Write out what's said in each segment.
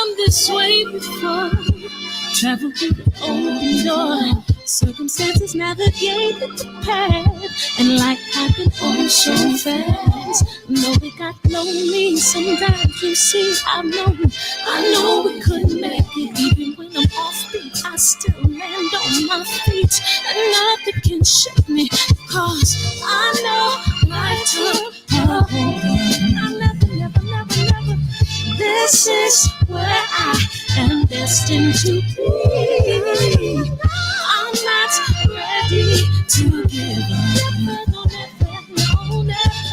come this way before. Travel through the open door. Circumstances navigated the path, and life happened all so fast. No, it got lonely. Sometimes you see, I know we couldn't make it. Even when I'm offbeat, I still land on my feet, and nothing can shake me. Cause I know life took a hold. I never. This is where I am destined to be. I'm not ready to give up. No.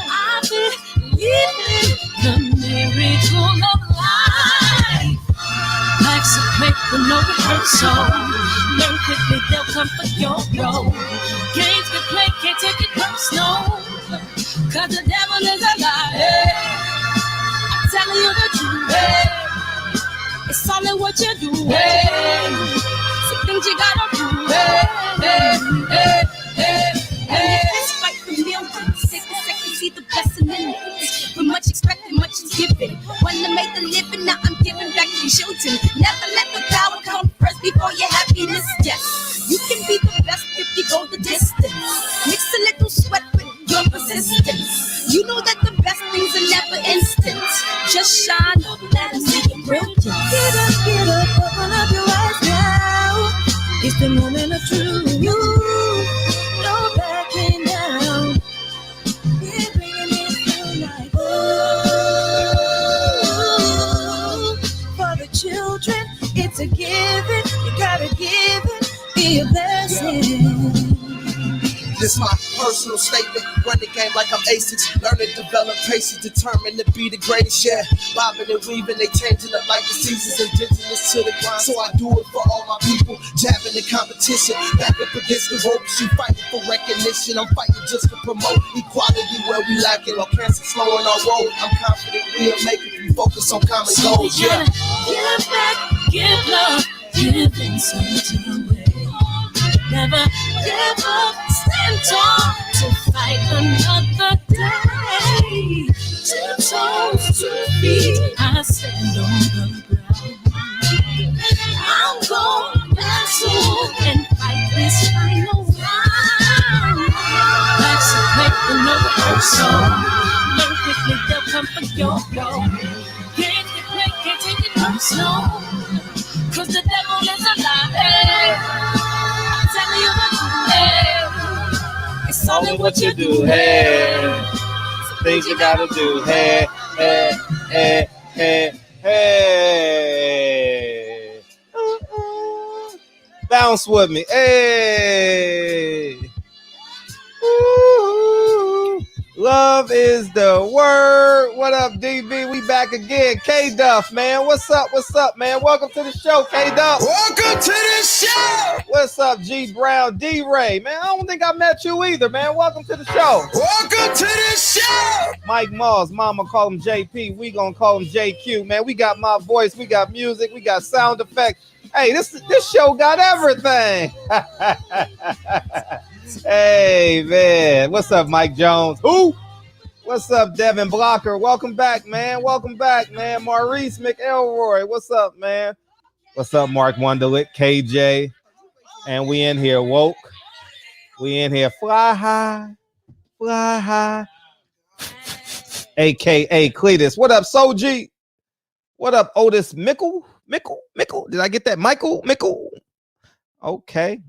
I believe in the miracle of life. Life's a play for no rehearsal. Learn quickly, they'll come for your role. Games we play, can't take it personal. Cause the devil is a liar. I'm telling you the truth. It's all in what you do. Some things you gotta do. It's fight for millions. Take a second, see the blessing in it. But much expected, much is given. When I made the living, now I'm giving back to children. Never let the power come first before your happiness. Yes, you can be the best if you go the distance. Mix a little sweat with your persistence. You know that the best things are never instant. Just shine, let them see your brilliance. Get up, open up your eyes now. It's the moment of truth. No backing down. We're bringing it to life. For the children, it's a given. You gotta give it, be a blessing. This my personal statement. Run the game like I'm ASICs. Learn and develop patience, determined to be the greatest. Yeah, bobbing and weaving, they changing up like the seasons. Indigenous to the grind, so I do it for all my people. Jabbing the competition, back up against the ropes. You fighting for recognition, I'm fighting just to promote equality where we lacking. Or cancer slowing our road. I'm confident we'll make it. We focus on common goals. Yeah. Give back, give love, give something away. Never give up, stand tall to fight another day. 2 toes, 2 feet, I stand on the ground. I'm going wrestle and fight this final round. Life's a play for no rehearsal. Learn quickly, they'll come for your goal. Games we play, can't take it personal. Cause the devil is a liar. It's only what you do, hey. Some things you gotta do, hey. Bounce with me, hey. Ooh. Love is the word. What up, DB? We back again. K-Duff, man. What's up, man? Welcome to the show, K-Duff. Welcome to the show. What's up, G Brown, D-Ray? Man, I don't think I met you either, man. Welcome to the show. Welcome to the show. Mike Moss, mama call him JP. We gonna call him JQ, man. We got my voice. We got music. We got sound effects. Hey, this show got everything. Hey, man. What's up, Mike Jones? Who? What's up, Devin Blocker? Welcome back, man. Maurice McElroy. What's up, man? What's up, Mark Wunderlich, KJ? And we in here, woke. We in here, fly high. AKA Cletus. What up, Soji? What up, Otis Mickle? Did I get that? Michael Mickle? Okay.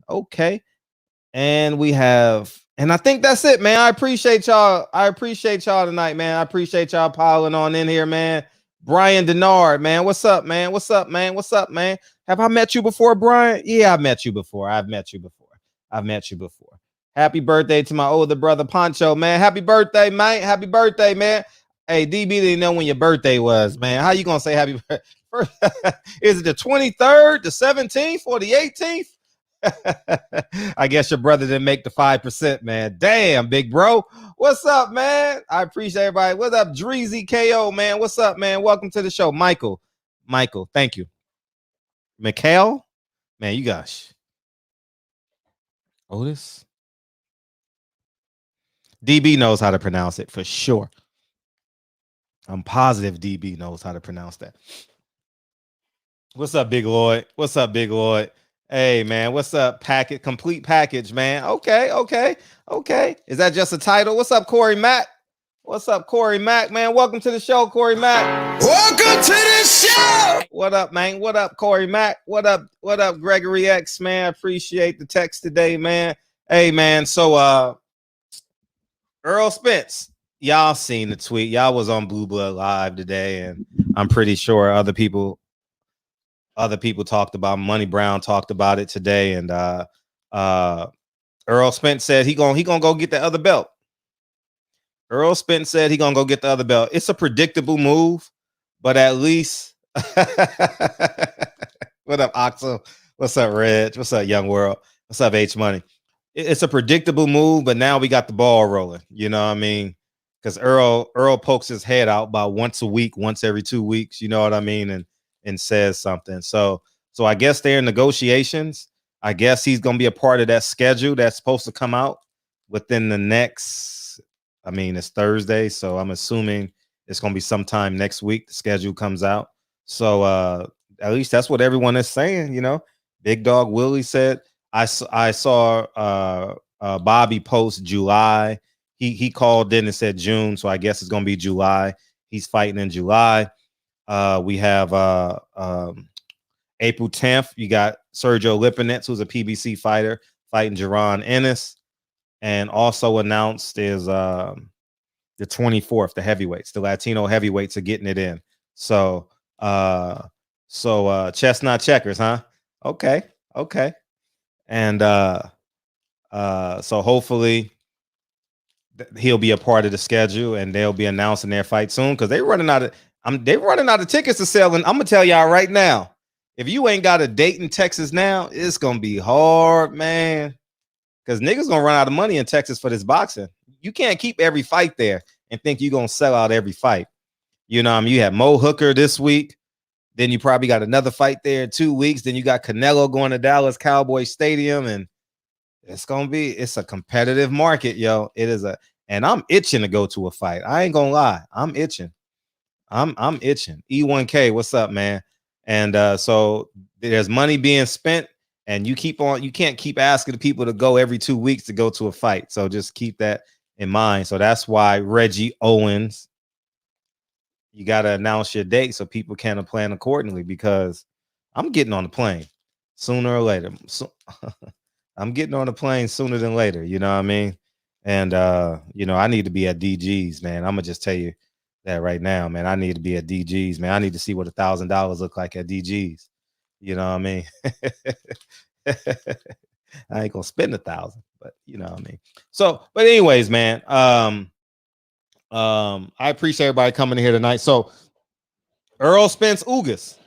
And we have, and I think that's it, man. I appreciate y'all tonight, man. I appreciate y'all piling on in here, man. Brian Denard, man. What's up, man? Have I met you before, Brian? Yeah, I've met you before. Happy birthday to my older brother, Poncho, man. Happy birthday, man. Hey, DB didn't know when your birthday was, man. How you going to say happy birthday? Is it the 23rd, the 17th, or the 18th? I guess your brother didn't make the 5%, man. Damn, big bro. What's up, man? I appreciate everybody. What's up, Dreezy KO, man? What's up, man? Welcome to the show. Michael, thank you. Mikhail, man, you guys. Otis. DB knows how to pronounce it for sure. I'm positive DB knows how to pronounce that. What's up, Big Lloyd? What's up, Big Lloyd? Hey, man. What's up, packet? Complete package, man. Okay. Is that just a title? What's up, Corey Mack? What's up, Corey Mack, man? Welcome to the show, Corey Mack. Welcome to the show. What up, man? What up, Corey Mack? What up, Gregory X, man? Appreciate the text today, man. Hey, man. So, Earl Spence, y'all seen the tweet. Y'all was on Blue Blood Live today, and I'm pretty sure other people talked about Money Brown talked about it today, and Earl Spence said he gonna go get the other belt. Earl Spence said he gonna go get the other belt. It's a predictable move, but at least what up, Oxel? What's up, Reg? What's up, Young World? What's up, H Money? It's a predictable move, but now we got the ball rolling. You know what I mean? Because Earl pokes his head out about once a week, once every 2 weeks. You know what I mean? And says something. So I guess they're in negotiations. I guess he's going to be a part of that schedule that's supposed to come out within the next, I mean, it's Thursday, so I'm assuming it's going to be sometime next week. The schedule comes out. So at least that's what everyone is saying, you know. Big Dog Willie said, I saw Bobby post July. He called in and said June, so I guess it's going to be July. He's fighting in July. We have April 10th. You got Sergio Lipinets, who's a PBC fighter, fighting Jaron Ennis. And also announced is the 24th, the heavyweights, the Latino heavyweights are getting it in. So chestnut checkers, huh? Okay. And so hopefully he'll be a part of the schedule, and they'll be announcing their fight soon because they're running out of tickets to sell. And I'm gonna tell y'all right now, if you ain't got a date in Texas now, it's gonna be hard, man. Because niggas gonna run out of money in Texas for this boxing. You can't keep every fight there and think you're gonna sell out every fight. You know, you have Mo Hooker this week. Then you probably got another fight there in 2 weeks. Then you got Canelo going to Dallas Cowboy Stadium, and it's a competitive market, yo. It is and I'm itching to go to a fight. I ain't gonna lie, I'm itching. I'm itching. E1K, what's up, man? And so there's money being spent, and you can't keep asking the people to go every 2 weeks to go to a fight. So just keep that in mind. So that's why Reggie Owens, you got to announce your date so people can plan accordingly, because I'm getting on the plane sooner or later. So I'm getting on the plane sooner than later. You know what I mean? And, I need to be at DG's, man. I'm going to just tell you that right now, man. I need to be at DG's, man. I need to see what $1,000 look like at DG's. You know what I mean? I ain't going to spend 1,000, but you know what I mean? So, but anyways, man, I appreciate everybody coming in here tonight. So Earl Spence Ugas,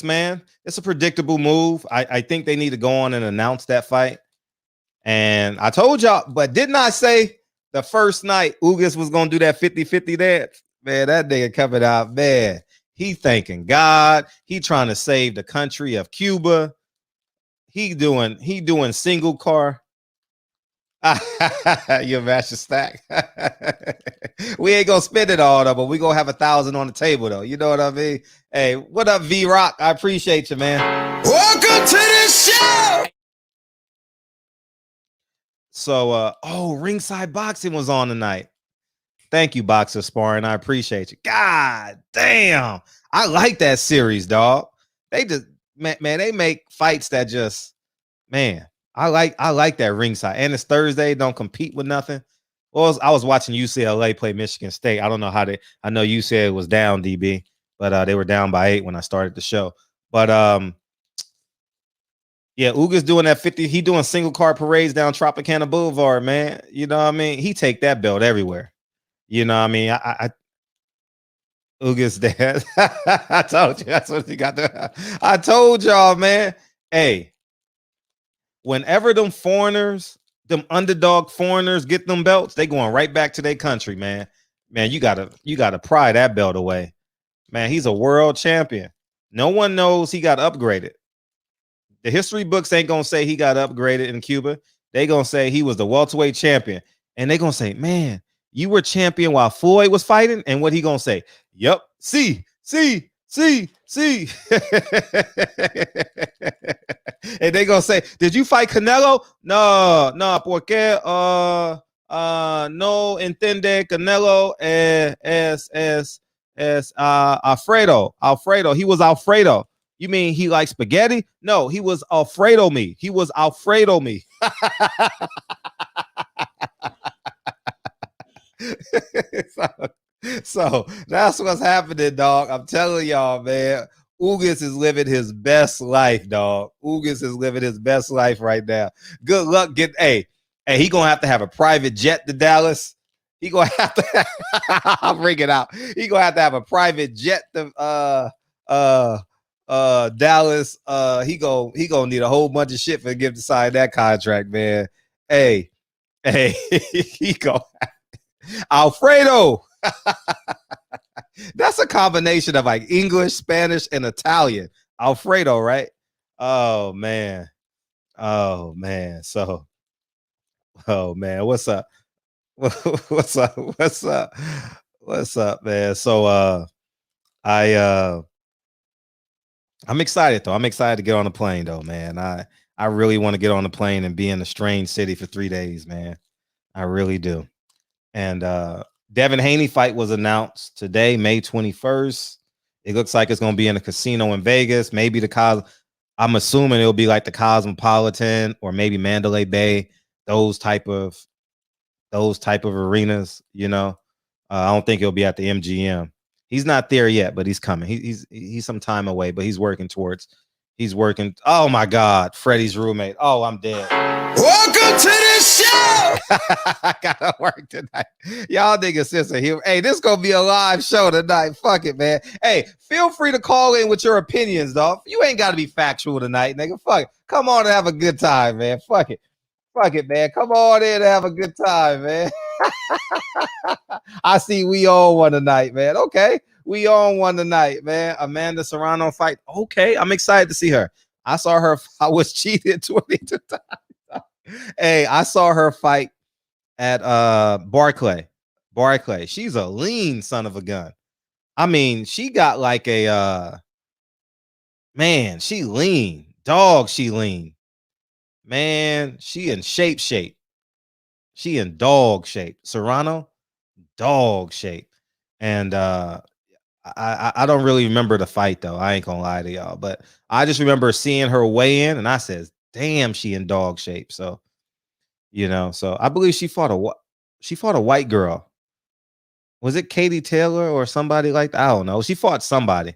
man. It's a predictable move. I think they need to go on and announce that fight. And I told y'all, but didn't I say the first night Ugas was going to do that 50-50 dance? Man, that nigga coming out, man. He thanking God. He trying to save the country of Cuba. He doing single car. You mash your stack. We ain't gonna spend it all though, but we gonna have 1,000 on the table though. You know what I mean? Hey, what up, V Rock? I appreciate you, man. Welcome to the show. So, Ringside Boxing was on tonight. Thank you, Boxer Sparring. I appreciate you. God damn, I like that series, dog. They just, man, they make fights that just, man. I like that Ringside, and it's Thursday. Don't compete with nothing. Well, I was watching UCLA play Michigan State. I don't know how I know UCLA was down, DB, but they were down by 8 when I started the show. But yeah, Ugas doing that 50. He doing single car parades down Tropicana Boulevard, man. You know what I mean? He take that belt everywhere. You know what I mean? I Ugas dad. I told you that's what he got to. I told y'all, man. Hey. Whenever them foreigners, them underdog foreigners get them belts, they going right back to their country, man. Man, you gotta pry that belt away. Man, he's a world champion. No one knows he got upgraded. The history books ain't gonna say he got upgraded in Cuba. They gonna say he was the welterweight champion. And they gonna say, man, you were champion while Floyd was fighting. And what he gonna say? Yep. See, See. And they gonna say, did you fight Canelo? No, porque no entiende Canelo as Alfredo. He was Alfredo. You mean he likes spaghetti? No, he was Alfredo me. He was Alfredo me. So that's what's happening, dog. I'm telling y'all, man. Ugas is living his best life, dog. Ugas is living his best life right now. Good luck. Hey, he gonna have a private jet to Dallas. He gonna have to. I'll bring it out. He gonna have a private jet to Dallas. He gonna need a whole bunch of shit for him to sign that contract, man. Hey, he go Alfredo. That's a combination of like English, Spanish, and Italian. Alfredo, right? Oh man. So, oh man, what's up? What's up, man? So I'm excited though. I'm excited to get on the plane though, man. I really want to get on the plane and be in a strange city for 3 days, man. I really do. And Devin Haney fight was announced today, May 21st. It looks like it's going to be in a casino in Vegas. Maybe I'm assuming it'll be like the Cosmopolitan or maybe Mandalay Bay, those type of arenas, you know. I don't think it'll be at the MGM. He's not there yet, but he's coming. He's some time away, but he's working. Oh my God, Freddie's roommate. Oh, I'm dead. Welcome to the show. I gotta work tonight. Y'all niggas sense of humor. Hey, this gonna be a live show tonight. Fuck it, man. Hey, feel free to call in with your opinions, dog. You ain't gotta be factual tonight, nigga. Fuck it. Come on and have a good time, man. Fuck it, man. Come on in and have a good time, man. I see we on one tonight, man. Okay, we on one tonight, man. Amanda Serrano fight. Okay, I'm excited to see her. I saw her. I was cheated 22 times. Hey, I saw her fight at Barclay. She's a lean son of a gun. I mean, she got like a man, she lean. Dog, she lean. Man, she in shape. She in dog shape. Serrano, dog shape. And I don't really remember the fight though. I ain't gonna lie to y'all, but I just remember seeing her weigh in and I said, damn, she in dog shape. So, you know, so I believe she fought a white girl. Was it Katie Taylor or somebody like that? I don't know. She fought somebody,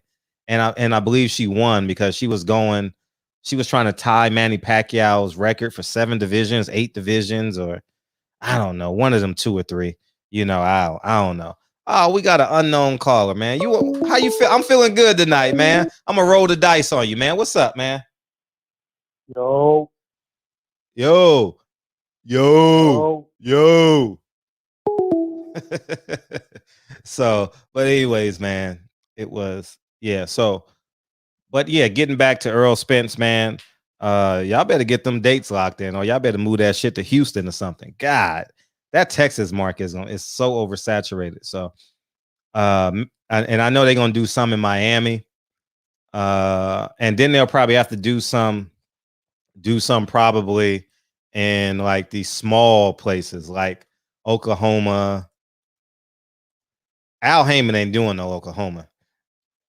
and I believe she won because she was trying to tie Manny Pacquiao's record for 7 divisions, 8 divisions, or I don't know, one of them 2 or 3. You know, I don't know. Oh, we got an unknown caller, man. How you feel? I'm feeling good tonight, man. I'm gonna roll the dice on you, man. What's up, man? Yo. So, but anyways, man, it was, yeah. So, but yeah, getting back to Earl Spence, man, y'all better get them dates locked in, or y'all better move that shit to Houston or something. God, that Texas market is so oversaturated. So, and I know they're gonna do some in Miami, and then they'll probably have to do some probably in like these small places like Oklahoma. Al Haymon ain't doing no Oklahoma.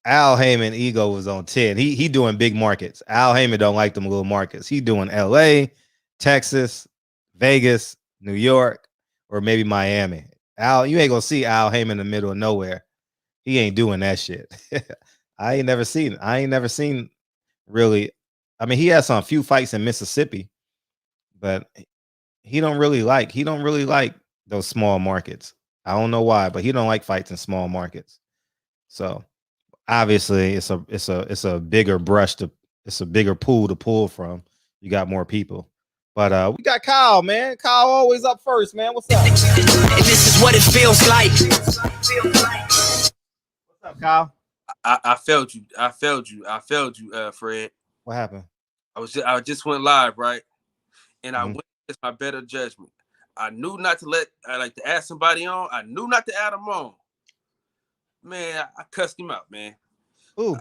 Al Haymon ego was on 10. He doing big markets. Al Haymon don't like them little markets. He doing LA, Texas, Vegas, New York, or maybe Miami. Al, you ain't gonna see Al Haymon in the middle of nowhere. He ain't doing that shit. I ain't never seen really. I mean, he has some few fights in Mississippi, but he don't really like those small markets. I don't know why, but he don't like fights in small markets. So obviously it's a bigger it's a bigger pool to pull from. You got more people. But we got Kyle, man. Kyle always up first, man. What's up? And this is what it feels like. What's up, Kyle? I failed you, Fred. What happened? I just went live, right? And I went against my better judgment. I knew not to to add somebody on. I knew not to add them on. Man, I cussed him out, man. Who?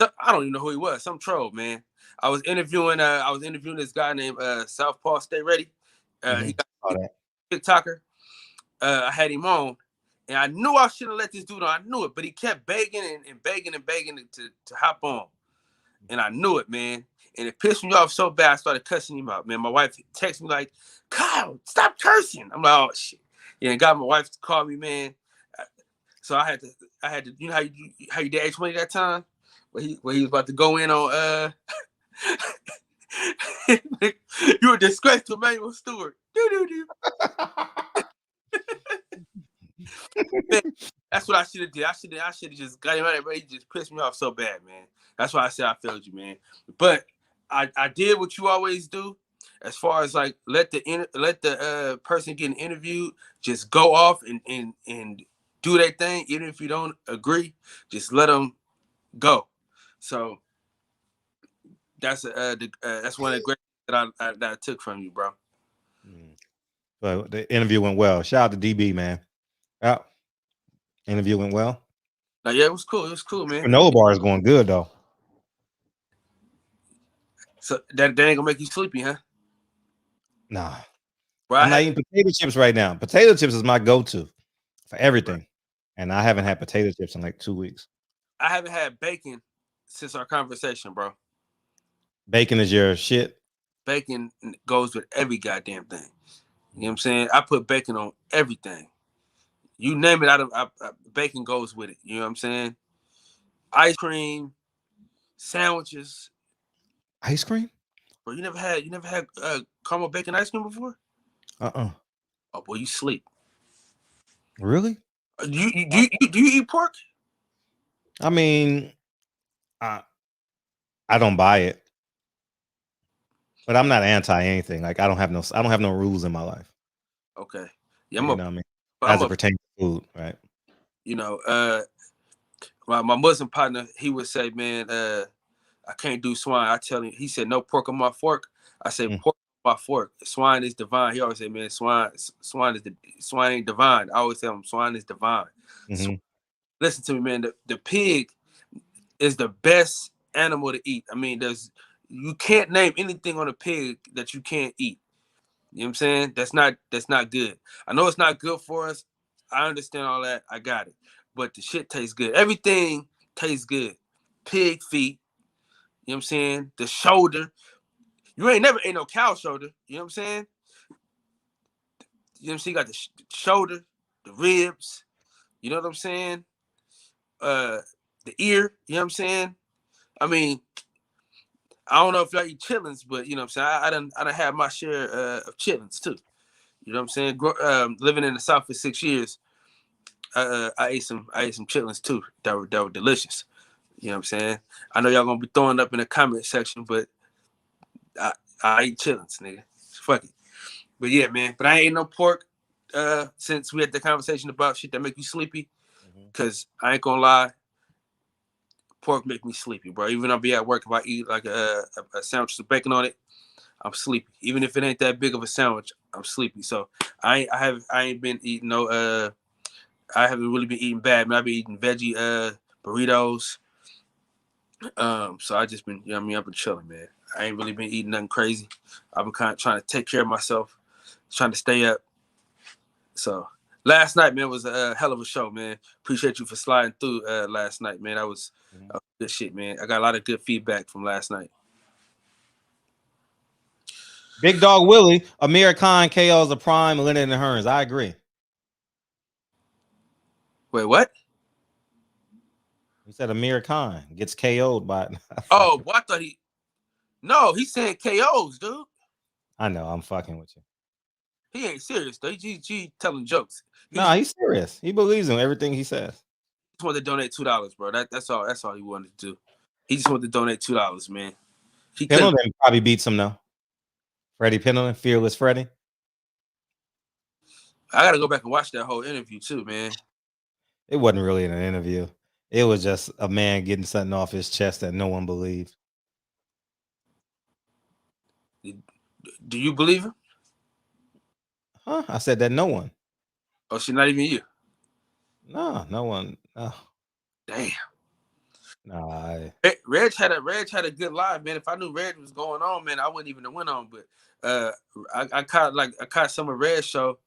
I don't even know who he was. Some troll, man. I was interviewing this guy named Southpaw Stay Ready. He got a TikToker. I had him on, and I knew I shouldn't let this dude on. I knew it, but he kept begging and begging to hop on. And I knew it, man. And it pissed me off so bad I started cussing him out, man. My wife texted me like, Kyle, stop cursing. I'm like, oh shit. Yeah, and got my wife to call me, man. So I had to, you know how you did H-Money that time? Where he was about to go in on you were disgraced to Emmanuel Stewart. Man, that's what I should have did. I should have just got him out of there, but he just pissed me off so bad, man. That's why I said I failed you, man. But I did what you always do, as far as like let the person getting interviewed just go off and do their thing, even if you don't agree, just let them go. So that's one of the great that I took from you, bro. But the interview went well. Shout out to DB, man. Yeah, interview went well. Yeah, it was cool. It was cool, man. Granola bar is going good though. So that ain't gonna make you sleepy, huh? Nah, Bro, I'm not eating potato chips right now. Potato chips is my go-to for everything, and I haven't had potato chips in like 2 weeks. I haven't had bacon since our conversation, bro. Bacon is your shit. Bacon goes with every goddamn thing. You know what I'm saying? I put bacon on everything. You name it, bacon goes with it. You know what I'm saying? Ice cream, sandwiches. Ice cream? Bro, you never had caramel bacon ice cream before? Oh boy, you sleep. Really? Do you eat pork? I mean, I don't buy it, but I'm not anti anything. Like I don't have no rules in my life. Okay. Yeah, you know what I mean? As it pertains to food, right? You know, my Muslim partner, he would say, man, I can't do swine. I tell him, he said, no pork on my fork. I say, pork on my fork. Swine is divine. He always say, man, swine ain't divine. I always tell him, swine is divine. So, listen to me, man. The pig is the best animal to eat. I mean, you can't name anything on a pig that you can't eat. You know what I'm saying? That's not good. I know it's not good for us. I understand all that. I got it. But the shit tastes good. Everything tastes good. Pig feet. You know what I'm saying? The shoulder. You ain't never ate no cow shoulder. You know what I'm saying? You know what I'm saying? You got the shoulder, the ribs. You know what I'm saying? The ear. You know what I'm saying? I mean, I don't know if y'all eat chitlins, but you know what I'm saying? I done had my share of chitlins too. You know what I'm saying? Living in the South for 6 years, I ate some chitlins too. That were delicious. You know what I'm saying? I know y'all gonna be throwing up in the comment section, but I eat chitlins, nigga. Fuck it. But yeah, man. But I ain't no pork since we had the conversation about shit that make you sleepy. Cause I ain't gonna lie, pork make me sleepy, bro. Even I'll be at work, if I eat like a sandwich with bacon on it, I'm sleepy. Even if it ain't that big of a sandwich, I'm sleepy. So I ain't been eating no I haven't really been eating bad, man. I've been eating veggie burritos. So I just been, you know what I mean, I've been chilling, man. I ain't really been eating nothing crazy. I've been kind of trying to take care of myself, trying to stay up. So last night, man, was a hell of a show, man. Appreciate you for sliding through last night, man. That was good shit, man. I got a lot of good feedback from last night. Big Dog Willie, Amir Khan KOs a prime, Leonard and Hearns. I agree. Wait, what? He said Amir Khan gets KO'd by. Oh, well, I thought No, he's saying KOs, dude. I know. I'm fucking with you. He ain't serious though. He telling jokes. Nah, he's serious. He believes in everything he says. He just wanted to donate $2, bro. That's all he wanted to do. He just wanted to donate $2, man. Pendleton probably beats him though. Freddie Pendleton, Fearless Freddie. I gotta go back and watch that whole interview too, man. It wasn't really an interview. It was just a man getting something off his chest that no one believed. Do you believe him? Huh? I said that no one. Oh, she's not even you. No one. No. Damn. Nah, Reg had a good live, man. If I knew Reg was going on, man, I wouldn't even have went on. But I caught some of Reg's show,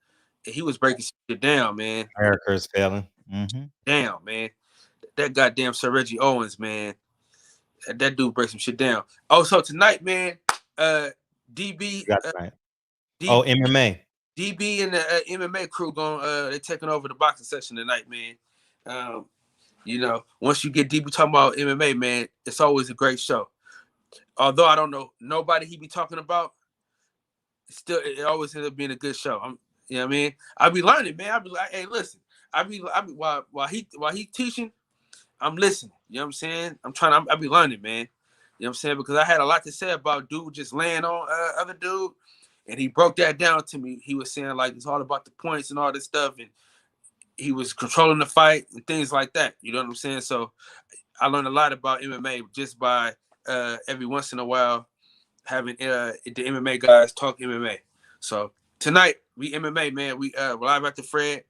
and he was breaking shit down, man. America's failing. Mm-hmm. Damn, man. That goddamn Sir Reggie Owens, man. That dude breaks some shit down. Oh, so tonight, man, DB, MMA. DB and the MMA crew they're taking over the boxing section tonight, man. You know, once you get DB talking about MMA, man, it's always a great show. Although I don't know nobody he be talking about, still it always ends up being a good show. You know what I mean? I be learning, man. I be like, hey, listen, I be while he teaching, I'm listening. You know what I'm saying? I be learning, man. You know what I'm saying? Because I had a lot to say about dude just laying on other dude, and he broke that down to me. He was saying like it's all about the points and all this stuff, and he was controlling the fight and things like that. You know what I'm saying? So I learned a lot about MMA just by every once in a while having the MMA guys talk MMA. So tonight we MMA, man. We live after Fred.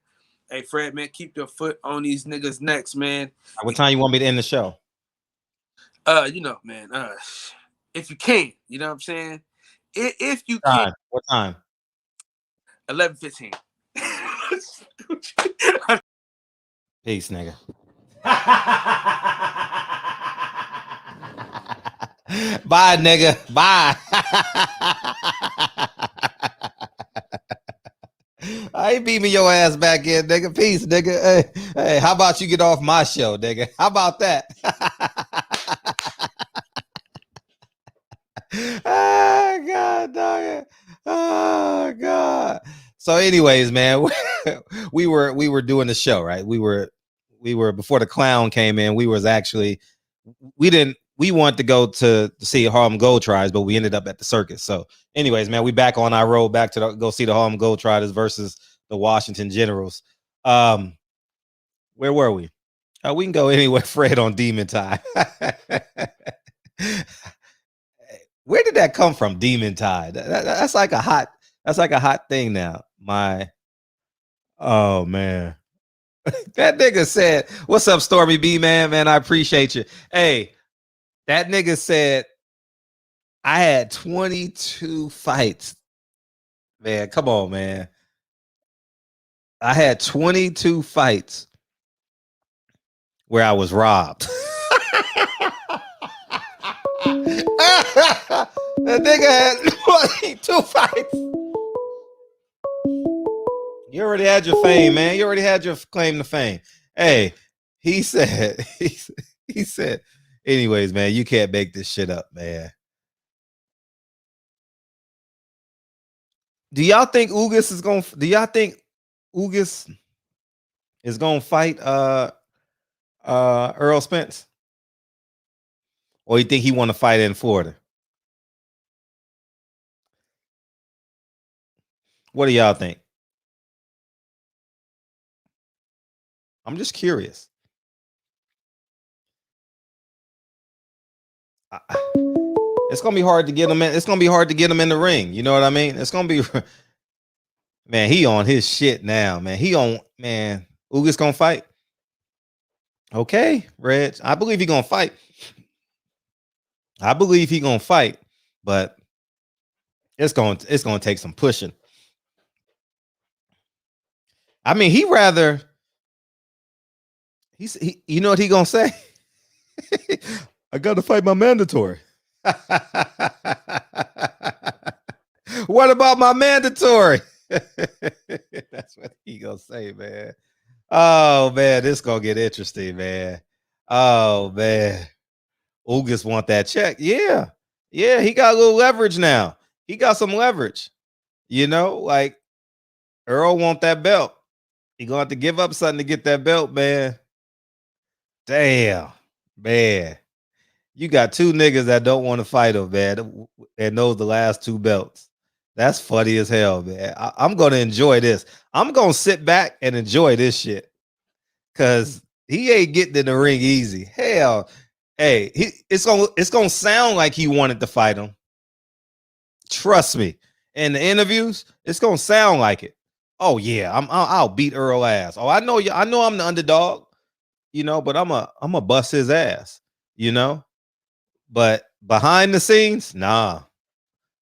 Hey Fred, man, keep your foot on these niggas' necks, man. What time you want me to end the show? You know, man, if you can, you know what I'm saying? If you can. What time? 11:15. Peace, nigga. Bye, nigga. Bye. I ain't beaming your ass back in, nigga. Peace, nigga. Hey, how about you get off my show, nigga? How about that? Oh, God, dog. Oh, God. So, anyways, man, we were doing the show, right? We were before the clown came in. We wanted to go to see Harlem Gold Tries, but we ended up at the circus. So, anyways, man, we back on our road back to go see the Harlem Gold Tries versus the Washington Generals. Where were we? We can go anywhere. Fred on Demon Time. Where did that come from? Demon Tide. That's like a hot thing now. Oh man. That nigga said, "What's up, Stormy B, man? Man, I appreciate you." Hey, that nigga said I had 22 fights. Man, come on, man. I had 22 fights where I was robbed. That nigga had 22 fights. You already had your fame, man. You already had your claim to fame. Hey, he said, anyways, man, you can't make this shit up, man. Do y'all think Ugas is gonna fight Earl Spence? Or you think he want to fight in Florida? What do y'all think? I'm just curious. It's gonna be hard to get him in. It's gonna be hard to get him in the ring. You know what I mean? It's gonna be, man. He on his shit now, man. Ugas gonna fight. Okay, Reg. I believe he gonna fight. But it's gonna take some pushing. I mean, you know what he gonna say? I gotta fight my mandatory. What about my mandatory? That's what he gonna say, man. Oh man, this gonna get interesting, man. Oh man, Ugas want that check. Yeah, he got a little leverage now. He got some leverage. You know, like Earl want that belt. He gonna have to give up something to get that belt, man. Damn, man. You got two niggas that don't want to fight him, man, and knows the last two belts. That's funny as hell, man. I'm gonna enjoy this. I'm gonna sit back and enjoy this shit. Cause he ain't getting in the ring easy. Hell, hey, it's gonna sound like he wanted to fight him. Trust me. In the interviews, it's gonna sound like it. Oh yeah, I'll beat Earl ass. Oh, I know I'm the underdog, you know, but I'm a bust his ass. you know. But behind the scenes, nah,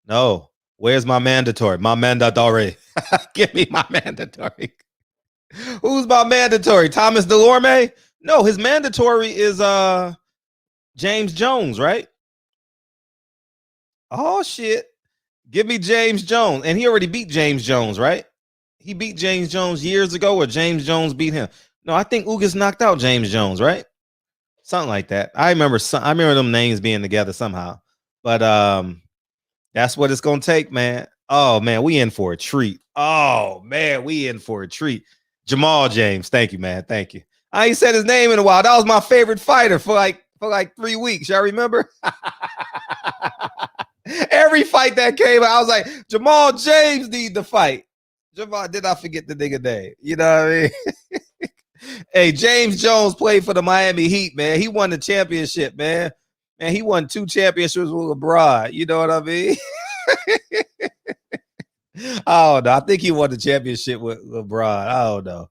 no. Where's my mandatory? My mandatory. Give me my mandatory. Who's my mandatory? Thomas Delorme? No, his mandatory is James Jones, right? Oh shit. Give me James Jones. And he already beat James Jones, right? He beat James Jones years ago, or James Jones beat him. No, I think Ugas knocked out James Jones, right? Something like that. I remember them names being together somehow. But that's what it's gonna take, man. Oh man, we in for a treat. Oh man, we in for a treat. Jamal James, thank you, man. Thank you. I ain't said his name in a while. That was my favorite fighter for like 3 weeks. Y'all remember? Every fight that came out, I was like, Jamal James need to fight. Jamal, did I forget the nigga name? You know what I mean? Hey, James Jones played for the Miami Heat, man. He won the championship, man. Man, he won 2 championships with LeBron. You know what I mean? I don't know. I think he won the championship with LeBron. I don't know.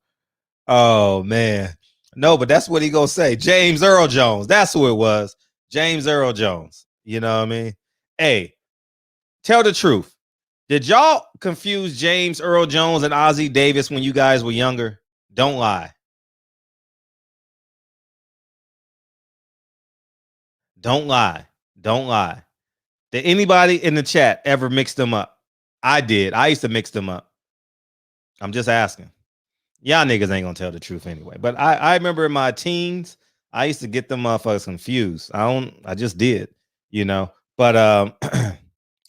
Oh, man. No, but that's what he gonna say. James Earl Jones. That's who it was. James Earl Jones. You know what I mean? Hey, tell the truth. Did y'all confuse James Earl Jones and Ozzie Davis when you guys were younger? Don't lie. Don't lie. Don't lie. Did anybody in the chat ever mix them up? I did. I used to mix them up. I'm just asking. Y'all niggas ain't gonna tell the truth anyway. But I remember in my teens, I used to get them motherfuckers confused. I just did, you know. But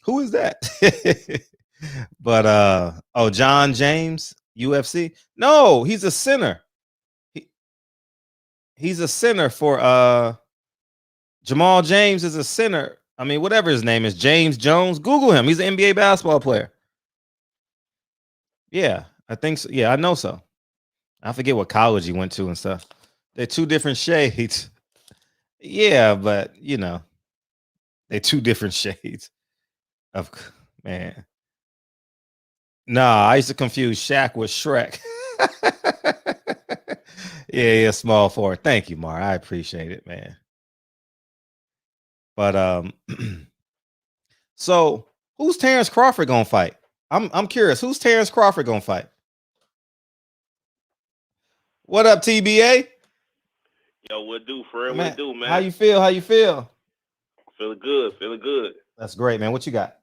who is that? But John James, UFC. No, he's a center. He's a center for Jamal James is a center. I mean, whatever his name is, James Jones. Google him. He's an NBA basketball player. Yeah, I think so. Yeah, I know so. I forget what college he went to and stuff. They're 2 different shades. Yeah, but you know, they're 2 different shades of man. Nah, I used to confuse Shaq with Shrek. yeah, small forward. Thank you, Mar. I appreciate it, man. But so who's Terrence Crawford gonna fight? I'm curious. Who's Terrence Crawford gonna fight? What up, TBA? Yo, what do, Fred? Man, what do, man? How you feel? How you feel? Feeling good, feeling good. That's great, man. What you got?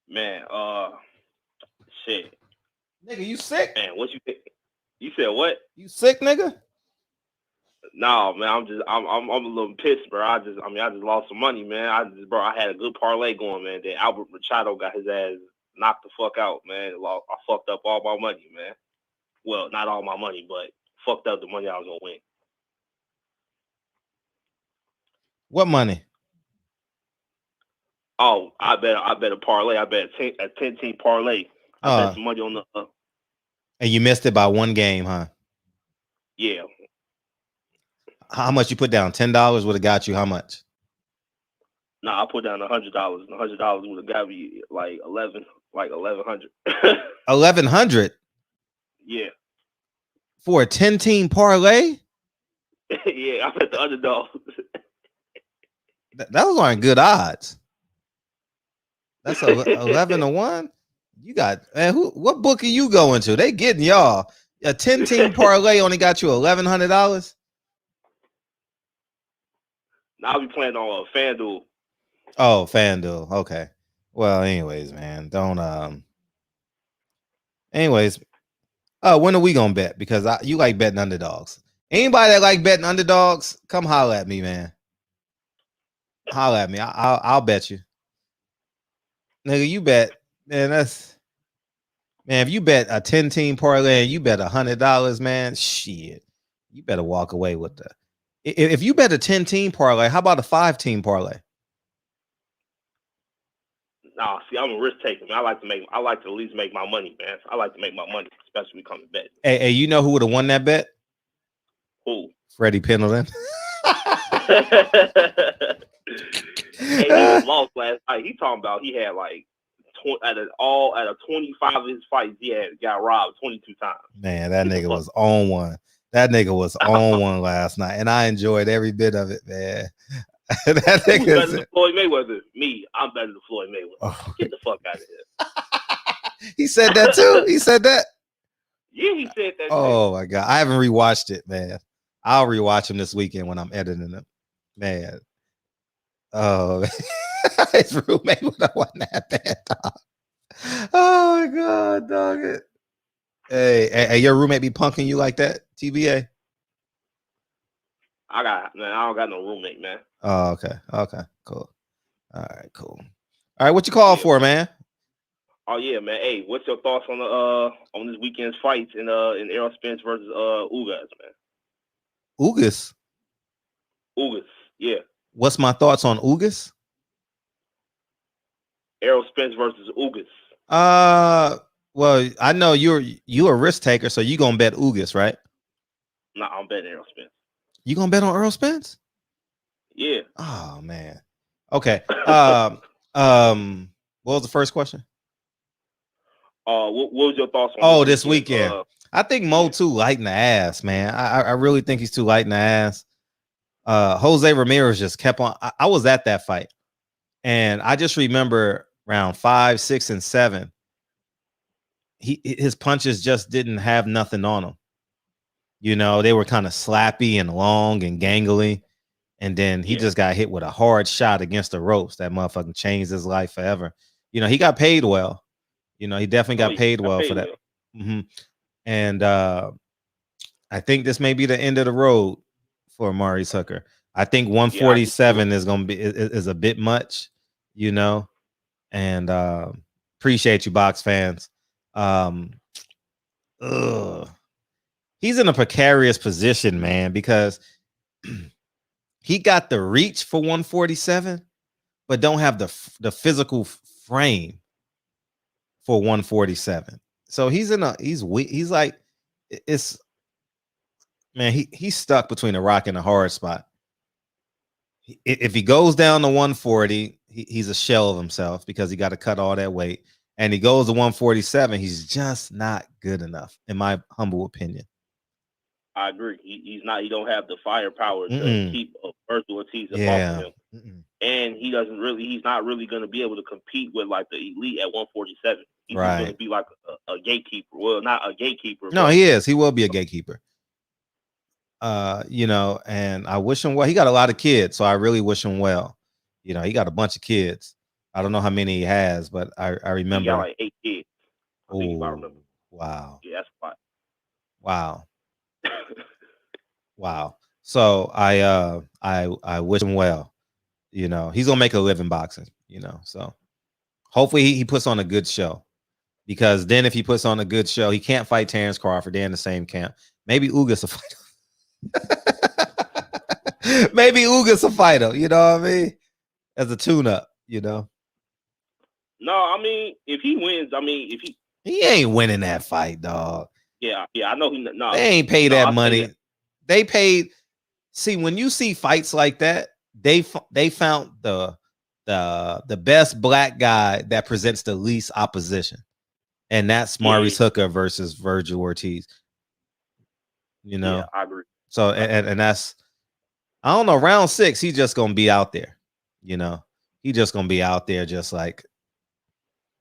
Man, shit. Nigga, you sick? Man, what you think? You said what? You sick, nigga? No, man, I'm a little pissed, bro. I just lost some money, man. I had a good parlay going, man. Then Albert Machado got his ass knocked the fuck out, man. I fucked up all my money, man. Well, not all my money, but fucked up the money I was gonna win. What money? Oh, I bet a parlay. I bet a 10-team parlay. I bet some money on the. And you missed it by 1 game, huh? Yeah. How much you put down? $10 would have got you how much? Nah, I put down $100. $100 would have got me like 1,100. 1,100? Yeah. For a 10-team parlay? Yeah, I bet the underdog. Those aren't good odds. That's 11-1. You got, man, what book are you going to? They getting y'all. A 10-team parlay only got you $1,100. Now I'll be playing on FanDuel. Oh, FanDuel. Okay. Well, anyways, man, don't anyways, when are we gonna bet? Because you like betting underdogs. Anybody that like betting underdogs, come holler at me, man. Holler at me. I'll bet you. Nigga, you bet. Man, if you bet a 10-team parlay and you bet $100, man, shit. You better walk away with the. If you bet a 10-team parlay, how about a 5-team parlay? Nah, see, I'm a risk taker, man. I like to at least make my money, man. I like to make my money, especially when it comes to betting. Hey, you know who would have won that bet? Who? Freddie Pendleton. Hey, he lost last night. He talking about he had like out of 25 of his fights, he got robbed 22 times. Man, that nigga was on one. That nigga was on one last night, and I enjoyed every bit of it, man. That Who's better nigga than Floyd Mayweather? Me. I'm better than Floyd Mayweather. Oh. Get the fuck out of here. He said that too. He said that. Yeah, he said that. Oh my god, I haven't rewatched it, man. I'll rewatch him this weekend when I'm editing them, man. Oh, his roommate wasn't that bad, dog. Oh my god, dog it. Hey, your roommate be punking you like that, TBA? I don't got no roommate, man. Oh, okay, cool. All right, cool. All right, what you call for, man? Oh yeah, man. Hey, what's your thoughts on this weekend's fights in Errol Spence versus Ugas, man? Ugas. Ugas, yeah. What's my thoughts on Ugas? Errol Spence versus Ugas. Well, I know you a risk taker, so you gonna bet Ugas, right? Nah, I'm betting Errol Spence. You gonna bet on Errol Spence? Yeah. Oh man. Okay. What was the first question? What was your thoughts on this weekend? I think Mo too light in the ass, man. I really think he's too light in the ass. Jose Ramirez just kept on. I was at that fight, and I just remember round 5, 6, and 7. His punches just didn't have nothing on them. You know, they were kind of slappy and long and gangly. And then he just got hit with a hard shot against the ropes. That motherfucking changed his life forever. You know, he got paid well. You know, he definitely got paid well for that. Mm-hmm. And I think this may be the end of the road for Maurice Hooker. I think 147 is gonna be is a bit much, you know. And appreciate you, box fans. He's in a precarious position, man, because he got the reach for 147, but don't have the physical frame for 147. So he's like, it's, man, he's stuck between a rock and a hard spot. If he goes down to 140, he's a shell of himself because he got to cut all that weight. And he goes to 147, he's just not good enough, in my humble opinion. I agree. He's not. He don't have the firepower to keep Ortiz above him, and he's not really going to be able to compete with like the elite at 147. He's going to be like a gatekeeper. Well, not a gatekeeper. No, he is. He will be a gatekeeper. You know, and I wish him well. He got a lot of kids, so I really wish him well. You know, he got a bunch of kids. I don't know how many he has, but I remember. He got like 8 kids. I think if I remember. Wow. Yeah, that's fine. Wow. Wow. So I wish him well. You know, he's gonna make a living boxing, you know. So hopefully he puts on a good show. Because then if he puts on a good show, he can't fight Terrence Crawford. They're in the same camp. Maybe Ugas will fight him. Maybe Ugas will fight him, you know what I mean? As a tune-up, you know. No, I mean, if he wins, he ain't winning that fight, dog. Yeah, I know he. No, they ain't pay that money. They paid. See, when you see fights like that, they found the best black guy that presents the least opposition, and that's Maurice Hooker versus Virgil Ortiz. You know, yeah, I agree. So and that's, I don't know, round 6, he's just gonna be out there. You know, he just gonna be out there, just like,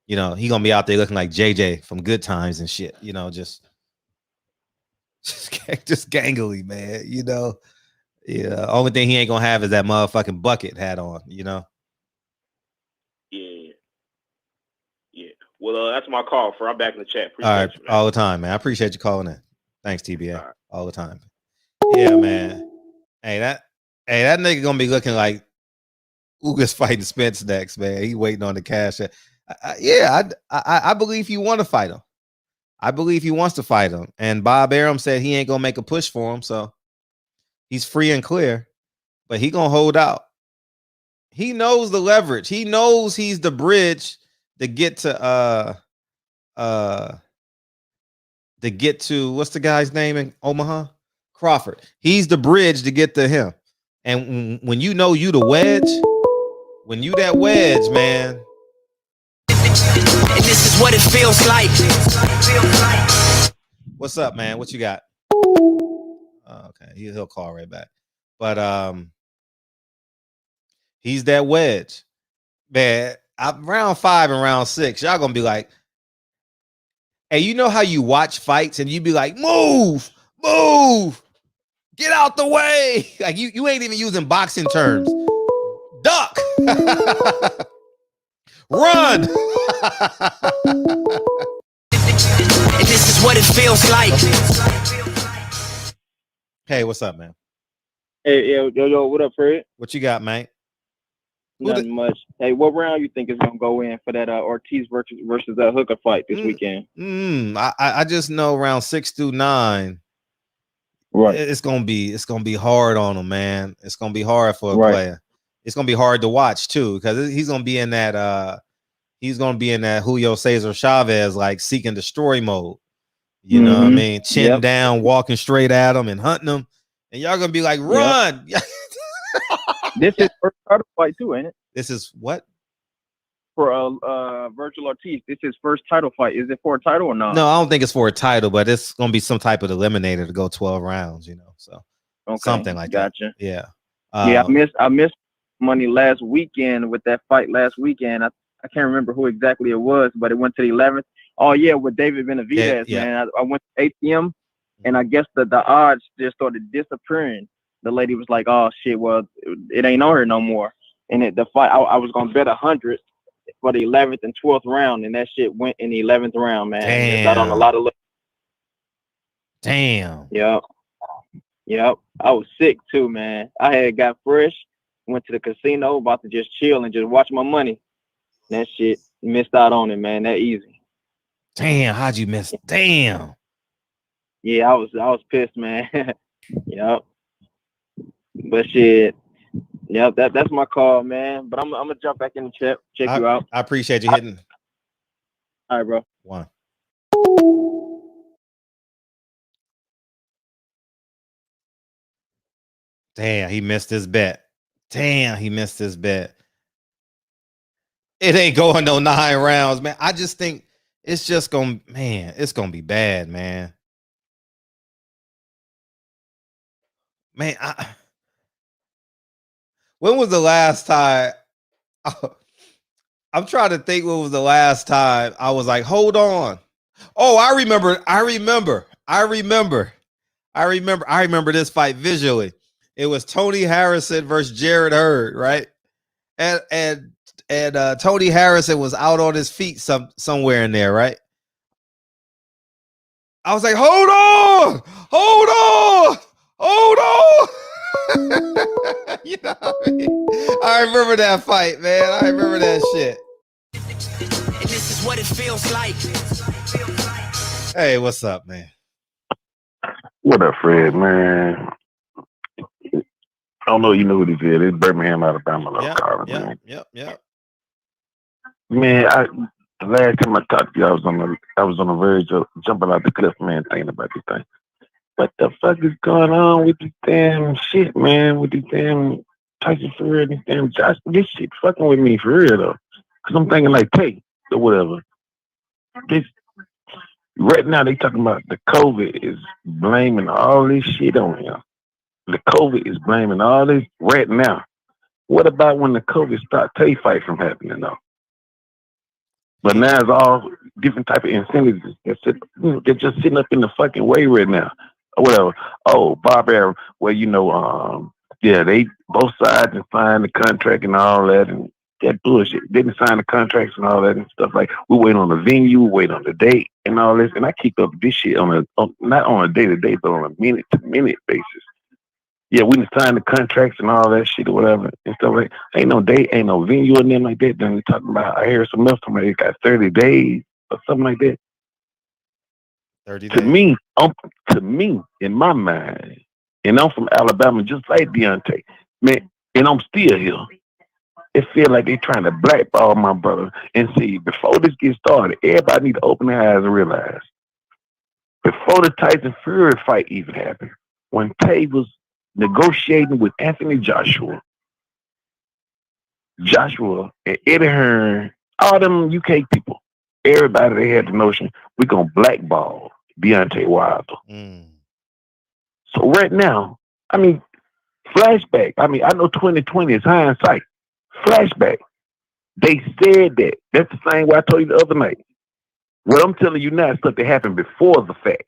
you know, he gonna be out there looking like JJ from Good Times and shit. You know, just gangly, man. You know, yeah. Only thing he ain't gonna have is that motherfucking bucket hat on. You know. Yeah. Well, that's my call for. I'm back in the chat. Appreciate all right, you, all the time, man. I appreciate you calling in. Thanks, TBA. All the time. Yeah, man. Hey, that nigga gonna be looking like Ugas fighting Spence next, man. He waiting on the cash. I believe he want to fight him. I believe he wants to fight him. And Bob Arum said he ain't gonna make a push for him, so he's free and clear. But he gonna hold out. He knows the leverage. He knows he's the bridge to get to what's the guy's name in Omaha? Crawford. He's the bridge to get to him. And when you know you the wedge, when you that wedge, man. And this is what it feels like. What's up, man? What you got? Okay, he'll call right back. But he's that wedge, man. Round 5 and round 6, y'all gonna be like, hey, you know how you watch fights and you be like, move, get out the way. Like you ain't even using boxing terms. Duck, run. And this is what it feels like. Hey, what's up, man? Hey, yo, what up, Fred? What you got, man? Nothing much. Hey, what round you think is gonna go in for that Ortiz versus Hooker fight this weekend? I just know round 6 through 9. Right. It's gonna be hard on him, man. It's gonna be hard for a player. It's gonna be hard to watch too, because he's gonna be in that Julio Cesar Chavez like seek and destroy mode. You know what I mean? Chin down, walking straight at him and hunting him, and y'all gonna be like, run. This is first title fight too, ain't it? This is what? For Virgil Ortiz. This is first title fight. Is it for a title or not? No, I don't think it's for a title, but it's gonna be some type of eliminator to go 12 rounds, you know. So something like that. Yeah. I missed money last weekend with that fight last weekend. I can't remember who exactly it was, but it went to the 11th. Oh yeah, with David Benavidez, man. I went to ATM, and I guess the odds just started disappearing. The lady was like, "Oh shit, well it ain't on her no more." And the fight, I was gonna bet 100 for the 11th and 12th round, and that shit went in the 11th round, man. Damn. Got on a lot of. Damn. Yep. I was sick too, man. I had got fresh, went to the casino, about to just chill and just watch my money. That shit, missed out on it, man. That easy. Damn, how'd you miss? Damn. Yeah, I was pissed, man. Yep. But shit. Yep, that's my call, man. But I'm gonna jump back in the chat, check you out. I appreciate you hitting. All right, bro. One. Damn, he missed his bet. It ain't going no 9 rounds, man. I just think it's just gonna be bad, man. Man, when was the last time? I'm trying to think when was the last time I was like, hold on. Oh, I remember this fight visually. It was Tony Harrison versus Jared Hurd, right? And Tony Harrison was out on his feet somewhere in there, right? I was like, hold on. You know what I mean? I remember that fight, man. I remember that shit. And this is what it feels like. Hey, what's up, man? What up, Fred, man? I don't know, you know who this is. It's Birmingham, Alabama. Yep. Man, the last time I talked to you, I was on the verge of jumping out the cliff, man, thinking about this thing. What the fuck is going on with this damn shit, man? With this damn Tyson Fury, this damn Josh, this shit fucking with me for real though. Cause I'm thinking like, hey, or whatever. This right now they talking about the COVID is blaming all this shit on him. The COVID is blaming all this right now. What about when the COVID stopped Tay fight from happening though? But now it's all different type of incentives. They're just sitting up in the fucking way right now. Or whatever. Oh, Bob Arum. Well, they both sides and signed the contract and all that, and that bullshit. They didn't sign the contracts and all that and stuff. Like we wait on the venue, we wait on the date and all this. And I keep up this shit not on a day-to-day, but on a minute-to-minute basis. Yeah, we didn't sign the contracts and all that shit or whatever and stuff like. Ain't no date, ain't no venue and them like that. Then we talking about. I hear some else somebody got 30 days or something like that. 30 days. To me, in my mind, and I'm from Alabama, just like Dietary, man, and I'm still here. It feels like they trying to blackball my brother. And see, before this gets started, everybody need to open their eyes and realize, before the Tyson Fury fight even happened, when Tay was negotiating with Anthony Joshua and Eddie Hearn, all them UK people, everybody, they had the notion, we're going to blackball Deontay Wilder. So right now, I mean, flashback. I mean, I know 2020 is hindsight. Flashback. They said that. That's the same way I told you the other night. What I'm telling you now is stuff that happened before the fact.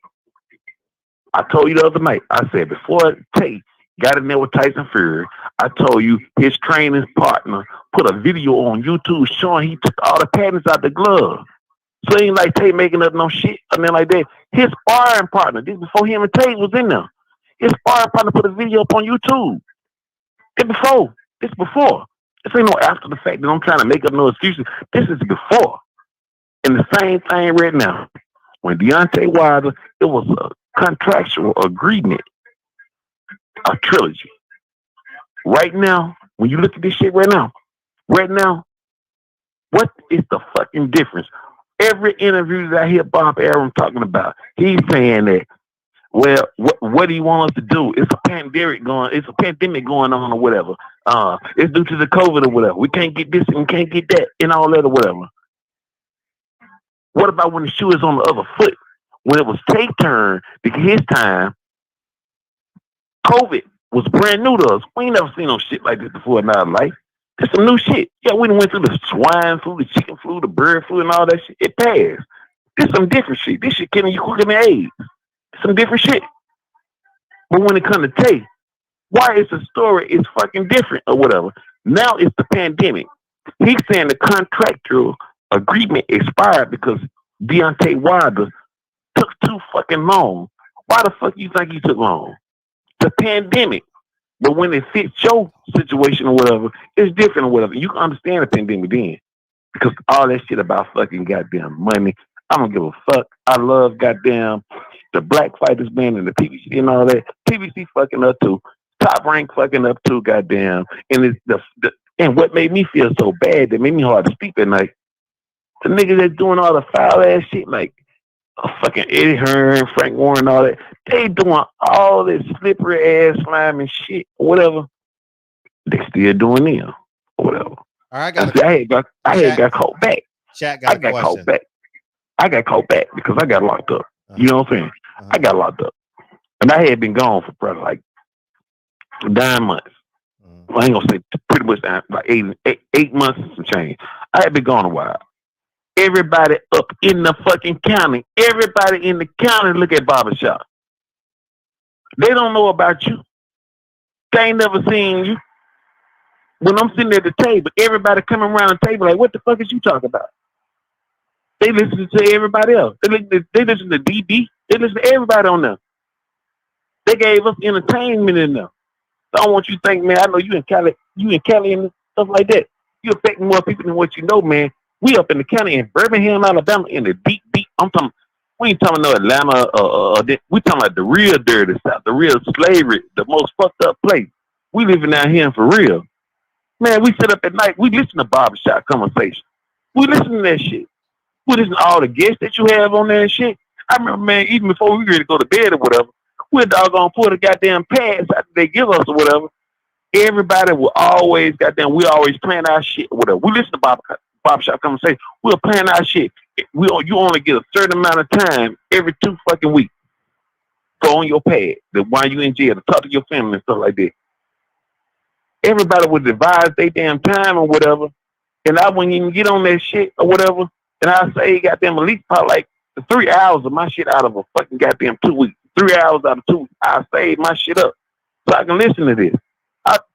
I told you the other night. I said before Tate got in there with Tyson Fury, I told you his training partner put a video on YouTube showing he took all the patents out the glove. So it ain't like Tate making up no shit. I mean, like that. His sparring partner, this before him and Tate was in there. His sparring partner put a video up on YouTube. This before. This before. This ain't no after the fact that I'm trying to make up no excuses. This is before. And the same thing right now. When Deontay Wilder, it was a contractual agreement, a trilogy. Right now, when you look at this shit right now, what is the fucking difference? Every interview that I hear Bob Arum talking about, he's saying that, well, what do you want us to do? It's a pandemic going on or whatever. It's due to the COVID or whatever. We can't get this and we can't get that and all that or whatever. What about when the shoe is on the other foot? When it was Tate's turn to get his time, COVID was brand new to us. We ain't never seen no shit like this before in our life. It's some new shit. Yeah, we done went through the swine flu, the chicken flu, the bird flu, and all that shit. It passed. This some different shit. This shit killing you quicker than AIDS. Some different shit. But when it comes to Tate, why is the story is fucking different or whatever? Now it's the pandemic. He's saying the contractual agreement expired because Deontay Wilder took too fucking long. Why the fuck you think he took long? The pandemic. But when it fits your situation or whatever, it's different or whatever. You can understand the pandemic then. Because all that shit about fucking goddamn money, I don't give a fuck. I love goddamn the Black Fighters band and the PBC and all that. PBC fucking up too. Top Rank fucking up too, goddamn. And it's and what made me feel so bad, that made me hard to sleep at night. The niggas that's doing all the foul ass shit, like fucking Eddie Hearn, Frank Warren, all that, they doing all this slippery ass slime and shit, or whatever. They still doing them, or whatever. All right, I got caught back. I got caught back. I got caught back because I got locked up. You know what I'm saying? I got locked up. And I had been gone for probably like 9 months. Well, I ain't gonna say pretty much like eight months and some change. I had been gone a while. Everybody up in the fucking county, everybody in the county look at barbershop. They don't know about you. They ain't never seen you. When I'm sitting at the table, everybody coming around the table like, what the fuck is you talking about? They listen to everybody else. They listen to DD. They listen to everybody on them. They gave us entertainment in them. So I don't want you to think, man, I know you in Cali and stuff like that. You affect more people than what you know, man. We up in the county in Birmingham, Alabama, in the deep. We ain't talking no Atlanta. We talking about the real dirty South, the real slavery, the most fucked up place. We living out here for real, man. We sit up at night. We listen to barbershop conversation. We listen to that shit. We listen to all the guests that you have on there and shit. I remember, man, even before we ready to go to bed or whatever, we're doggone pull the goddamn pads after they give us or whatever. Everybody will always we always plan our shit or whatever. We listen to barbershop conversation. We'll plan our shit. You only get a certain amount of time every 2 fucking weeks. Go on your pad while you in jail to talk to your family and stuff like that. Everybody would devise their damn time or whatever. And I wouldn't even get on that shit or whatever. And I say goddamn at least probably like 3 hours of my shit out of a fucking goddamn 2 weeks. 3 hours out of 2 weeks. I save my shit up so I can listen to this.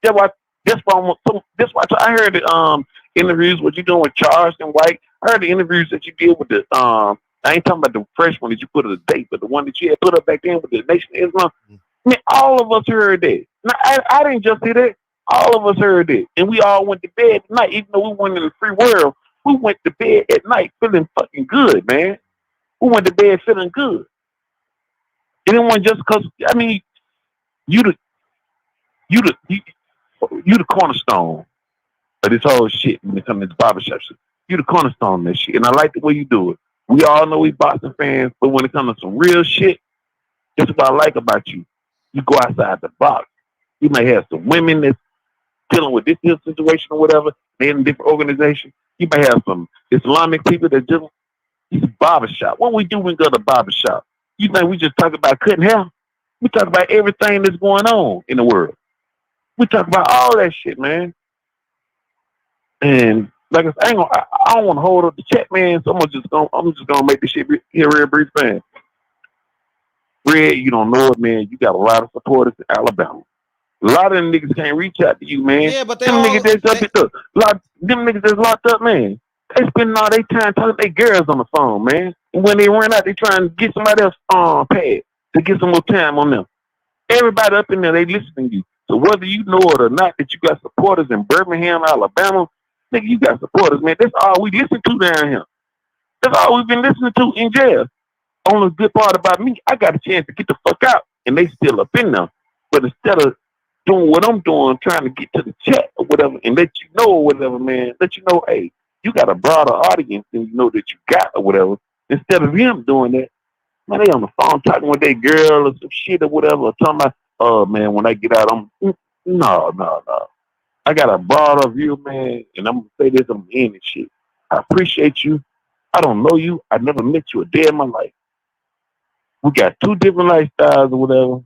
That's why I heard the interviews what you doing with Charles and White. I heard the interviews that you did with the I ain't talking about the fresh one that you put at the date, but the one that you had put up back then with the Nation of Islam. Man, all of us heard that. Now, I didn't just hear that. All of us heard it. And we all went to bed at night. Even though we weren't in the free world, we went to bed at night feeling fucking good, man. We went to bed feeling good. And it wasn't just because, I mean, you the cornerstone of this whole shit when it comes to barbershop shit. You the cornerstone of this shit. And I like the way you do it. We all know we boxing fans, but when it comes to some real shit, that's what I like about you. You go outside the box. You may have some women that's dealing with this situation or whatever. They're in different organizations. You may have some Islamic people that just barbershop. What we do when we go to barbershop? You think we just talk about cutting hair? We talk about everything that's going on in the world. We talk about all that shit, man. And like I said, I don't want to hold up the check, man. So I'm just gonna make this shit here real brief, man. Red, you don't know it, man. You got a lot of supporters in Alabama. A lot of them niggas can't reach out to you, man. Yeah, but them niggas that's locked up, man. They spending all their time talking to their girls on the phone, man. And when they run out, they trying to get somebody else pad to get some more time on them. Everybody up in there, they listening to you. So whether you know it or not, that you got supporters in Birmingham, Alabama, nigga, you got supporters, man. That's all we listen to down here. That's all we've been listening to in jail. Only good part about me, I got a chance to get the fuck out, and they still up in there. But instead of doing what I'm doing, trying to get to the chat or whatever, and let you know or whatever, man, let you know, hey, you got a broader audience than you know that you got or whatever. Instead of him doing that, man, they on the phone talking with their girl or some shit or whatever, or talking about, oh, man, when I get out, no. I got a broader view, man, and I'm going to say this, I'm going to end this shit. I appreciate you. I don't know you. I never met you a day in my life. We got two different lifestyles or whatever.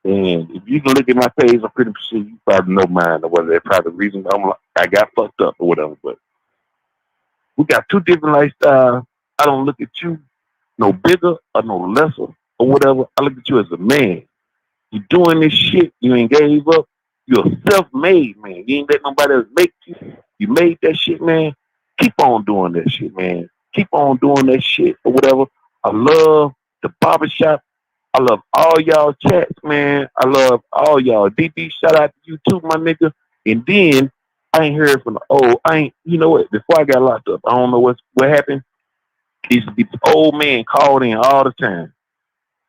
And if you can look at my page, I'm pretty sure you probably know mine or whether that's probably the reason I got fucked up or whatever. But we got two different lifestyles. I don't look at you no bigger or no lesser or whatever. I look at you as a man. You doing this shit. You ain't gave up. You're self-made, man. You ain't let nobody else make you. You made that shit, man. Keep on doing that shit, man. Keep on doing that shit or whatever. I love the barbershop. I love all y'all chats, man. I love all y'all. DB, shout out to you too, my nigga. And then I ain't heard from the old. You know what? Before I got locked up, I don't know what happened. He used to be this old man called in all the time.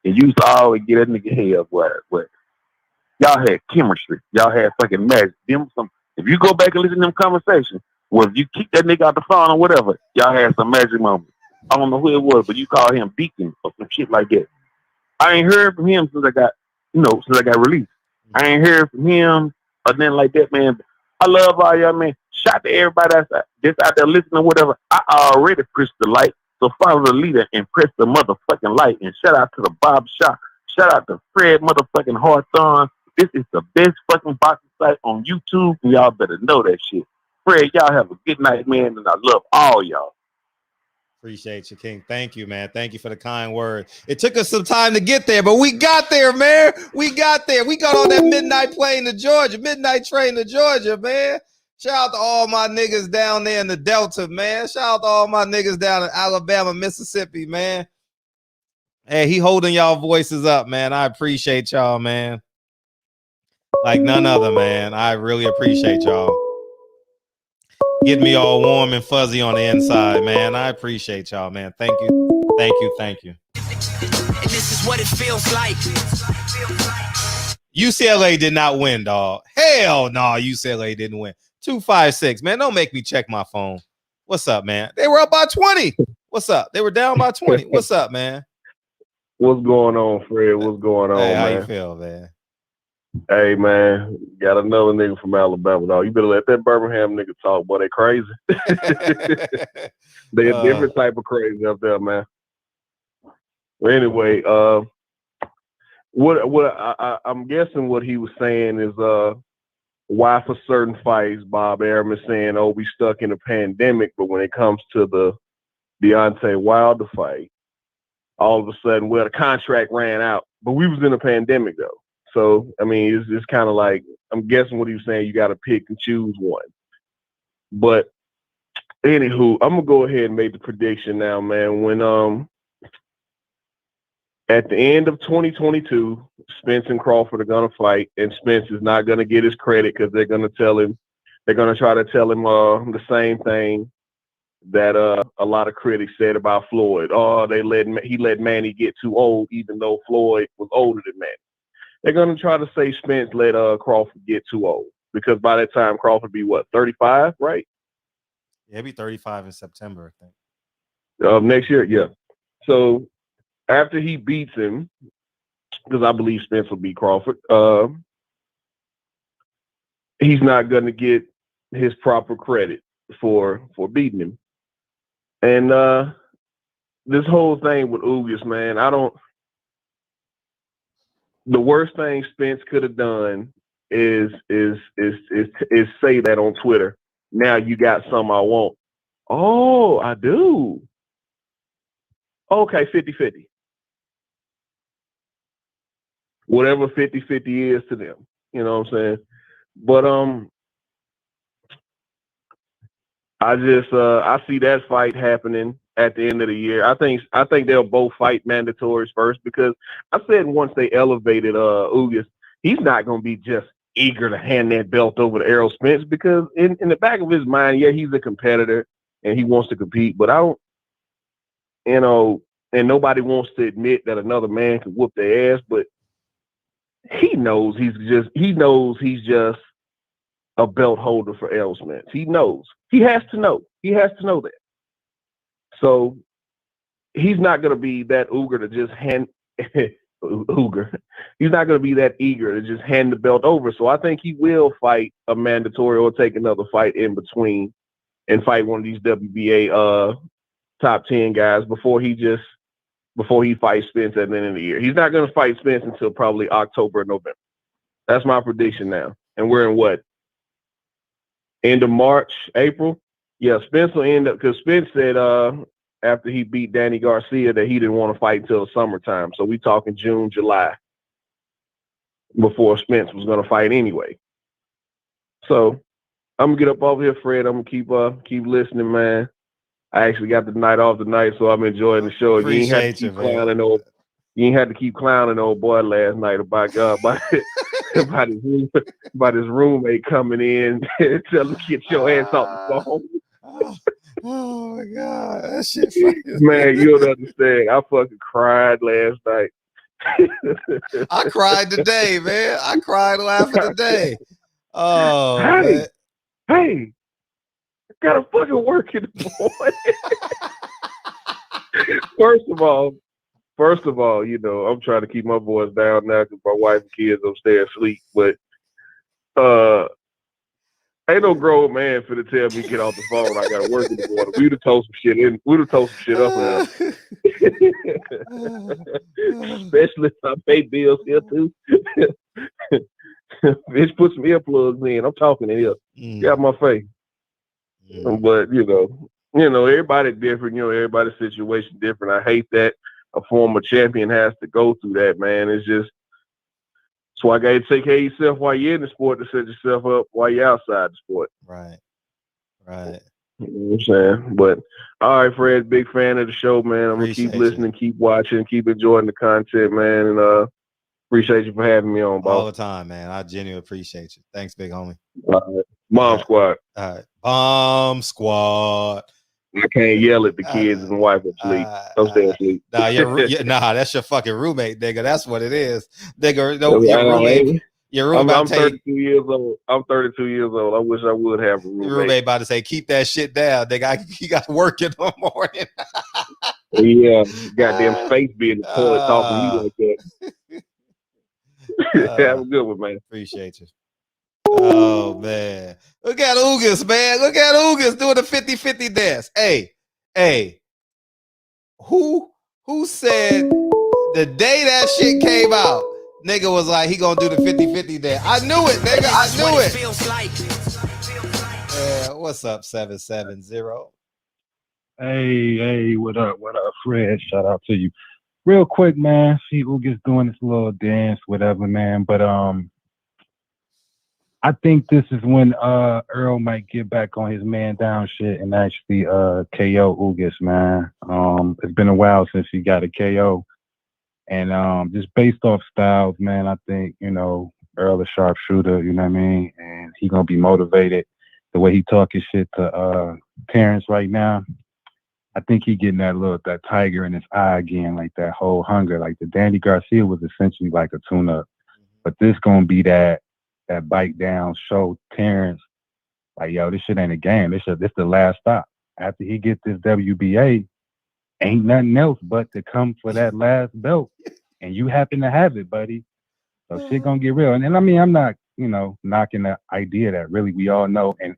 And used to always get that nigga head up. What? Y'all had chemistry. Y'all had fucking magic. If you go back and listen to them conversations, well, if you kick that nigga out the phone or whatever, y'all had some magic moments. I don't know who it was, but you called him Deacon or some shit like that. I ain't heard from him since I got released. I ain't heard from him or nothing like that, man. I love all y'all, man. Shout to everybody that's out there listening or whatever. I already pressed the light, so follow the leader and press the motherfucking light. And shout out to the Bob Shop. Shout out to Fred motherfucking Hawthorne. This is the best fucking boxing site on YouTube, and y'all better know that shit. Fred, y'all have a good night, man, and I love all y'all. Appreciate you, King. Thank you, man. Thank you for the kind word. It took us some time to get there, but we got there, man. We got there. We got on that midnight train to Georgia, man. Shout out to all my niggas down there in the Delta, man. Shout out to all my niggas down in Alabama, Mississippi, man. Hey, he holding y'all voices up, man. I appreciate y'all, man. Like none other, man. I really appreciate y'all. Getting me all warm and fuzzy on the inside, man. I appreciate y'all, man. Thank you. And this is what it feels like. UCLA did not win, dog. Hell no, UCLA didn't win. 256, man. Don't make me check my phone. What's up, man? They were up by 20. What's up? They were down by 20. What's up, man? What's going on, Fred? What's going on, hey, man? How you feel, man? Hey, man, got another nigga from Alabama, dog. You better let that Birmingham nigga talk, boy. They crazy. They a different type of crazy up there, man. Well, anyway, I'm guessing what he was saying is why for certain fights, Bob Arum is saying, oh, we stuck in a pandemic, but when it comes to the Deontay Wilder fight, all of a sudden, well, the contract ran out, but we was in a pandemic, though. So, I mean, it's kind of like, I'm guessing what he was saying, you got to pick and choose one. But, anywho, I'm going to go ahead and make the prediction now, man. When, at the end of 2022, Spence and Crawford are going to fight, and Spence is not going to get his credit because they're going to try to tell him the same thing that a lot of critics said about Floyd. Oh, he let Manny get too old, even though Floyd was older than Manny. They're going to try to say Spence let Crawford get too old because by that time Crawford be what, 35, right? Yeah, he'll be 35 in September, I think. Next year, yeah. So after he beats him, because I believe Spence will beat Crawford, he's not going to get his proper credit for beating him. And this whole thing with Ugas, man, the worst thing Spence could have done is say that on Twitter. Now you got something I want. Oh, I do. Okay, 50-50. Whatever 50-50 is to them. You know what I'm saying? But I just I see that fight happening at the end of the year. I think they'll both fight mandatories first, because I said once they elevated Ugas, he's not gonna be just eager to hand that belt over to Errol Spence, because in the back of his mind, yeah, he's a competitor and he wants to compete, but I don't, you know, and nobody wants to admit that another man can whoop their ass, but he knows he's just a belt holder for Errol Spence. He knows. He has to know. He has to know that. So he's not going to be that eager to just hand He's not going to be that eager to just hand the belt over. So I think he will fight a mandatory or take another fight in between and fight one of these WBA top 10 guys before he fights Spence at the end of the year. He's not going to fight Spence until probably October or November. That's my prediction now. And we're in what? End of March, April? Yeah, Spence will end up, because Spence said after he beat Danny Garcia that he didn't want to fight until summertime. So we talking June, July before Spence was going to fight anyway. So I'm going to get up over here, Fred. I'm going to keep listening, man. I actually got the night off tonight, so I'm enjoying the show. You ain't had to keep clowning old boy last night about about his roommate coming in and tell him to get your ass off the phone. Oh my God, that shit funny. Man, you don't understand. I fucking cried last night. I cried today, man. I cried laughing today. Oh, hey, man. I gotta fucking work in the morning. First of all, you know, I'm trying to keep my boys down now because my wife and kids upstairs asleep. But ain't no grown man finna tell me get off the phone. I gotta work in the morning. We'd have told some shit in. We'd have told some shit up in there. Especially if I pay bills here too. Bitch, put some earplugs in. I'm talking in here. Get out my face. But you know, everybody different. You know, everybody's situation different. I hate that a former champion has to go through that, man. It's just, that's why I got to take care of yourself while you're in the sport to set yourself up while you're outside the sport. Right. You know what I'm saying? But all right, Fred, big fan of the show, man. I'm gonna keep listening, keep watching, keep enjoying the content, man. And appreciate you for having me on, boss. All the time, man. I genuinely appreciate you. Thanks, big homie. All right. Bomb Squad. All right. Bomb Squad. I can't yell at the kids and wife asleep. Don't stay asleep. Nah, that's your fucking roommate, nigga. That's what it is. Nigga, your roommate. I'm 32 years old. I'm 32 years old. I wish I would have a roommate. Your roommate about to say, keep that shit down, nigga. He got to work in the morning. Yeah, goddamn face being the toilet talking to me like that. Have a good one, man. Appreciate you. Oh, man. Look at Ugas, man. Look at Ugas doing the 50-50 dance. Hey. Who said the day that shit came out, nigga was like, he gonna do the 50-50 dance? I knew it, nigga. I knew it. What's up, 770? Hey, what up, Fred? Shout out to you. Real quick, man. See Ugas doing this little dance, whatever, man. But I think this is when Earl might get back on his man down shit and actually KO Ugas, man. It's been a while since he got a KO. And just based off styles, man, I think, you know, Earl a sharpshooter, you know what I mean? And he gonna be motivated. The way he talking shit to Terrence right now, I think he getting that tiger in his eye again, like that whole hunger. Like the Danny Garcia was essentially like a tune-up. But this gonna be that bite down, show Terrence, like, yo, this shit ain't a game. This the last stop. After he get this WBA, ain't nothing else but to come for that last belt. And you happen to have it, buddy. So shit gonna get real. And I mean, I'm not, you know, knocking the idea that really we all know. And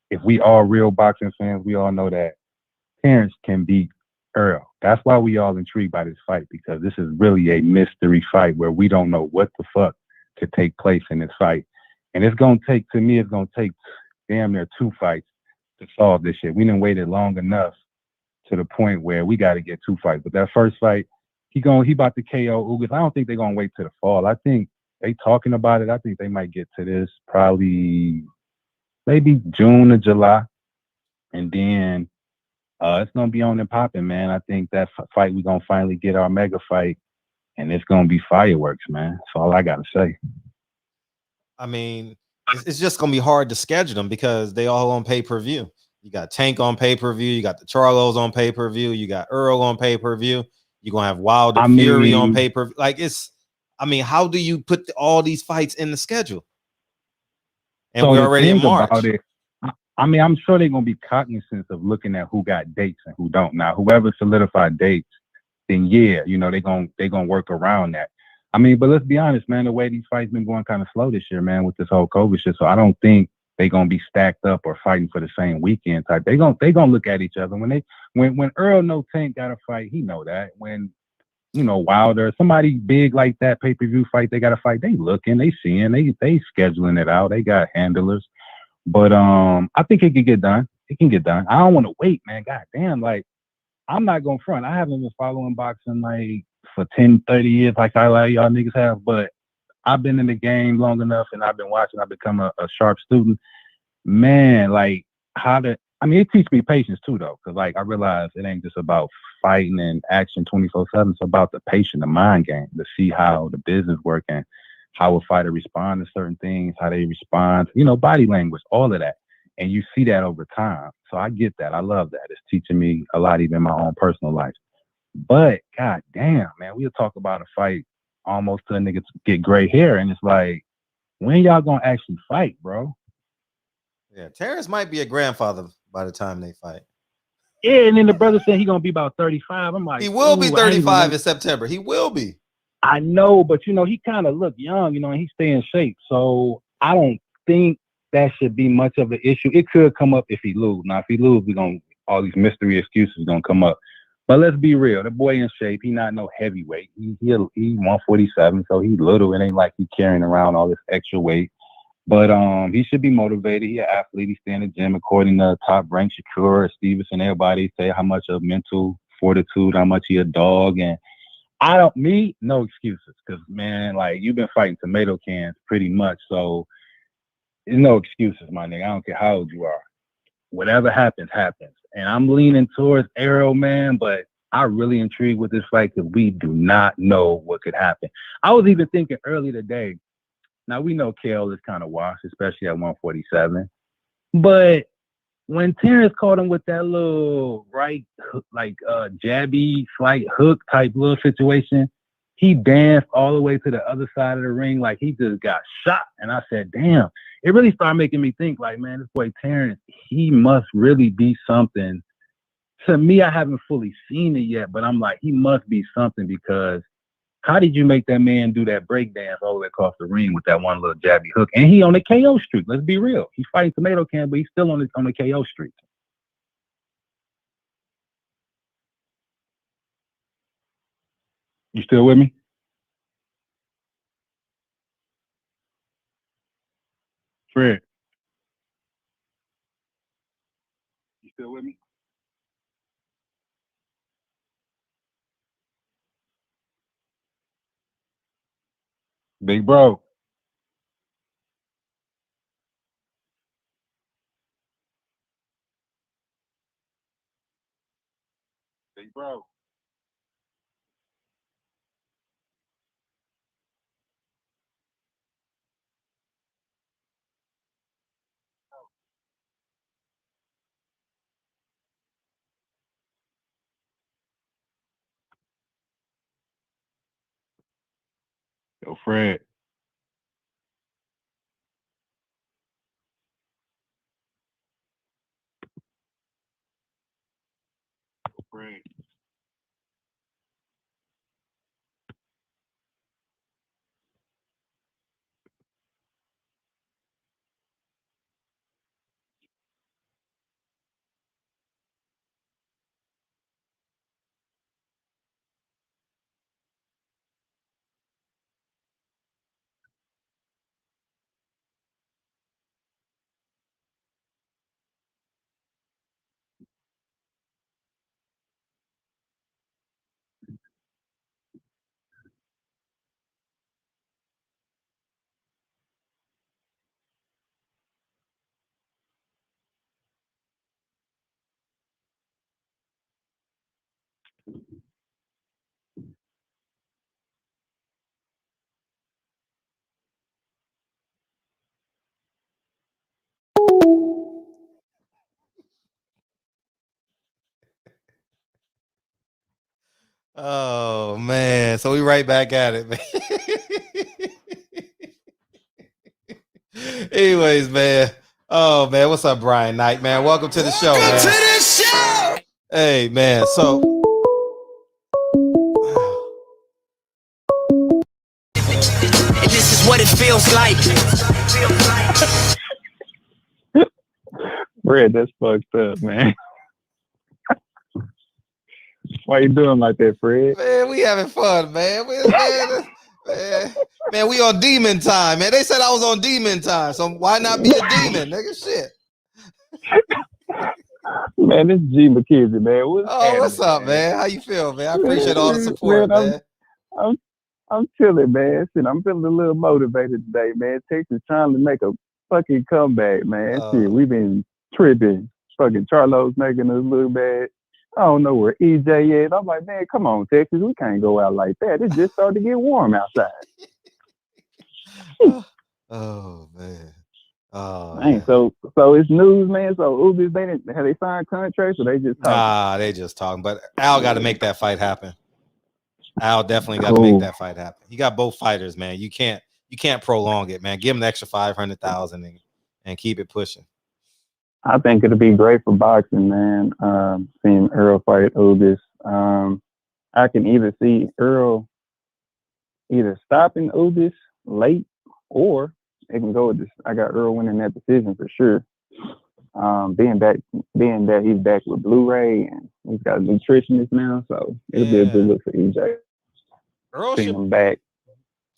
if we all real boxing fans, we all know that Terrence can beat Earl. That's why we all intrigued by this fight, because this is really a mystery fight where we don't know what the fuck could take place in this fight. And it's going to take damn near 2 fights to solve this shit. We done waited long enough to the point where we got to get 2 fights. But that first fight, he about to KO Ugas. I don't think they're going to wait to the fall. I think they talking about it. I think they might get to this probably maybe June or July. And then it's going to be on and popping, man. I think that fight, we're going to finally get our mega fight, and it's going to be fireworks, man. That's all I got to say. I mean, it's just going to be hard to schedule them because they all on pay-per-view. You got Tank on pay-per-view. You got the Charlos on pay-per-view. You got Earl on pay-per-view. You're going to have Wilder Fury on pay-per-view. Like, how do you put all these fights in the schedule? And we're already in March. I'm sure they're going to be cognizant of looking at who got dates and who don't. Now, whoever solidified dates, then they're going to work around that. But let's be honest, man, the way these fights been going kind of slow this year, man, with this whole COVID shit. So I don't think they're going to be stacked up or fighting for the same weekend type. They're going to look at each other. When Earl know Tank got to fight, he know that. When, Wilder, somebody big like that pay-per-view fight, they got to fight, they looking, they seeing, they scheduling it out. They got handlers. But I think it can get done. It can get done. I don't want to wait, man. God damn, I'm not going to front. I haven't been following boxing for 10, 30 years like y'all niggas have, but I've been in the game long enough and I've been watching. I've become a sharp student. Man, it teaches me patience too, though, because I realize it ain't just about fighting and action 24/7. It's about the patience, the mind game, to see how the business works and how a fighter responds to certain things, how they respond, body language, all of that. And you see that over time. So I get that. I love that. It's teaching me a lot, even in my own personal life. But god damn, man, we'll talk about a fight almost till a nigga get gray hair. And it's like, when y'all gonna actually fight, bro? Yeah, Terrence might be a grandfather by the time they fight. Yeah, and then the brother said he gonna be about 35. I'm like, he will be 35 in September. He will be. I know, but he kind of look young, and he stay in shape. So I don't think that should be much of an issue. It could come up if he lose. Now, if he lose, all these mystery excuses gonna come up. But let's be real. The boy in shape. He not no heavyweight. He 147, so he's little. It ain't like he carrying around all this extra weight. But he should be motivated. He an athlete. He stay in the gym according to Top Rank, Shakur, Stevenson. Everybody say how much of mental fortitude, how much he a dog, and no excuses, because man, you've been fighting tomato cans pretty much, so there's no excuses, my nigga. I don't care how old you are. Whatever happens, happens. And I'm leaning towards Arrow, man, but I really intrigued with this fight because we do not know what could happen. I was even thinking early today. Now we know KO is kind of washed, especially at 147, but when Terrence caught him with that little right, jabby slight hook type little situation, he danced all the way to the other side of the ring like he just got shot. And I said, damn. It really started making me think, man, this boy Terrence, he must really be something. To me, I haven't fully seen it yet, but I'm like, he must be something, because how did you make that man do that break dance all the way across the ring with that one little jabby hook? And he on the KO streak. Let's be real. He's fighting tomato can, but he's still on the KO streak. You still with me? Fred. You still with me? Big bro. Big bro. Yo, Fred. Fred. Oh man, so we right back at it, man. Anyways, man. Oh man, what's up, Brian Knight, man? Welcome to the show, man. To the show. Hey, man. So And this is what it feels like. Fred, that's fucked up, man. Why you doing like that, Fred? man, we having fun, man. Man, we on demon time, man. They said I was on demon time, so why not be a demon, nigga? Shit. Man, this is G McKenzie, man. What's up, man? How you feel, man? I appreciate all the support, man. I'm chilling, man. Shit, I'm feeling a little motivated today, man. Texas trying to make a fucking comeback, man. Shit, we've been tripping. Fucking Charlo's making us look bad. I don't know where EJ is. I'm like, man, come on, Texas. We can't go out like that. It just started to get warm outside. Oh, man. Oh, man. So it's news, man. So Ugas, have they signed contracts or they just talking? Nah, they just talking. But Al got to make that fight happen. Al definitely got to make that fight happen. He got both fighters, man. You can't prolong it, man. Give him the extra 500,000 and keep it pushing. I think it'll be great for boxing, man. Seeing Earl fight Ugas. I can either see Earl either stopping Ugas late, or it can go with this. I got Earl winning that decision for sure. Being that he's back with Blu-ray and he's got a nutritionist now, so it'll be a good look for EJ. Earl seeing him back.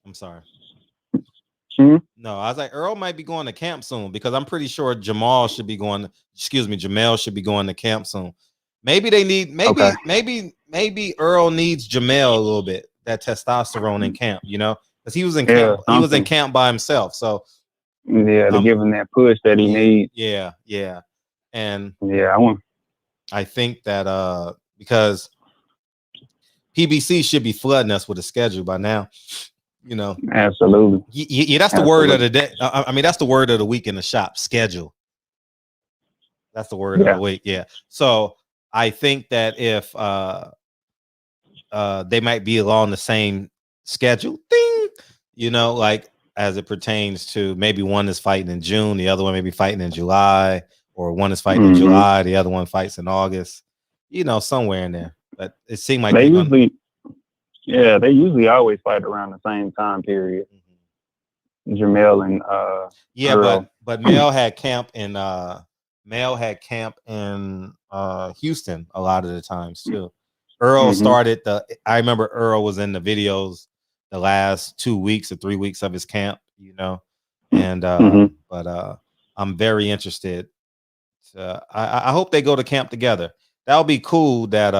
I'm sorry. Hmm? No, I was like, Earl might be going to camp soon because I'm pretty sure Jamel should be going to camp soon. Maybe they need maybe Earl needs Jamel a little bit, that testosterone in camp, you know, because he was in camp. He was in camp by himself. So to give him that push that he needs. Yeah. And I think that because PBC should be flooding us with a schedule by now. You know, absolutely. Yeah, that's the word of the day. I mean, that's the word of the week in the shop. Schedule. That's the word of the week. Yeah. So I think that if they might be along the same schedule, ding, you know, like as it pertains to maybe one is fighting in June, the other one may be fighting in July, or one is fighting in July, the other one fights in August. You know, somewhere in there. But it seemed like they usually always fight around the same time period. Jamel and Earl. but Mel had camp in Houston a lot of the times too. Earl started I remember Earl was in the videos the last 2 weeks or 3 weeks of his camp, you know. And but I'm very interested. I hope they go to camp together. That would be cool that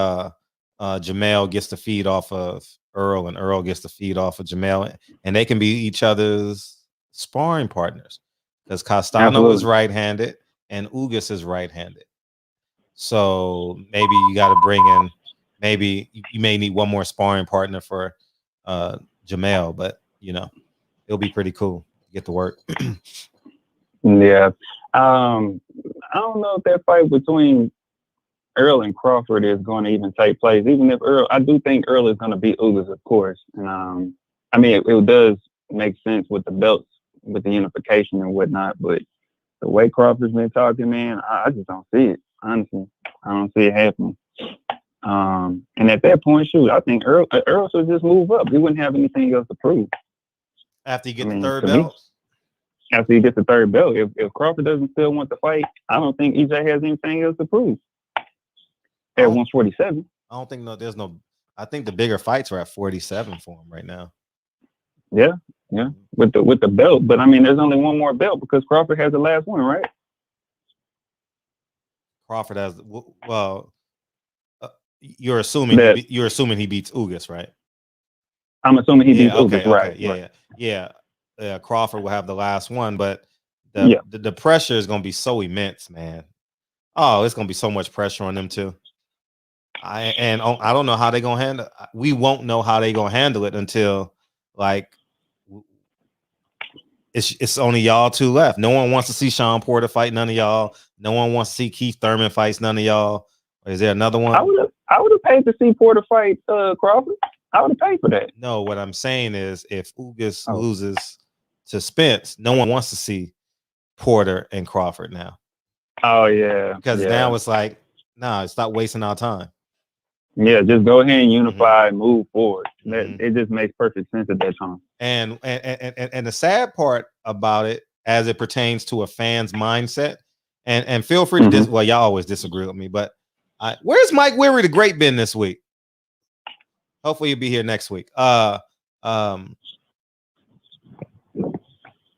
Jamel gets to feed off of Earl and Earl gets to feed off of Jamel, and they can be each other's sparring partners because Castano is right-handed and Ugas is right-handed. So maybe you got to bring in, maybe you may need one more sparring partner for Jamel, but you know, it'll be pretty cool. Get to work. Yeah. I don't know if that fight between Earl and Crawford is going to even take place. Even if I do think Earl is going to beat Ugas, of course. And I mean, it does make sense with the belts, with the unification and whatnot. But the way Crawford's been talking, man, I just don't see it. Honestly, I don't see it happening. And at that point, shoot, I think Earl should just move up. He wouldn't have anything else to prove. After you get the third belt? After he gets the third belt. If Crawford doesn't still want to fight, I don't think EJ has anything else to prove. At 147. I don't think I think the bigger fights are at 47 for him right now. Yeah. With the belt. But I mean, there's only one more belt because Crawford has the last one, right? Crawford has you're assuming he beats Ugas, right? I'm assuming he beats Ugas, right? Yeah. Crawford will have the last one, but the pressure is going to be so immense, man. Oh, it's going to be so much pressure on them too. I don't know how they're gonna handle. We won't know how they're gonna handle it until like it's only y'all two left. No one wants to see Sean Porter fight none of y'all. No one wants to see Keith Thurman fights none of y'all. Is there another one? I would have paid to see Porter fight Crawford. I would have paid for that. No, what I'm saying is if Ugas loses to Spence, no one wants to see Porter and Crawford now. Oh yeah. Because now it's like, nah, stop wasting our time. Yeah, just go ahead and unify and move forward. It just makes perfect sense at that time. And the sad part about it, as it pertains to a fan's mindset, and feel free to well, y'all always disagree with me, but where's Mike Weary the Great been this week? Hopefully he'll be here next week.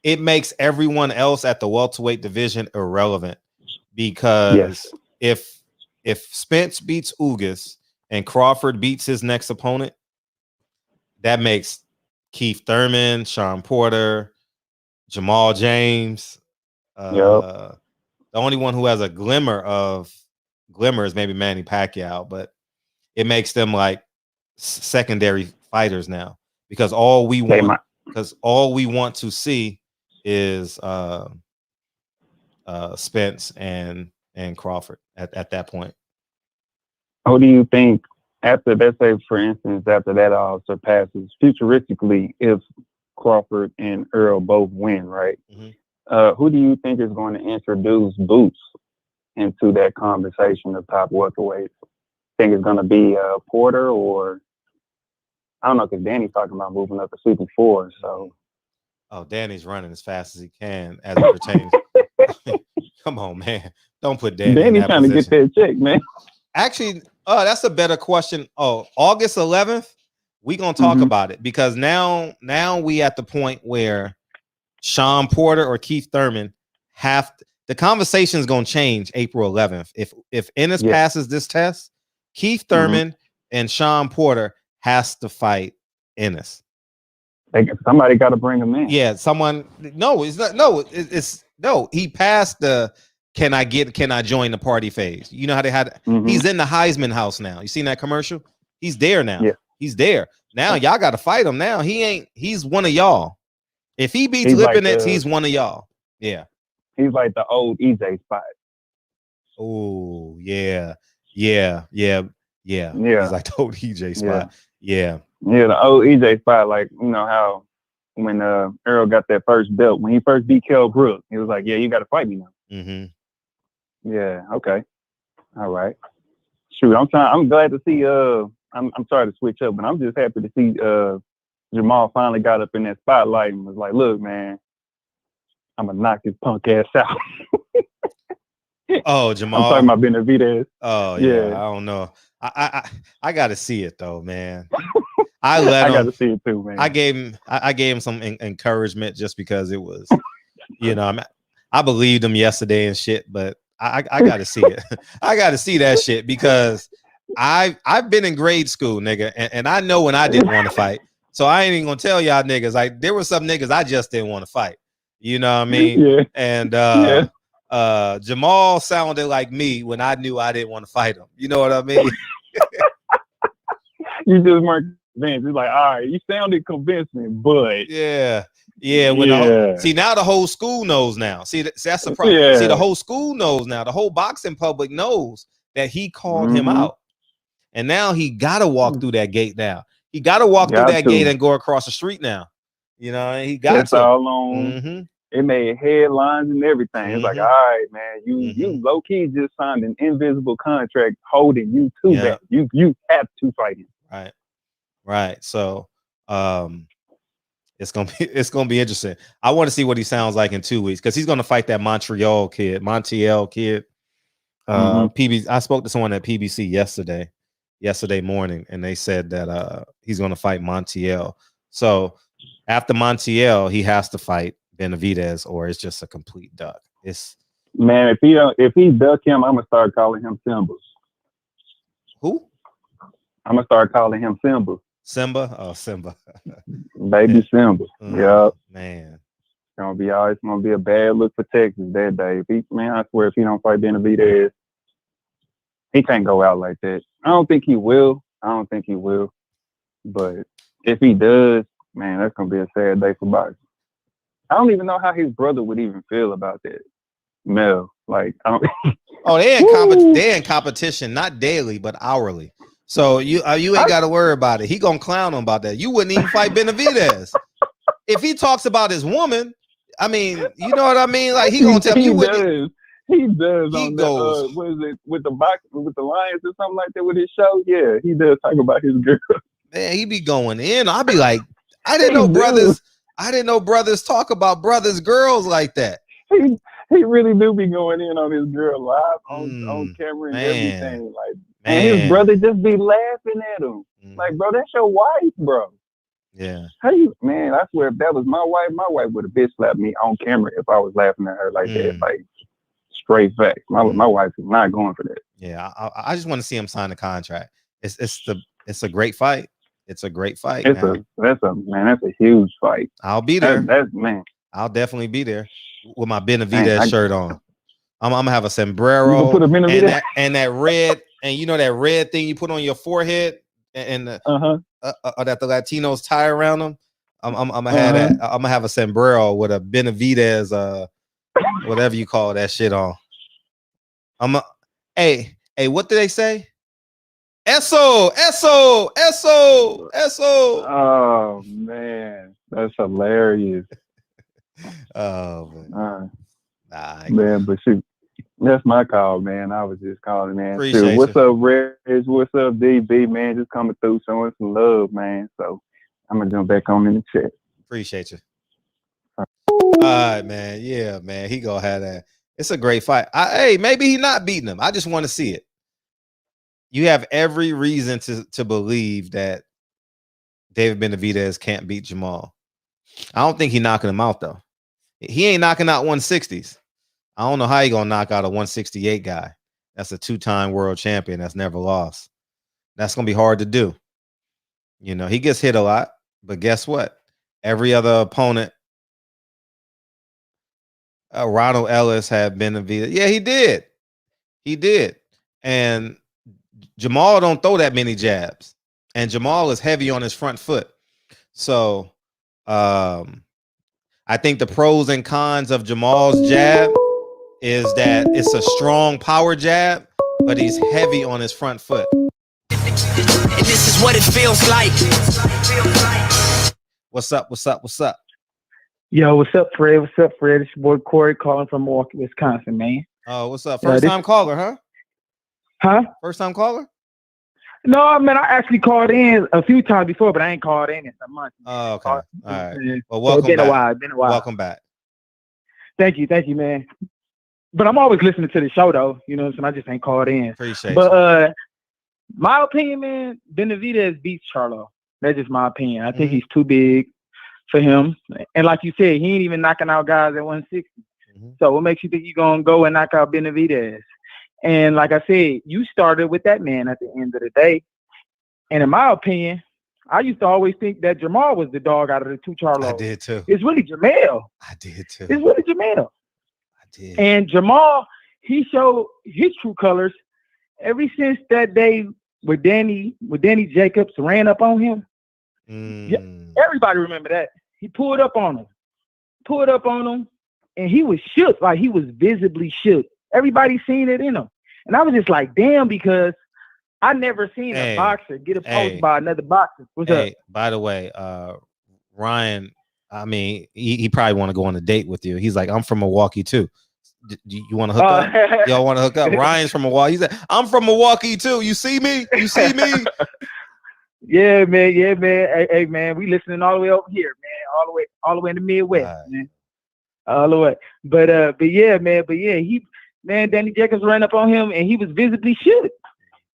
It makes everyone else at the welterweight division irrelevant because if Spence beats Ugas and Crawford beats his next opponent, that makes Keith Thurman, Sean Porter, Jamal James. The only one who has a glimmer is maybe Manny Pacquiao, but it makes them like secondary fighters now because all we want to see is Spence and Crawford at that point. Who do you think after, let's say, for instance, after that all surpasses, futuristically, if Crawford and Earl both win, right? Who do you think is going to introduce Boots into that conversation of top welterweights? Think it's going to be Porter or I don't know, because Danny's talking about moving up to 54. So, Danny's running as fast as he can as it pertains. Come on, man! Don't put Danny. Danny's trying to get that check, man. Actually, that's a better question. August 11th, we gonna talk about it because now we at the point where Sean Porter or Keith Thurman the conversation is gonna change April 11th. If Ennis passes this test, Keith Thurman and Sean Porter has to fight Ennis. Somebody got to bring him in. Yeah, someone. No, it's not. No, it's no. He passed the can I join the party phase. You know how they had. He's in the Heisman house now. You seen that commercial? He's there now. Yeah. He's there now. Y'all got to fight him now. He's one of y'all. If he beats Lipinets, he's one of y'all. Yeah. He's like the old EJ spot. Oh yeah. He's like the old EJ spot. Yeah, the old EJ spot, like, you know how when Earl got that first belt, when he first beat Kell Brook, he was like, yeah, you got to fight me now. Yeah, okay. All right. Shoot, I'm glad to see, I'm sorry to switch up, but I'm just happy to see Jamal finally got up in that spotlight and was like, look, man, I'm going to knock this punk ass out. Oh, Jamal. I'm talking about Benavidez. Oh, yeah. I don't know. I got to see it though, man. I got to see it too, man. I gave him some encouragement just because it was, you know, I believed him yesterday and shit, but I got to see it. I got to see that shit because I've been in grade school, nigga, and I know when I didn't want to fight. So I ain't even gonna tell y'all niggas. Like there were some niggas I just didn't want to fight. You know what I mean? Yeah. And Jamal sounded like me when I knew I didn't want to fight him. You know what I mean? You just weren't convinced. It's like, all right, you sounded convincing, but yeah. See, now the whole school knows now. See, that's the problem. Yeah. See, the whole school knows now. The whole boxing public knows that he called him out, and now he got to walk through that gate. Now he got to walk through that gate and go across the street. Now, you know, he got it's to. all on. It made headlines and everything. It's like, all right, man, you low key just signed an invisible contract holding you to that. You have to fight him. Right. So, it's gonna be interesting. I want to see what he sounds like in 2 weeks because he's gonna fight that Montiel kid. PBC. I spoke to someone at PBC yesterday morning, and they said that he's gonna fight Montiel. So after Montiel, he has to fight Benavidez, or it's just a complete duck. Man, if he duck him, I'm gonna start calling him Simbas. Who? I'm gonna start calling him Simba. Simba? Oh, Simba. Baby Simba. Yep. Man. It's gonna be a bad look for Texas that day. I swear if he don't fight Benavidez, He can't go out like that. I don't think he will. But if he does, man, that's gonna be a sad day for boxing. I don't even know how his brother would even feel about that. Mel, like, I don't. Oh, they in competition, not daily, but hourly. So you ain't got to worry about it. He gonna clown him about that. You wouldn't even fight Benavidez if he talks about his woman. I mean, you know what I mean? Like he gonna tell me you wouldn't. He does. He goes. What is it with the Lions or something like that with his show? Yeah, he does talk about his girl. Man, he be going in. I'll be like, I didn't know brothers talk about brothers' girls like that. He really do be going in on his girl live on camera and everything. Like, and his brother just be laughing at him. Like, bro, that's your wife, bro. Yeah. How you, man? I swear, if that was my wife would have bitch slapped me on camera if I was laughing at her like that. Like, straight facts. My wife is not going for that. Yeah, I just want to see him sign the contract. It's a great fight. It's a great fight. That's a huge fight. I'll be there. Man. I'll definitely be there with my Benavidez shirt on. I'm gonna have a sombrero and that red, and you know that red thing you put on your forehead and that the Latinos tie around them. I'm gonna have that. I'm gonna have a sombrero with a Benavidez whatever you call that shit on. Hey, what do they say? Eso. Oh man, that's hilarious. Oh man. Man, but shoot, that's my call, man. I was just calling, man. Appreciate what's up, Reg? What's up, DB, man? Just coming through, showing some love, man. So I'm gonna jump back on in the chat. Appreciate you. All right, man. Yeah, man. He gonna have that. It's a great fight. Hey, maybe he not beating him. I just want to see it. You have every reason to believe that David Benavidez can't beat Jamal. I don't think he's knocking him out though. He ain't knocking out 160s. I don't know how he gonna knock out a 168 guy. That's a 2-time world champion that's never lost. That's gonna be hard to do. You know, he gets hit a lot, but guess what? Every other opponent, Ronald Ellis had Benavidez. Yeah, he did. And Jamal don't throw that many jabs, and Jamal is heavy on his front foot. So, I think the pros and cons of Jamal's jab is that it's a strong power jab, but he's heavy on his front foot. And this is what it feels like. What's up? Yo, what's up, Fred? It's your boy Corey calling from Milwaukee, Wisconsin, man. Oh, what's up? First time caller, huh? Huh? First time caller? No, man, I actually called in a few times before, but I ain't called in some months. Oh, okay. All right. Well, welcome back. It's been a while. Welcome back. Thank you, man. But I'm always listening to the show, though. You know what I'm saying? I just ain't called in. Appreciate But my opinion, man, Benavidez beats Charlo. That's just my opinion. I think he's too big for him. And like you said, he ain't even knocking out guys at 160. So what makes you think you're going to go and knock out Benavidez? And like I said, you started with that man at the end of the day. And in my opinion, I used to always think that Jamal was the dog out of the two Charlos. I did too. It's really Jamel. I did too. It's really Jamel. I did. And Jamal, he showed his true colors ever since that day with Danny Jacobs ran up on him. Yeah, everybody remember that. He pulled up on him, and he was shook, like he was visibly shook. Everybody seen it in him. And I was just like, damn, because I never seen a boxer get opposed by another boxer. What's up? By the way, Ryan, I mean, he probably want to go on a date with you. He's like, I'm from Milwaukee too. You want to hook up? Y'all want to hook up? Ryan's from Milwaukee. He said, I'm from Milwaukee too. You see me? Yeah, man. Hey, man, we listening all the way over here, man. All the way in the Midwest, man. All the way. But yeah, Danny Jacobs ran up on him, and he was visibly shook.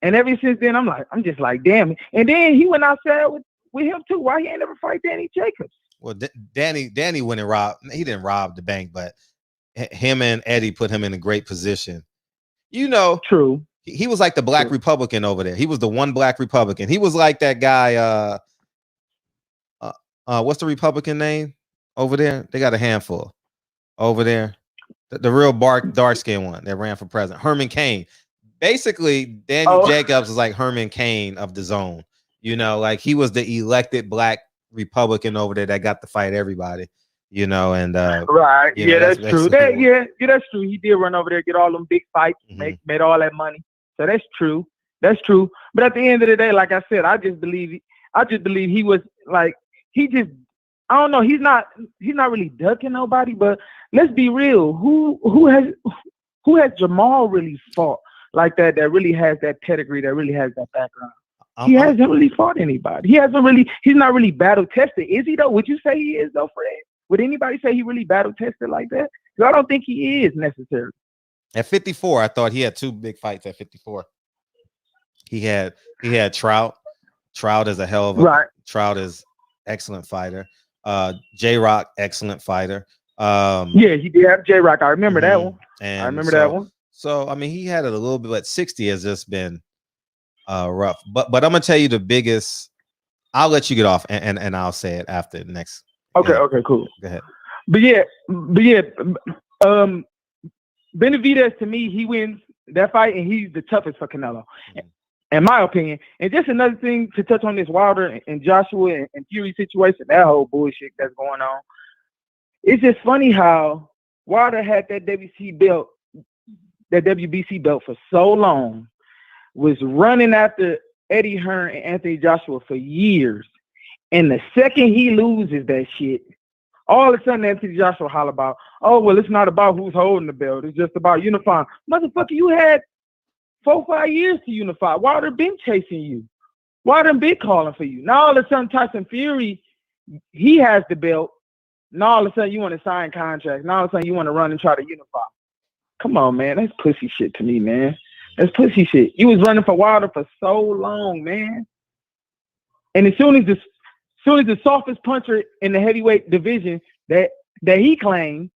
And ever since then, I'm just like, damn. And then he went outside with him too. Why he ain't never fight Danny Jacobs? Well, Danny went and robbed. He didn't rob the bank, but him and Eddie put him in a great position. You know, true. He was like the black Republican over there. He was the one black Republican. He was like that guy. What's the Republican name over there? They got a handful over there. The real dark skinned one that ran for president, Herman Cain. basically Daniel Jacobs is like Herman Cain of the zone. You know, like he was the elected black Republican over there that got to fight everybody. You know, and right, you know, that's true. That's true. He did run over there, get all them big fights, made all that money. So that's true. That's true. But at the end of the day, like I said, I just believe he was like I don't know. He's not really ducking nobody. But let's be real. Who has Jamal really fought like that? That really has that pedigree. That really has that background. He hasn't really fought anybody. He's not really battle tested. Is he though? Would you say he is though, Fred? Would anybody say he really battle tested like that? Because I don't think he is necessarily. At 54, I thought he had 2 big fights at 54. He had Trout. Trout is a hell of a Trout is excellent fighter. J-Rock, excellent fighter. Yeah, he did have J-Rock. I remember that one. And I remember that one. So I mean, he had it a little bit, but 60 has just been rough. But I'm gonna tell you the biggest. I'll let you get off, and I'll say it after the next. Okay, okay, cool. Go ahead. But yeah, Benavidez, to me, he wins that fight, and he's the toughest for Canelo, in my opinion. And just another thing to touch on this Wilder and Joshua and Fury situation, that whole bullshit that's going on. It's just funny how Wilder had that WBC belt for so long, was running after Eddie Hearn and Anthony Joshua for years. And the second he loses that shit, all of a sudden Anthony Joshua holler about, oh, well, it's not about who's holding the belt. It's just about unifying. Motherfucker, you had 4-5 years to unify. Wilder been chasing you. Wilder been calling for you. Now all of a sudden Tyson Fury, he has the belt. Now all of a sudden you want to sign contracts. Now all of a sudden you want to run and try to unify. Come on, man. That's pussy shit to me, man. That's pussy shit. You was running for Wilder for so long, man. And as soon as the softest puncher in the heavyweight division that he claimed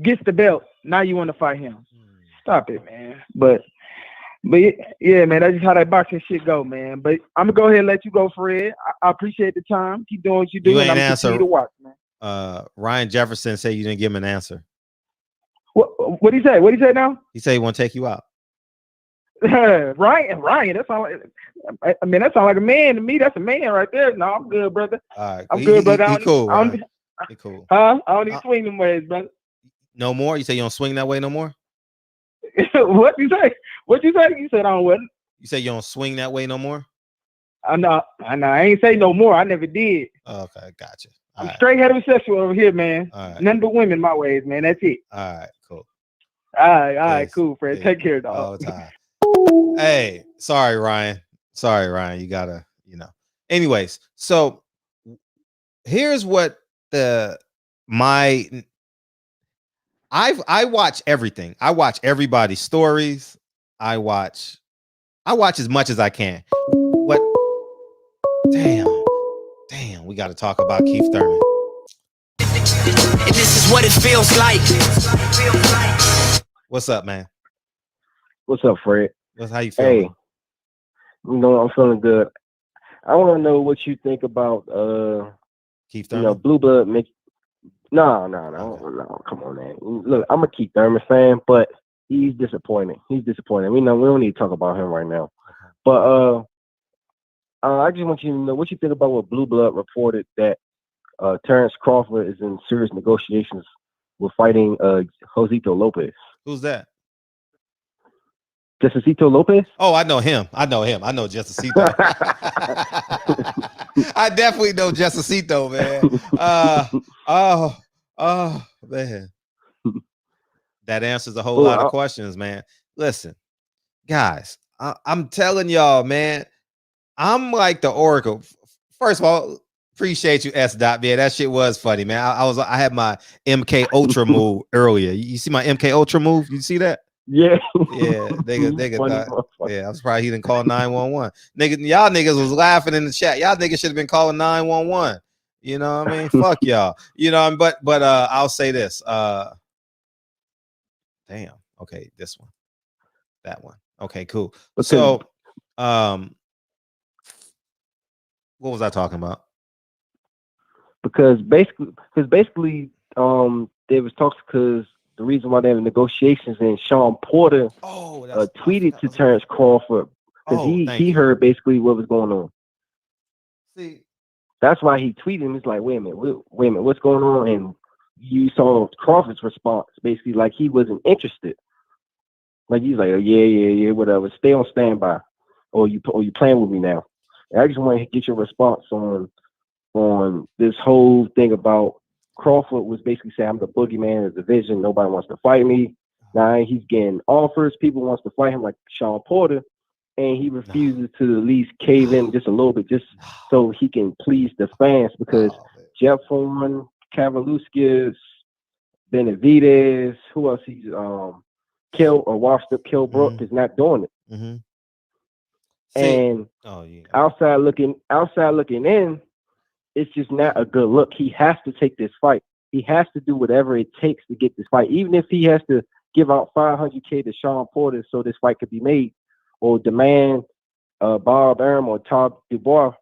gets the belt, now you want to fight him. Stop it, man. But yeah, man, that's just how that boxing shit go, man. But I'm gonna go ahead and let you go, Fred. I appreciate the time. Keep doing what you do. You ain't answer. To watch, man. Ryan Jefferson said you didn't give him an answer. What did he say? What did he say now? He said he want to take you out. Ryan, that sound like, I mean, that sound like a man to me. That's a man right there. No, I'm good, brother. All right, I'm good, brother. He cool. He cool. Huh? I don't even swing them ways, brother. No more? You say you don't swing that way no more? What you say? What you say? You said I don't what? You say you don't swing that way no more? I know. I ain't say no more. I never did. Okay, gotcha. I'm straight heterosexual over here, man. All right. None but women my ways, man. That's it. All right, cool. All right, cool, Fred. Take care, dog. All the time. Hey, sorry, Ryan. You gotta, Anyways, so here's what I watch everything. I watch everybody's stories. I watch as much as I can. What? Damn, we got to talk about Keith Thurman. And this is what it feels like. What's up, man? What's up, Fred? How you feeling? Hey, I'm feeling good. I want to know what you think about Keith Thurman. Blue Blood. No, come on, man. Look, I'm a Keith Thurman fan, but he's disappointing. We don't need to talk about him right now. But I just want you to know what you think about what Blue Blood reported that Terrence Crawford is in serious negotiations with fighting Josito Lopez. Who's that? Josito Lopez? Oh, I know him. I know Josito. I definitely know Josito, man. Oh, man. That answers a whole lot of questions, man. Listen, guys, I'm telling y'all, man, I'm like the Oracle. First of all, appreciate you, S. Dot, man. That shit was funny, man. I had my MK Ultra move earlier. You see my MK Ultra move? You see that? Yeah. Nigga thought, yeah, I'm surprised he didn't call 911. Y'all niggas was laughing in the chat. Y'all niggas should have been calling 911. You know what I mean? Fuck y'all. But I'll say this. Damn. Okay, this one. That one. Okay, cool. So what was I talking about? Because basically there was talks because the reason why they have negotiations, and Sean Porter tweeted to Terrence Crawford because he heard basically what was going on. See, that's why he tweeted him. He's like, wait a minute, what's going on? And you saw Crawford's response, basically like he wasn't interested. Like he's like, oh, yeah, whatever. Stay on standby, or you playing with me now. And I just want to get your response on this whole thing about Crawford was basically saying I'm the boogeyman of the division. Nobody wants to fight me. Now he's getting offers. People wants to fight him like Sean Porter, and he refuses to at least cave in just a little bit, just so he can please the fans. Because Jeff Horn, Kavaluskis, Benavidez, who else he's washed up Kill Brook is not doing it. Mm-hmm. And outside looking in, it's just not a good look. He has to take this fight. He has to do whatever it takes to get this fight, even if he has to give out $500K to Sean Porter so this fight could be made, or demand Bob Arum or Todd Dubois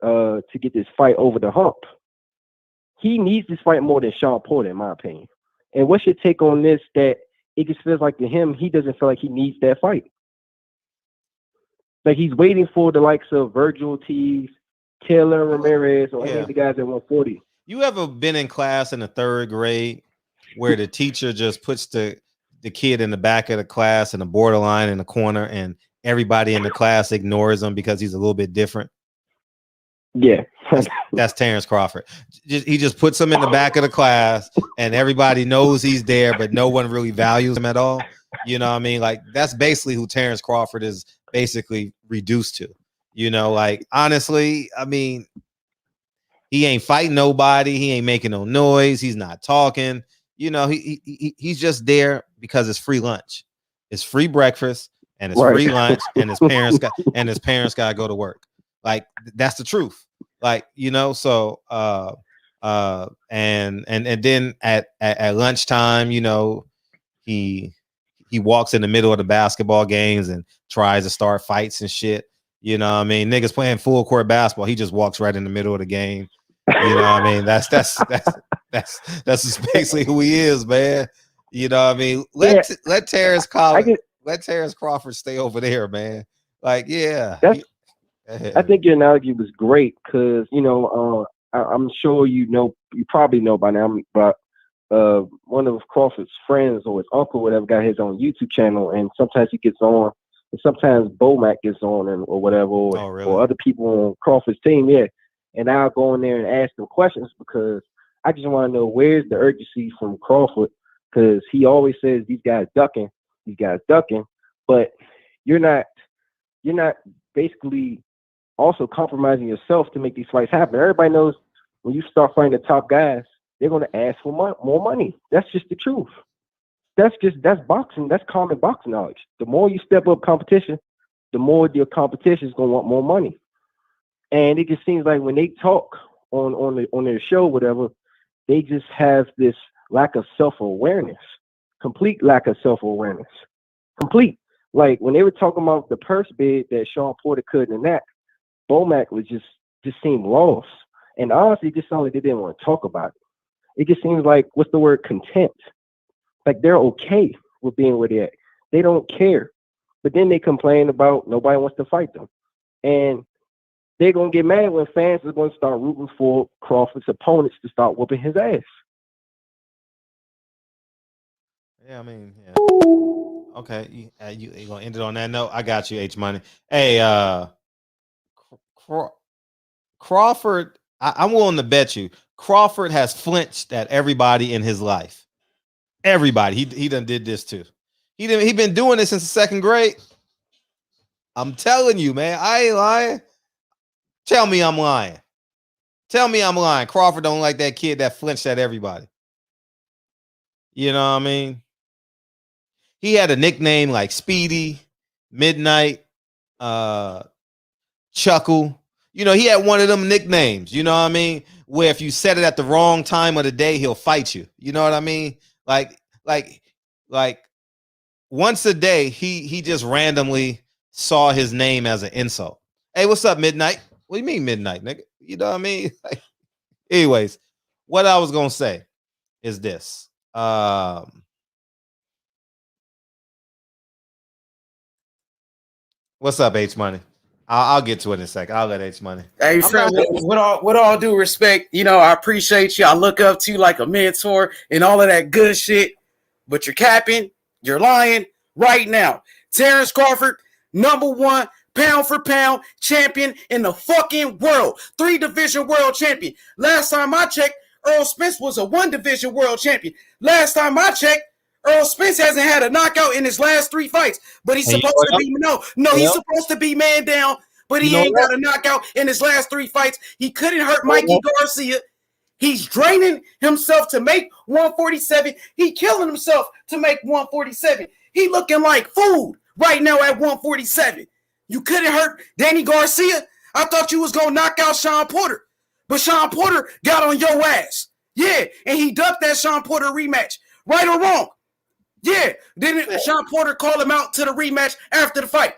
to get this fight over the hump. He needs this fight more than Sean Porter, in my opinion. And what's your take on this? That it just feels like to him, he doesn't feel like he needs that fight. Like he's waiting for the likes of Virgil Ortiz, Taylor Ramirez, or any of the guys at 140. You ever been in class in the 3rd grade where the teacher just puts the kid in the back of the class and a borderline in the corner, and everybody in the class ignores him because he's a little bit different? Yeah. That's Terrence Crawford. He just puts him in the back of the class, and everybody knows he's there, but no one really values him at all. You know what I mean? Like, that's basically who Terrence Crawford is basically reduced to. You know, like, honestly, I mean, he ain't fighting nobody. He ain't making no noise. He's not talking. You know, he's just there because it's free lunch. It's free breakfast, and it's free lunch, and his parents got to go to work. Like, that's the truth. Like, you know, so and then at lunchtime, you know, he walks in the middle of the basketball games and tries to start fights and shit. You know what I mean? Niggas playing full court basketball, he just walks right in the middle of the game. You know what I mean? That's just basically who he is, man. You know what I mean? Let Terrence Crawford stay over there, man. Like, yeah. I think your analogy was great because, you know, I'm sure you probably know by now, but one of Crawford's friends or his uncle, whatever, got his own YouTube channel, and sometimes he gets on, and sometimes Bomac gets on, or whatever, or other people on Crawford's team, and I'll go in there and ask them questions because I just want to know where's the urgency from Crawford, because he always says these guys ducking, but you're not basically also compromising yourself to make these fights happen. Everybody knows when you start fighting the top guys, they're going to ask for more money. That's just the truth. That's boxing. That's common boxing knowledge. The more you step up competition, the more your competition is going to want more money. And it just seems like when they talk on their show, whatever, they just have this lack of self-awareness, complete lack of self-awareness, complete. Like when they were talking about the purse bid that Sean Porter couldn't enact, Bomac was just seemed lost. And honestly, it just sounded like they didn't want to talk about it. It just seems like, what's the word, content. Like they're okay with being where they're at. They don't care. But then they complain about nobody wants to fight them. And they're going to get mad when fans are going to start rooting for Crawford's opponents to start whooping his ass. Yeah, I mean, yeah. Okay, you going to end it on that note? I got you, H-Money. Hey, Crawford, I'm willing to bet you, Crawford has flinched at everybody in his life. Everybody. He done did this too. He been doing this since the 2nd grade. I'm telling you, man. I ain't lying. Tell me I'm lying. Crawford don't like that kid that flinched at everybody. You know what I mean? He had a nickname like Speedy, Midnight, Chuckle. You know, he had one of them nicknames, you know what I mean? Where if you said it at the wrong time of the day, he'll fight you. You know what I mean? Like once a day, he just randomly saw his name as an insult. Hey, what's up, Midnight? What do you mean Midnight, nigga? You know what I mean? Like, anyways, what I was gonna say is this. What's up, H Money? I'll get to it in a second. I'll let H Money. Hey, Fred, with all due respect, you know, I appreciate you. I look up to you like a mentor and all of that good shit. But you're capping, you're lying right now. Terrence Crawford, #1 pound for pound champion in the fucking world. 3-division world champion. Last time I checked, Earl Spence was a 1-division world champion. Last time I checked, Earl Spence hasn't had a knockout in his last 3 fights, but he's supposed to be he's supposed to be man down, but he ain't got a knockout in his last 3 fights. He couldn't hurt Mikey Garcia. He's draining himself to make 147. He killing himself to make 147. He looking like food right now at 147. You couldn't hurt Danny Garcia. I thought you was gonna knock out Sean Porter, but Sean Porter got on your ass. Yeah, and he ducked that Sean Porter rematch. Right or wrong? Yeah, didn't Sean Porter call him out to the rematch after the fight?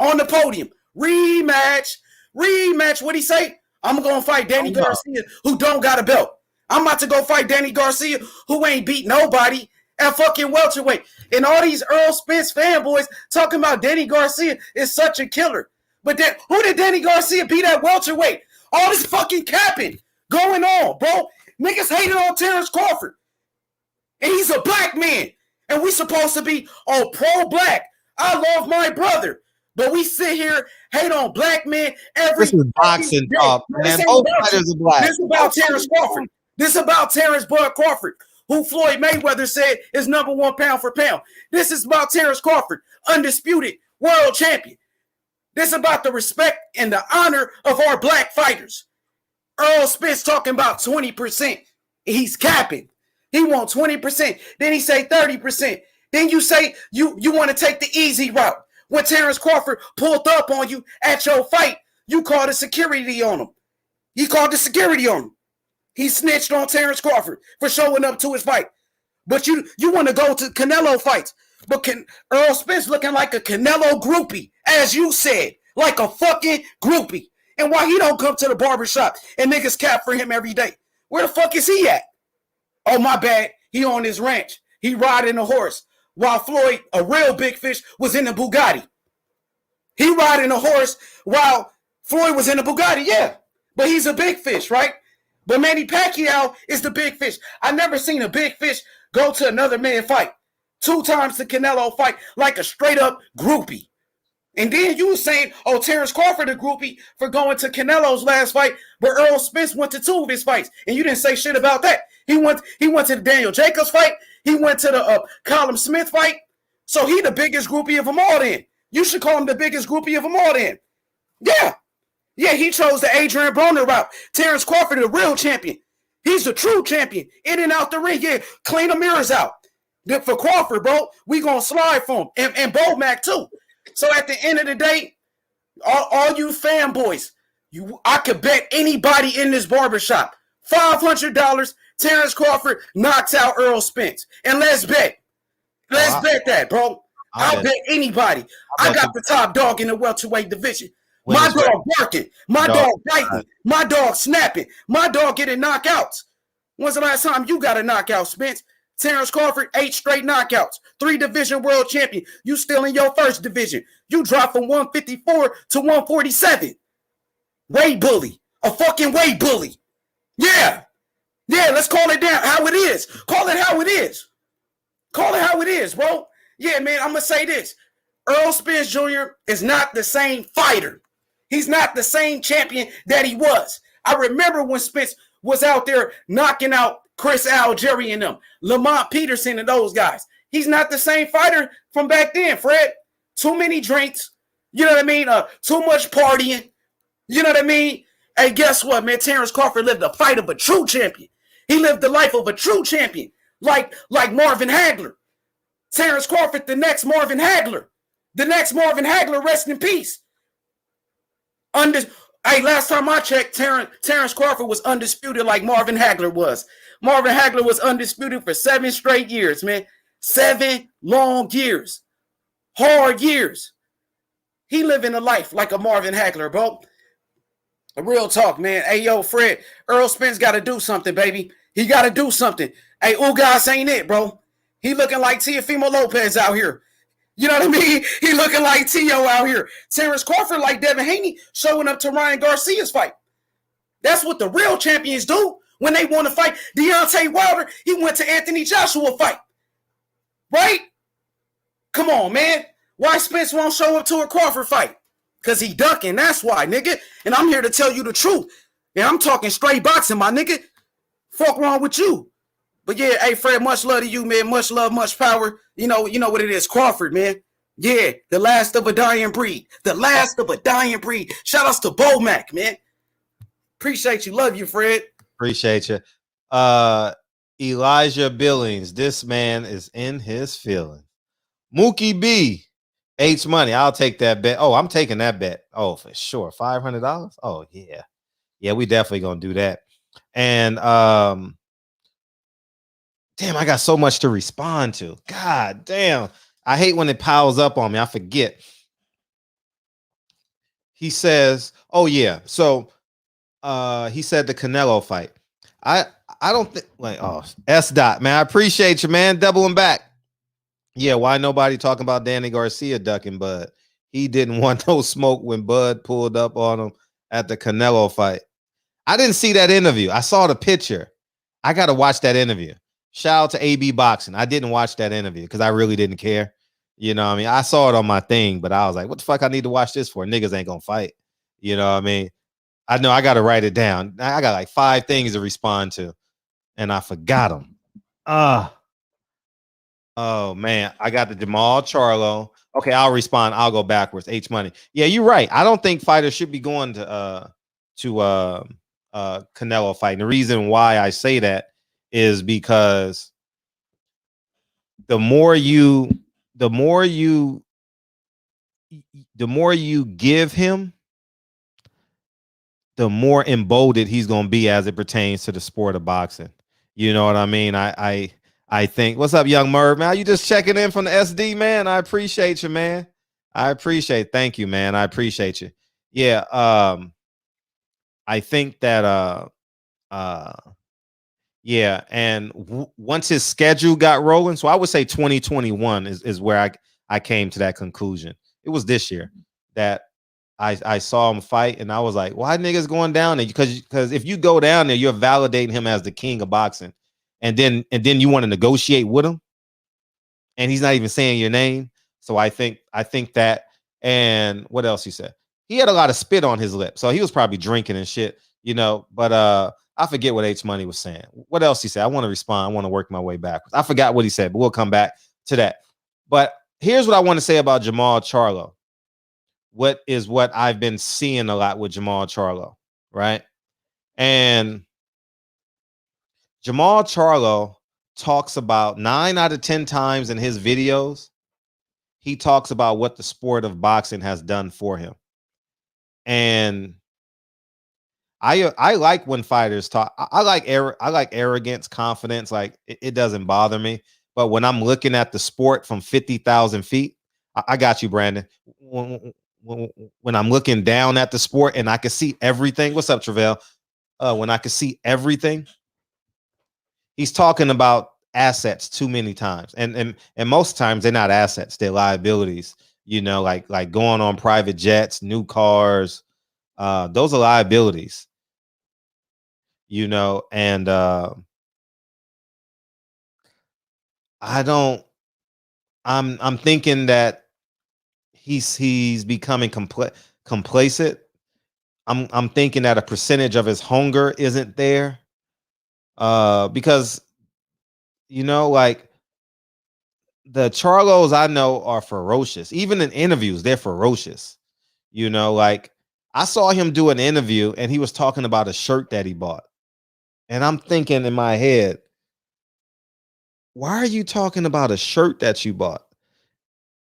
On the podium. Rematch. What'd he say? I'm going to fight Danny Garcia, who don't got a belt. I'm about to go fight Danny Garcia, who ain't beat nobody at fucking welterweight. And all these Earl Spence fanboys talking about Danny Garcia is such a killer. But who did Danny Garcia beat at welterweight? All this fucking capping going on, bro. Niggas hated on Terrence Crawford. And he's a black man. And we supposed to be all pro-black. I love my brother. But we sit here, hate on black men every This is boxing talk, man. Both fighters are black. This is about Terrence Crawford. This is about Terrence Bud Crawford, who Floyd Mayweather said is #1 pound for pound. This is about Terrence Crawford, undisputed world champion. This is about the respect and the honor of our black fighters. Earl Spence talking about 20%. He's capping. He wants 20%. Then he say 30%. Then you say you want to take the easy route. When Terrence Crawford pulled up on you at your fight, you called the security on him. He called the security on him. He snitched on Terrence Crawford for showing up to his fight. But you want to go to Canelo fights. But Earl Spence looking like a Canelo groupie, as you said, like a fucking groupie. And why he don't come to the barbershop and niggas cap for him every day? Where the fuck is he at? Oh, my bad. He on his ranch. He riding a horse. While Floyd, a real big fish, was in the Bugatti. He riding a horse while Floyd was in the Bugatti, yeah. But he's a big fish, right? But Manny Pacquiao is the big fish. I never seen a big fish go to another man fight. 2 times the Canelo fight like a straight up groupie. And then you were saying, oh, Terrence Crawford a groupie for going to Canelo's last fight, but Earl Spence went to 2 of his fights, and you didn't say shit about that. He went to the Daniel Jacobs fight. He went to the Callum Smith fight. So he the biggest groupie of them all then. You should call him the biggest groupie of them all then. Yeah. Yeah, he chose the Adrian Broner route. Terrence Crawford, the real champion. He's the true champion. In and out the ring. Yeah, clean the mirrors out. For Crawford, bro, we going to slide for him. And Bo Mac, too. So at the end of the day, all you fanboys, I could bet anybody in this barbershop, $500, Terrence Crawford knocks out Earl Spence. And let's bet. Let's bet that, bro. I'll bet anybody. I got the top dog in the welterweight division. My dog barking. My dog biting. My dog snapping. My dog getting knockouts. When's the last time you got a knockout, Spence? Terrence Crawford, 8 straight knockouts. 3-division world champion. You still in your first division. You dropped from 154 to 147. Weight bully. A fucking weight bully. Yeah. Yeah, let's call it down how it is. Call it how it is. Call it how it is, bro. Yeah, man, I'm going to say this. Earl Spence Jr. is not the same fighter. He's not the same champion that he was. I remember when Spence was out there knocking out Chris Algieri and them, Lamont Peterson and those guys. He's not the same fighter from back then, Fred. Too many drinks. You know what I mean? Too much partying. You know what I mean? Hey, guess what, man? Terrence Crawford lived the fight of a true champion. He lived the life of a true champion, like Marvin Hagler. Terrence Crawford, the next Marvin Hagler. The next Marvin Hagler, rest in peace. Hey, last time I checked, Terrence Crawford was undisputed like Marvin Hagler was. Marvin Hagler was undisputed for 7 straight years, man. 7 long years. Hard years. He living a life like a Marvin Hagler, bro. A real talk, man. Hey, yo, Fred, Earl Spence got to do something, baby. He got to do something. Hey, Ugas ain't it, bro. He looking like Teofimo Lopez out here. You know what I mean? He looking like T.O. out here. Terrence Crawford like Devin Haney showing up to Ryan Garcia's fight. That's what the real champions do when they want to fight. Deontay Wilder, he went to Anthony Joshua fight. Right? Come on, man. Why Spence won't show up to a Crawford fight? Because he ducking. That's why, nigga. And I'm here to tell you the truth. And I'm talking straight boxing, my nigga. Fuck wrong with you. But yeah, hey, Fred, much love to you, man. Much love, much power. You know what it is. Crawford, man. Yeah, the last of a dying breed. The last of a dying breed. Shout outs to Bo-Mac, man. Appreciate you. Love you, Fred. Appreciate you. Elijah Billings. This man is in his feelings. Mookie B. H Money. I'll take that bet. Oh, I'm taking that bet. Oh, for sure. $500. Oh, yeah. Yeah, we definitely gonna do that. And damn, I got so much to respond to. God damn. I hate when it piles up on me. I forget. He says, oh yeah. So he said the Canelo fight. I don't think like S dot, man. I appreciate you, man. Doubling back. Yeah, why nobody talking about Danny Garcia ducking Bud? He didn't want no smoke when Bud pulled up on him at the Canelo fight. I didn't see that interview. I saw the picture. I got to watch that interview. Shout out to AB Boxing. I didn't watch that interview because I really didn't care. You know what I mean? I saw it on my thing, but I was like, what the fuck I need to watch this for? Niggas ain't going to fight. You know what I mean? I know I got to write it down. I got like 5 things to respond to, and I forgot them. Oh, man. I got the Jamal Charlo. Okay, I'll respond. I'll go backwards. H Money. Yeah, you're right. I don't think fighters should be going to Canelo fight. And the reason why I say that is because the more you give him, the more emboldened he's going to be as it pertains to the sport of boxing. You know what I mean? I think, what's up, young Merv, man? You just checking in from the SD, man? I appreciate you, man. I appreciate it. Thank you, man. I appreciate you. Yeah. I think that, yeah. And once his schedule got rolling, so I would say 2021 is where I came to that conclusion. It was this year that I saw him fight, and I was like, why niggas going down there? Because if you go down there, you're validating him as the king of boxing. And then you want to negotiate with him, and he's not even saying your name. So I think that, and what else he said? He had a lot of spit on his lip, so he was probably drinking and shit, you know. But I forget what H Money was saying. What else he said? I want to respond. I want to work my way backwards. I forgot what he said, but we'll come back to that. But here's what I want to say about Jamal Charlo. What I've been seeing a lot with Jamal Charlo, right? And Jamal Charlo talks about 9 out of 10 times in his videos, he talks about what the sport of boxing has done for him. And I like when fighters talk. I like arrogance, confidence. Like it doesn't bother me. But when I'm looking at the sport from 50,000 feet, I got you, Brandon. When I'm looking down at the sport and I can see everything. What's up, Travell? When I can see everything. He's talking about assets too many times, and most times they're not assets; they're liabilities. You know, like going on private jets, new cars. Those are liabilities. You know, and I'm thinking that he's becoming complacent. I'm thinking that a percentage of his hunger isn't there. Because, you know, like the Charlos I know are ferocious. Even in interviews, they're ferocious. You know, like I saw him do an interview and he was talking about a shirt that he bought. And I'm thinking in my head, why are you talking about a shirt that you bought?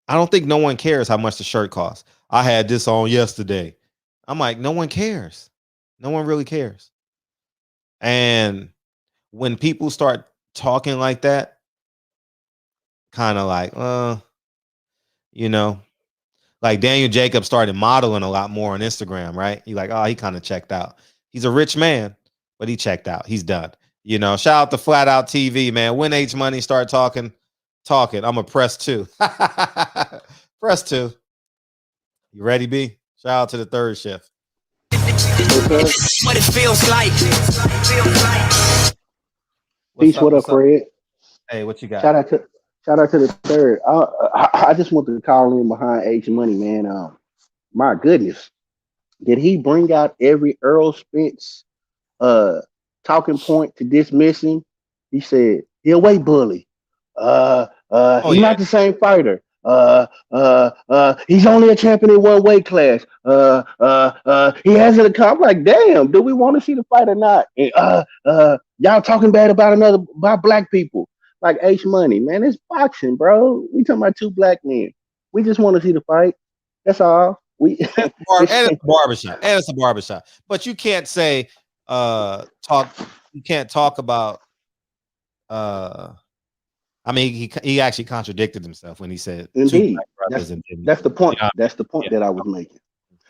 I don't think no one cares how much the shirt costs. I had this on yesterday. I'm like, no one cares. No one really cares. And when people start talking like that, kind of like, you know, like Daniel Jacobs started modeling a lot more on Instagram, right? You're like, oh, he kind of checked out. He's a rich man, but he checked out. He's done. You know, shout out to Flat Out TV, man. When H Money start talking talking. I'm gonna press 2. Press 2. You ready, B? Shout out to the third shift. What it feels like. What's Peace. What up, Fred? Hey, what you got? Shout out to the third. I just want to call in behind H Money, man. My goodness, did he bring out every Earl Spence uh talking point to dismiss him? He said he'll wait bully. He's not the same fighter. He's only a champion in one weight class. He hasn't come. I'm like, damn, do we want to see the fight or not? And, y'all talking bad about black people. Like H Money, man, it's boxing, bro. We talking about two black men. We just want to see the fight. That's all. And it's a barbershop. And it's a barbershop. But you can't say you can't talk about I mean, he actually contradicted himself when he said indeed. That's the point. That's the point that I was making.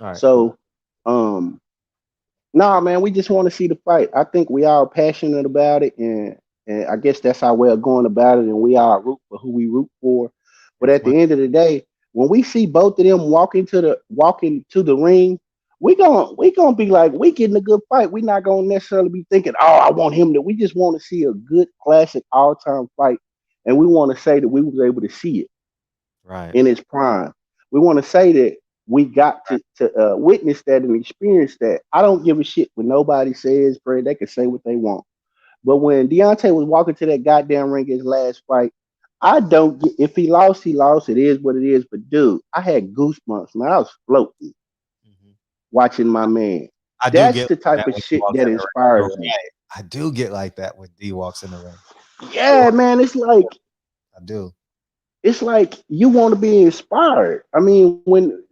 All right. So nah, man, we just want to see the fight. I think we are passionate about it, and I guess that's our way of going about it, and we all root for who we root for. But at the end of the day, when we see both of them walking to the ring, we gonna be like, we getting a good fight. We're not gonna necessarily be thinking, oh, I want him to. We just want to see a good classic all-time fight, and we want to say that we was able to see it right in its prime. We want to say that we got to witness that and experience that. I don't give a shit what nobody says, Fred. They can say what they want. But when Deontay was walking to that goddamn ring his last fight, I don't get, if he lost, he lost. It is what it is. But dude, I had goosebumps, man. I was floating watching my man. That's the type of shit that inspires me. I do get like that when D walks in the ring. Yeah, man. It's like I do. It's like you want to be inspired. I mean, when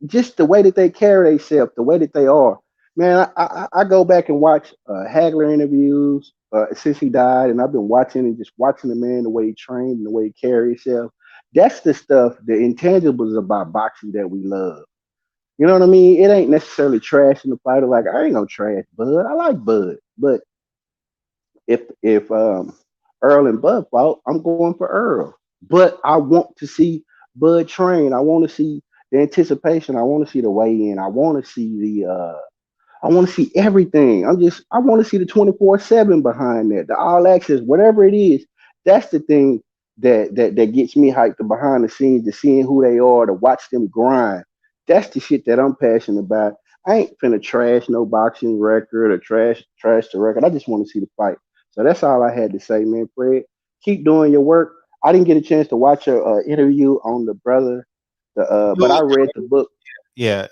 just the way that they carry themselves, the way that they are, man. I go back and watch Hagler interviews since he died, and I've been watching the man, the way he trained and the way he carries himself. That's the stuff, the intangibles about boxing that we love. You know what I mean? It ain't necessarily trash in the fighter. Like, I ain't no trash Bud. I like Bud, but if Earl and Bud fought, I'm going for Earl. But I want to see Bud train. I want to see the anticipation. I want to see the weigh in. I want to see I want to see everything. I want to see the 24/7 behind that, the all access, whatever it is. That's the thing that gets me hyped, the behind the scenes, to seeing who they are, to watch them grind. That's the shit that I'm passionate about. I ain't finna trash no boxing record or trash the record. I just want to see the fight. So that's all I had to say, man. Fred, keep doing your work. I didn't get a chance to watch your interview on the brother, but I read the book. Yeah,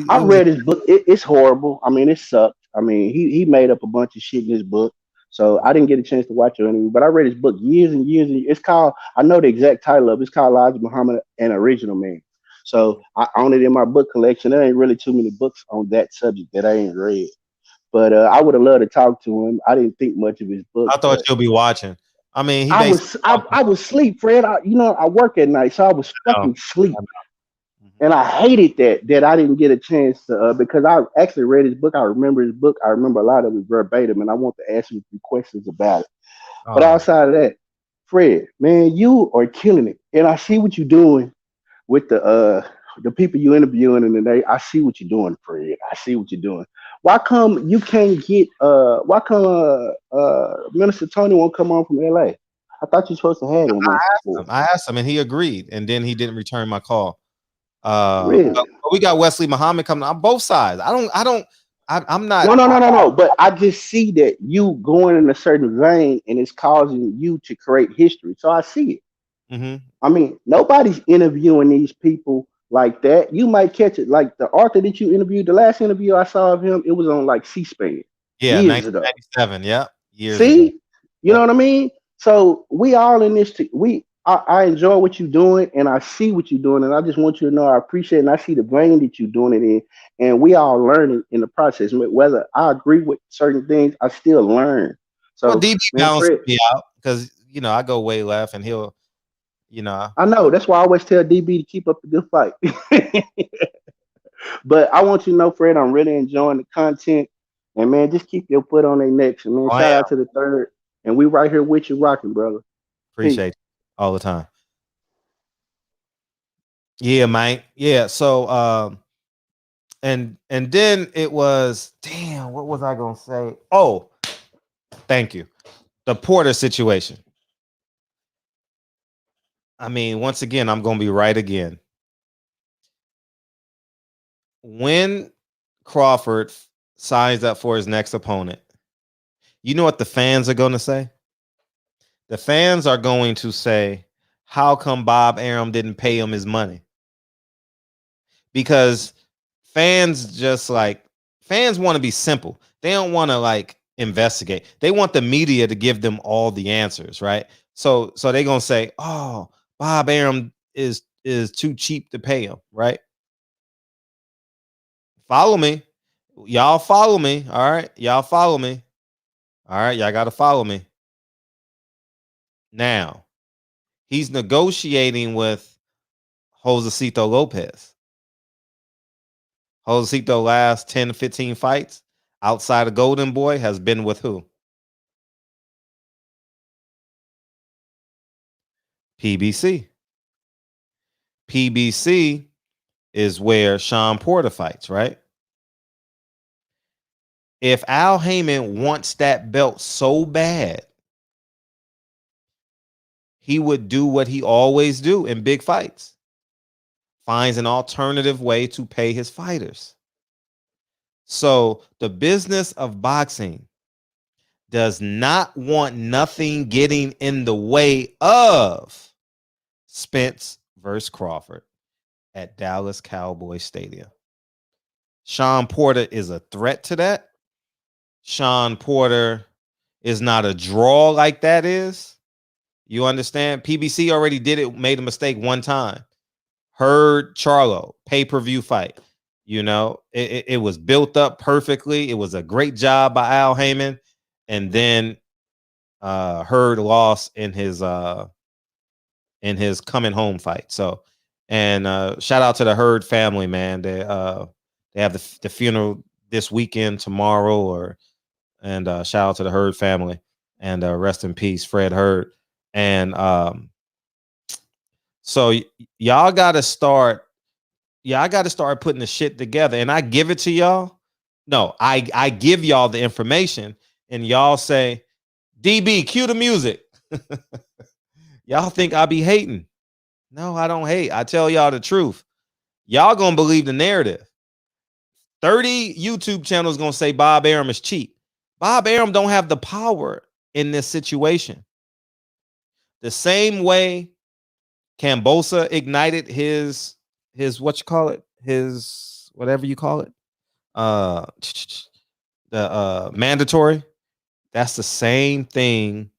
I read his book. It's horrible. I mean, it sucked. I mean, he made up a bunch of shit in his book. So I didn't get a chance to watch your interview, but I read his book years and years. And it's called, I know the exact title of it. It's called Elijah Muhammad, an Original Man. So I own it in my book collection. There ain't really too many books on that subject that I ain't read. But I would have loved to talk to him. I didn't think much of his book. I thought you'll be watching. I mean, I was asleep, Fred. I work at night, so I was fucking asleep. And I hated that I didn't get a chance to because I actually read his book. I remember his book. I remember a lot of it verbatim, and I want to ask you a few questions about it. But outside of that, Fred, man, you are killing it. And I see what you're doing with the people you interviewing in the day. I see what you're doing, Fred. I see what you're doing. Why come you can't get why come Minister Tony won't come on from LA? I thought you were supposed to have him. I asked him and he agreed, and then he didn't return my call. Really? But we got Wesley Muhammad coming on both sides. I'm not. No. But I just see that you going in a certain vein, and it's causing you to create history. So I see it. Mm-hmm. I mean, nobody's interviewing these people like that. You might catch it. Like the author that you interviewed, the last interview I saw of him, it was on like C-SPAN. Yeah, years ago. 1997. Yeah, years See, ago. You know what I mean? So we all in this. I enjoy what you're doing, and I see what you're doing, and I just want you to know I appreciate it, and I see the vein that you're doing it in, and we all learning in the process. Whether I agree with certain things, I still learn. So well, DB balances me out because I go way left, and he'll, I know that's why I always tell DB to keep up the good fight. But I want you to know, Fred, I'm really enjoying the content, and man, just keep your foot on their necks, and man, shout out to the third, and we right here with you, rocking, brother. Appreciate it. all the time. Yeah, man. Yeah. So and then it was, damn, what was I gonna say? Oh, thank you. The Porter situation. I mean, once again, I'm gonna be right again. When Crawford signs up for his next opponent, you know what the fans are gonna say? The fans are going to say, how come Bob Arum didn't pay him his money? Because fans want to be simple. They don't want to like investigate. They want the media to give them all the answers, right? So they're gonna say, oh, Bob Arum is too cheap to pay him, right? Follow me. Y'all follow me. All right. Y'all follow me. All right. Y'all got to follow me. Now, he's negotiating with Josecito Lopez. Josecito last 10 to 15 fights outside of Golden Boy has been with who? PBC. PBC is where Sean Porter fights, right? If Al Haymon wants that belt so bad, he would do what he always do in big fights. Finds an alternative way to pay his fighters. So the business of boxing does not want nothing getting in the way of Spence versus Crawford at Dallas Cowboy Stadium. Sean Porter is a threat to that. Sean Porter is not a draw like that is. You understand? PBC already did it, made a mistake one time. Heard Charlo, pay-per-view fight. You know, it was built up perfectly. It was a great job by Al Haymon. And then Heard lost in his coming home fight. So, and shout out to the Heard family, man. They have the funeral this weekend, tomorrow, and shout out to the Heard family, and rest in peace, Fred Heard. And so y'all got to start. Yeah, I got to start putting the shit together, and I give it to y'all. No, I give y'all the information, and y'all say, DB, cue the music. Y'all think I be hating. No, I don't hate. I tell y'all the truth. Y'all gonna believe the narrative. 30 YouTube channels gonna say Bob Arum is cheap. Bob Arum don't have the power in this situation. The same way Cambosa ignited his what you call it, his whatever you call it, the mandatory. That's the same thing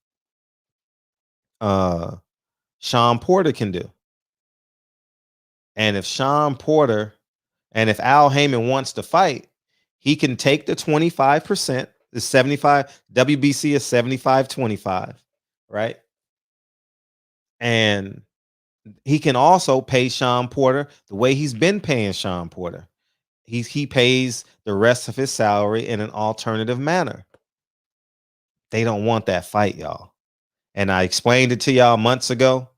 Sean Porter can do. And if Sean Porter and if Al Haymon wants to fight, he can take the 25%, the 75, WBC is 75-25, right? And he can also pay Sean Porter the way he's been paying Sean Porter. He pays the rest of his salary in an alternative manner. They don't want that fight, y'all. And I explained it to y'all months ago,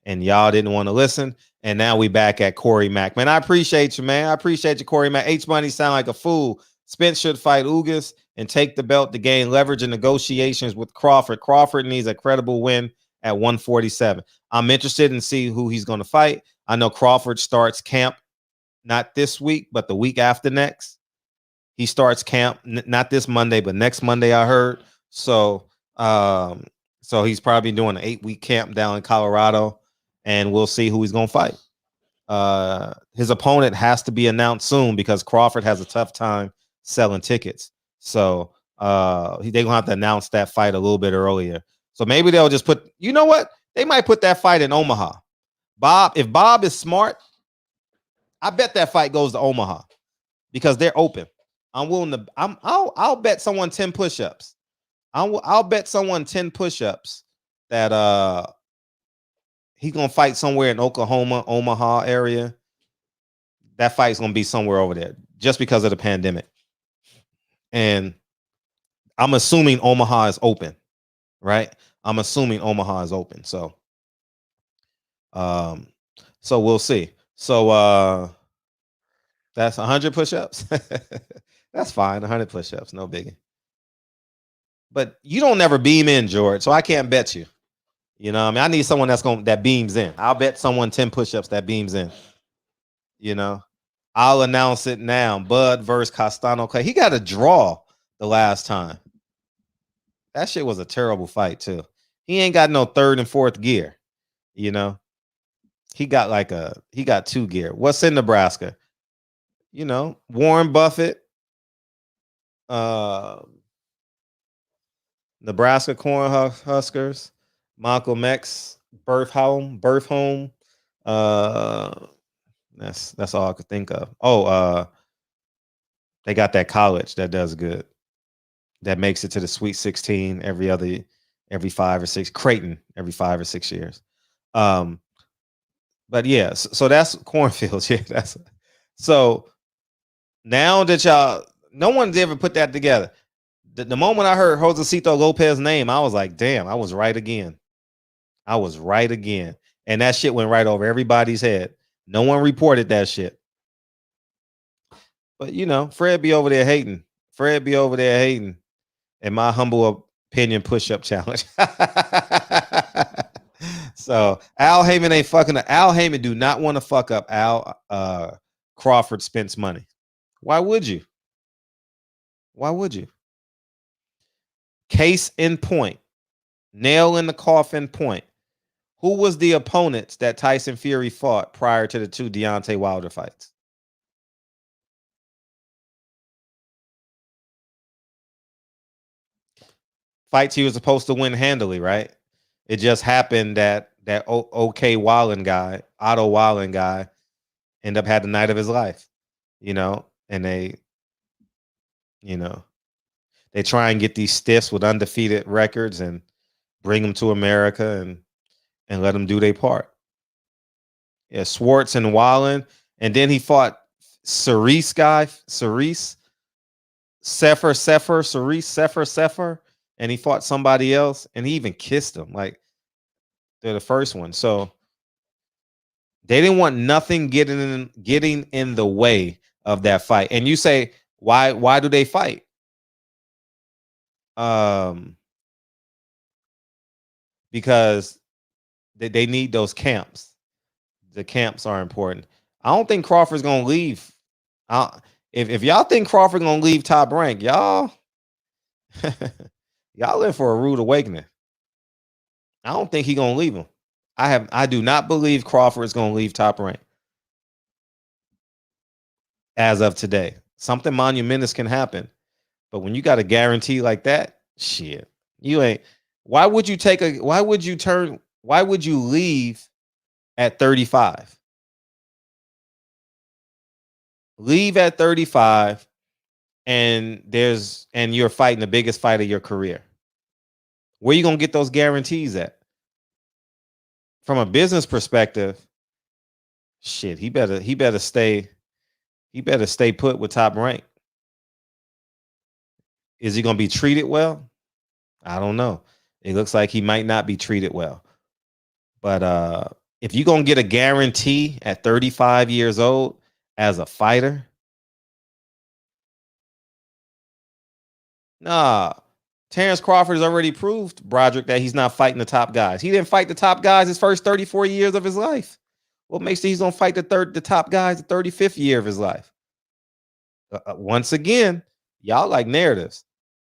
and y'all didn't want to listen. And now we back at Corey Mack. Man, I appreciate you, man. I appreciate you, Corey Mack. H Money sound like a fool. Spence should fight Ugas and take the belt to gain leverage in negotiations with Crawford. Crawford needs a credible win at 147. I'm interested in see who he's going to fight. I know Crawford starts camp not this week, but the week after next. He starts camp not this Monday, but next Monday, I heard. So he's probably doing an 8-week camp down in Colorado, and we'll see who he's going to fight. His opponent has to be announced soon because Crawford has a tough time selling tickets. So they're going to have to announce that fight a little bit earlier. So maybe they'll just put, you know what? They might put that fight in Omaha. If Bob is smart, I bet that fight goes to Omaha because they're open. I'm willing to, I'll bet someone 10 push-ups. I'll bet someone 10 push-ups that he's gonna fight somewhere in Oklahoma, Omaha area. That fight's gonna be somewhere over there just because of the pandemic. And I'm assuming Omaha is open, right? I'm assuming Omaha is open. So So we'll see. So that's 100 push-ups. That's fine. 100 push-ups, no biggie. But you don't never beam in, George, so I can't bet you. You know what I mean? I need someone that beams in. I'll bet someone 10 push-ups that beams in. You know, I'll announce it now. Bud versus Castano Clay. He got a draw the last time. That shit was a terrible fight too. He ain't got no third and fourth gear. You know, he got 2 gear. What's in Nebraska? You know, Warren Buffett, Nebraska Corn Huskers, Malcolm X, birth home. That's all I could think of. They got that college that does good. That makes it to the Sweet 16 every 5 or 6. Creighton every 5 or 6 years. But yeah, so that's cornfields. Yeah, that's so. Now that no one's ever put that together. The moment I heard Josecito Lopez's name, I was like, damn, I was right again. And that shit went right over everybody's head. No one reported that shit. But, you know, Fred be over there hating. In my humble opinion, push-up challenge. So, Al Haymon ain't fucking. Al Haymon do not want to fuck up Al Crawford Spence money. Why would you? Case in point. Nail in the coffin point. Who was the opponents that Tyson Fury fought prior to the 2 Deontay Wilder fights? Fights he was supposed to win handily, right? It just happened that OK Wallen guy, Otto Wallen guy, ended up had the night of his life, you know, and they try and get these stiffs with undefeated records and bring them to America and let them do their part. Yeah, Swartz and Wallen, and then he fought Cerise, and he fought somebody else, and he even kissed him like they're the first one. So they didn't want nothing getting in the way of that fight. And you say, why do they fight? Because they need those camps. The camps are important. I don't think Crawford's gonna leave. If y'all think Crawford gonna leave Top Rank, y'all in for a rude awakening. I don't think he gonna leave him. I do not believe Crawford is gonna leave Top Rank as of today. Something monumentous can happen, but when you got a guarantee like that, shit, you ain't. Why would you leave at 35? Leave at 35 and you're fighting the biggest fight of your career. Where you going to get those guarantees at? From a business perspective, shit, he better stay put with Top Rank. Is he going to be treated well? I don't know. It looks like he might not be treated well. But if you're going to get a guarantee at 35 years old as a fighter, nah. Terrence Crawford has already proved, Broderick, that he's not fighting the top guys. He didn't fight the top guys his first 34 years of his life. What makes it he's going to fight the top guys the 35th year of his life? Once again, y'all like narratives.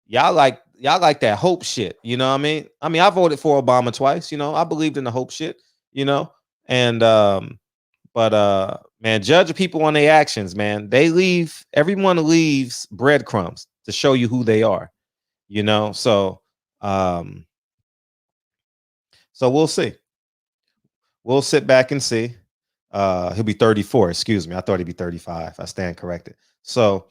Y'all like that hope shit. You know what I mean? I voted for Obama twice. You know, I believed in the hope shit. You know, and but man, judge people on their actions. Man, everyone leaves breadcrumbs to show you who they are. You know, so we'll see. We'll sit back and see. He'll be 34. Excuse me, I thought he'd be 35. I stand corrected. So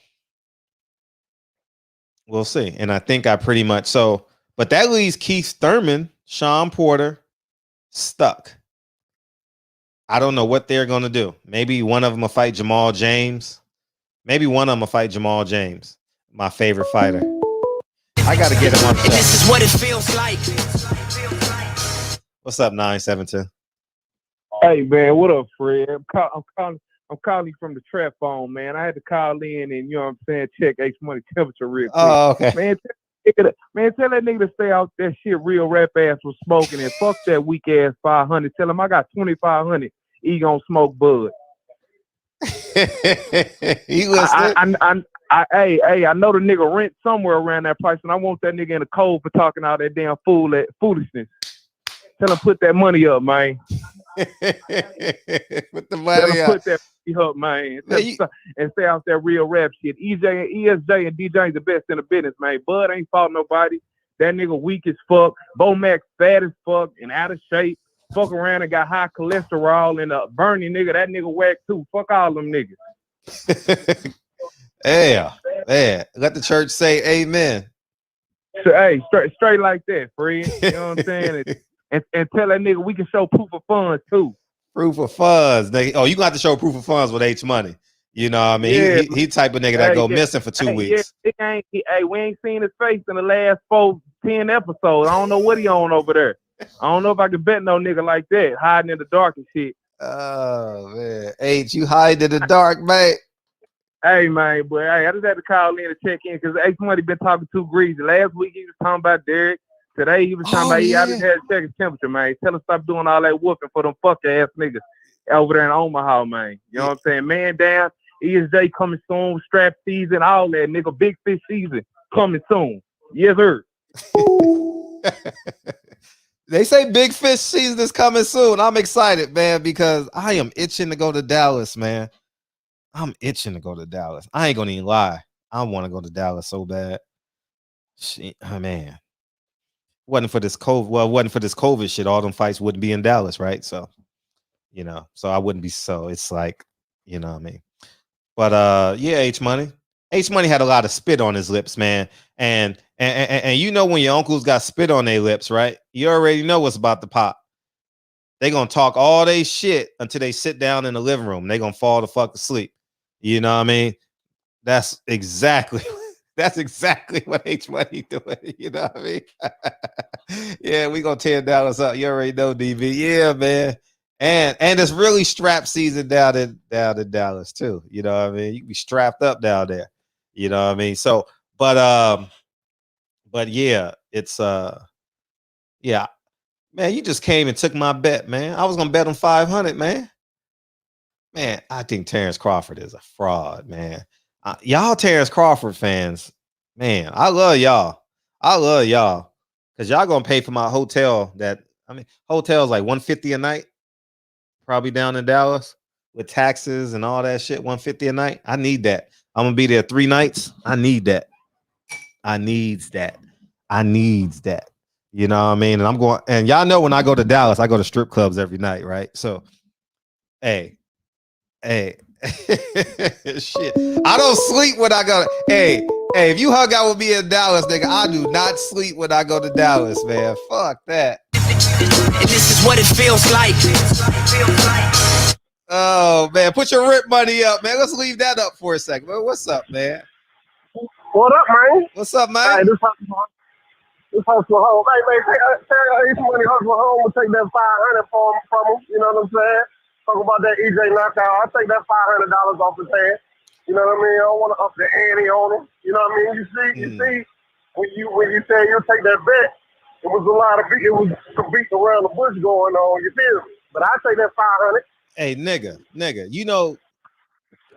we'll see. And I think I pretty much but that leaves Keith Thurman, Sean Porter stuck. I don't know what they're going to do. Maybe one of them will fight Jamal James. My favorite fighter. I got to get him on the show. This is what it feels like. What's up, 972? Hey man, what up, Fred? I'm calling from the trap phone, man. I had to call in and you know what I'm saying, check H Money temperature real quick. Oh, okay. Man, tell that nigga to stay out that shit real rap ass was smoking and fuck that weak ass 500. Tell him I got 2,500. He gonna smoke bud. He listening? I know the nigga rent somewhere around that price, and I want that nigga in the cold for talking all that damn foolishness. Tell him put that money up, man. Put the money up. Put that money up, man. And stay out that real rap shit. ESJ and DJ ain't the best in the business, man. Bud ain't fought nobody. That nigga weak as fuck. Bo Mac fat as fuck and out of shape. Fuck around and got high cholesterol and Bernie nigga. That nigga whack too. Fuck all them niggas. Yeah. Let the church say amen. So, hey, straight like that, Fred. You know what I'm saying? And tell that nigga we can show proof of funds too. Proof of funds, nigga. Oh, you gonna have to show proof of funds with H Money. You know what I mean? Yeah, he type of nigga that go missing for 2 weeks. Yeah, we ain't seen his face in the last 10 episodes. I don't know what he on over there. I don't know if I can bet no nigga like that, hiding in the dark and shit. Oh, man. H, you hide in the dark, mate. Hey, man, boy, I just had to call in and check in because H Money been talking too greasy. Last week he was talking about Derek. Today he was talking about I just had to check his temperature, man. Tell him stop doing all that whooping for them fuck ass niggas over there in Omaha, man. You know what I'm saying? Man down, ESJ coming soon, strap season, all that, nigga. Big fish season coming soon. Yes, sir. They say big fish season is coming soon. I'm excited, man, because I am itching to go to Dallas, man. I'm itching to go to Dallas. I ain't gonna even lie. I want to go to Dallas so bad. Man. Wasn't for this COVID shit, all them fights wouldn't be in Dallas, right? So, you know, so I wouldn't be it's like, you know what I mean? But yeah, H Money had a lot of spit on his lips, man. And you know when your uncles got spit on their lips, right? You already know what's about to pop. They gonna talk all they shit until they sit down in the living room. They gonna fall the fuck asleep. You know what I mean? That's exactly what H Money doing. You know what I mean? Yeah, we gonna tear Dallas up. You already know, DB. Yeah, man. And it's really strap season down in Dallas too. You know what I mean? You can be strapped up down there. You know what I mean? So, but yeah, it's yeah. Man, you just came and took my bet, man. I was gonna bet on 500, man. Man, I think Terrence Crawford is a fraud, man. Y'all Terrence Crawford fans, man, I love y'all. Because y'all gonna pay for my hotel hotel's like $150 a night, probably down in Dallas with taxes and all that shit, $150 a night. I need that. I'm gonna be there 3 nights. I need that. You know what I mean? And I'm going, and y'all know when I go to Dallas, I go to strip clubs every night, right? So, hey, shit. I don't sleep when I go. Hey, if you hung out with me in Dallas, nigga, I do not sleep when I go to Dallas, man. Fuck that. And this is what it feels like. Oh, man. Put your rent money up, man. Let's leave that up for a second. What's up, man? What up, man? What's up, man? Hey, this hustle home. Hey, man, take money hustle home and take that 500 from him. You know what I'm saying? Talk about that EJ knockout. I'll take that $500 off his head. You know what I mean? I don't want to up the ante on him. You know what I mean? You see, when you say you'll take that bet, it was some beats around the bush going on. You feel me? But I take that 500. Hey, nigga, you know,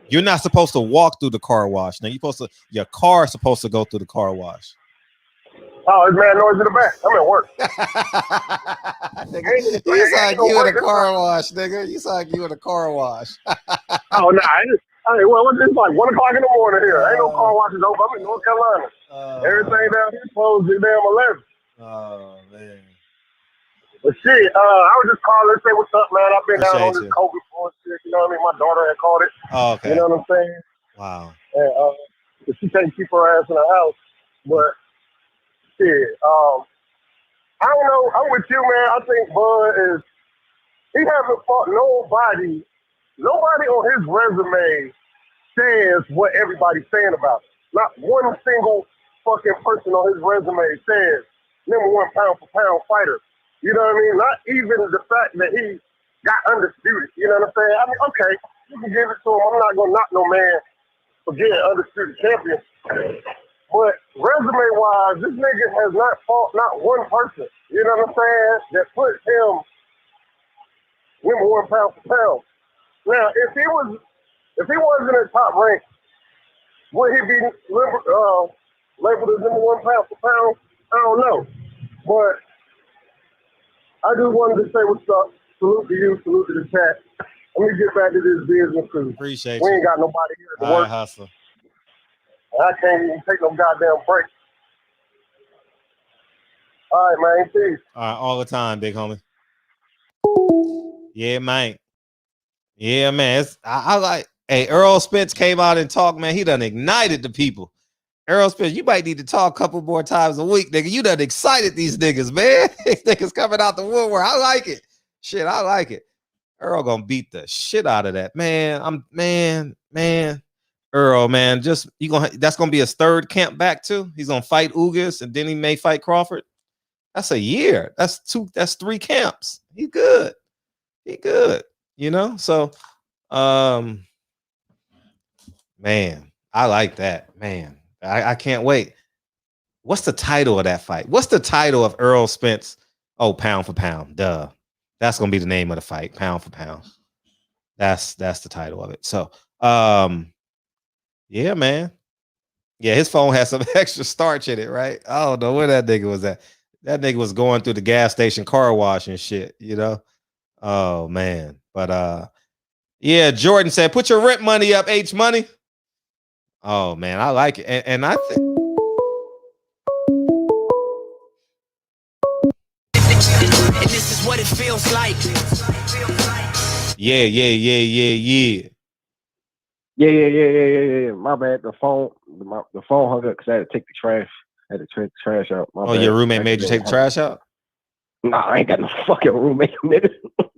you're not supposed to walk through the car wash. Now your car's supposed to go through the car wash. Oh, it's mad noise in the back. I'm at work. Nigga, you sound like you in a car wash, nigga. You sound like you in a car wash. Oh, nah. Hey, well, it's like 1 o'clock in the morning here. Ain't no car washes open. I'm in North Carolina. Everything down here closed at damn 11. Oh, man. But shit, I was just calling to say what's up, man. I've been down on this COVID bullshit. You know what I mean? My daughter had caught it. Oh, okay. You know what I'm saying? Wow. And she can't keep her ass in the house. But shit, I don't know. I'm with you, man. I think Bud he hasn't fought nobody. Nobody on his resume says what everybody's saying about him. Not one single fucking person on his resume says #1 pound for pound fighter. You know what I mean? Not even the fact that he got undisputed. You know what I'm saying? I mean, okay, you can give it to him. I'm not gonna knock no man for getting undisputed champion. But resume-wise, this nigga has not fought not one person. You know what I'm saying? That puts him number one pound for pound. Now, if he wasn't in top rank, would he be labeled as number one pound for pound? I don't know. But I just wanted to say what's up. Salute to you. Salute to the chat. Let me get back to this business because Appreciate we you. ain't got nobody here to All right, work. hustler. I can't even take no goddamn break. All right, man. Peace. All right, all the time, big homie. Yeah, man. Yeah, man. I like. Hey, Earl Spence came out and talked, man. He done ignited the people. Earl Spence, you might need to talk a couple more times a week, nigga. You done excited these niggas, man. These niggas coming out the woodwork. I like it. Shit, I like it. Earl gonna beat the shit out of that, man. Man. Earl, man, that's gonna be his third camp back too. He's gonna fight Ugas and then he may fight Crawford. That's a year. That's 3 camps. He good. You know, so man, I like that, man. I can't wait. What's the title of that fight? What's the title of Earl Spence? Oh, pound for pound. Duh. That's gonna be the name of the fight, pound for pound. That's the title of it. So yeah, man. Yeah, his phone has some extra starch in it, right? I don't know where that nigga was at. That nigga was going through the gas station car wash and shit, you know? Oh man. But yeah, Jordan said, put your rent money up, H Money. Oh man, I like it. And I think And this is what it feels like. Yeah. My bad. The phone hung up because I had to take the trash. I had to take the trash out. My bad. Your roommate made you take the trash out? Nah, I ain't got no fucking roommate, nigga.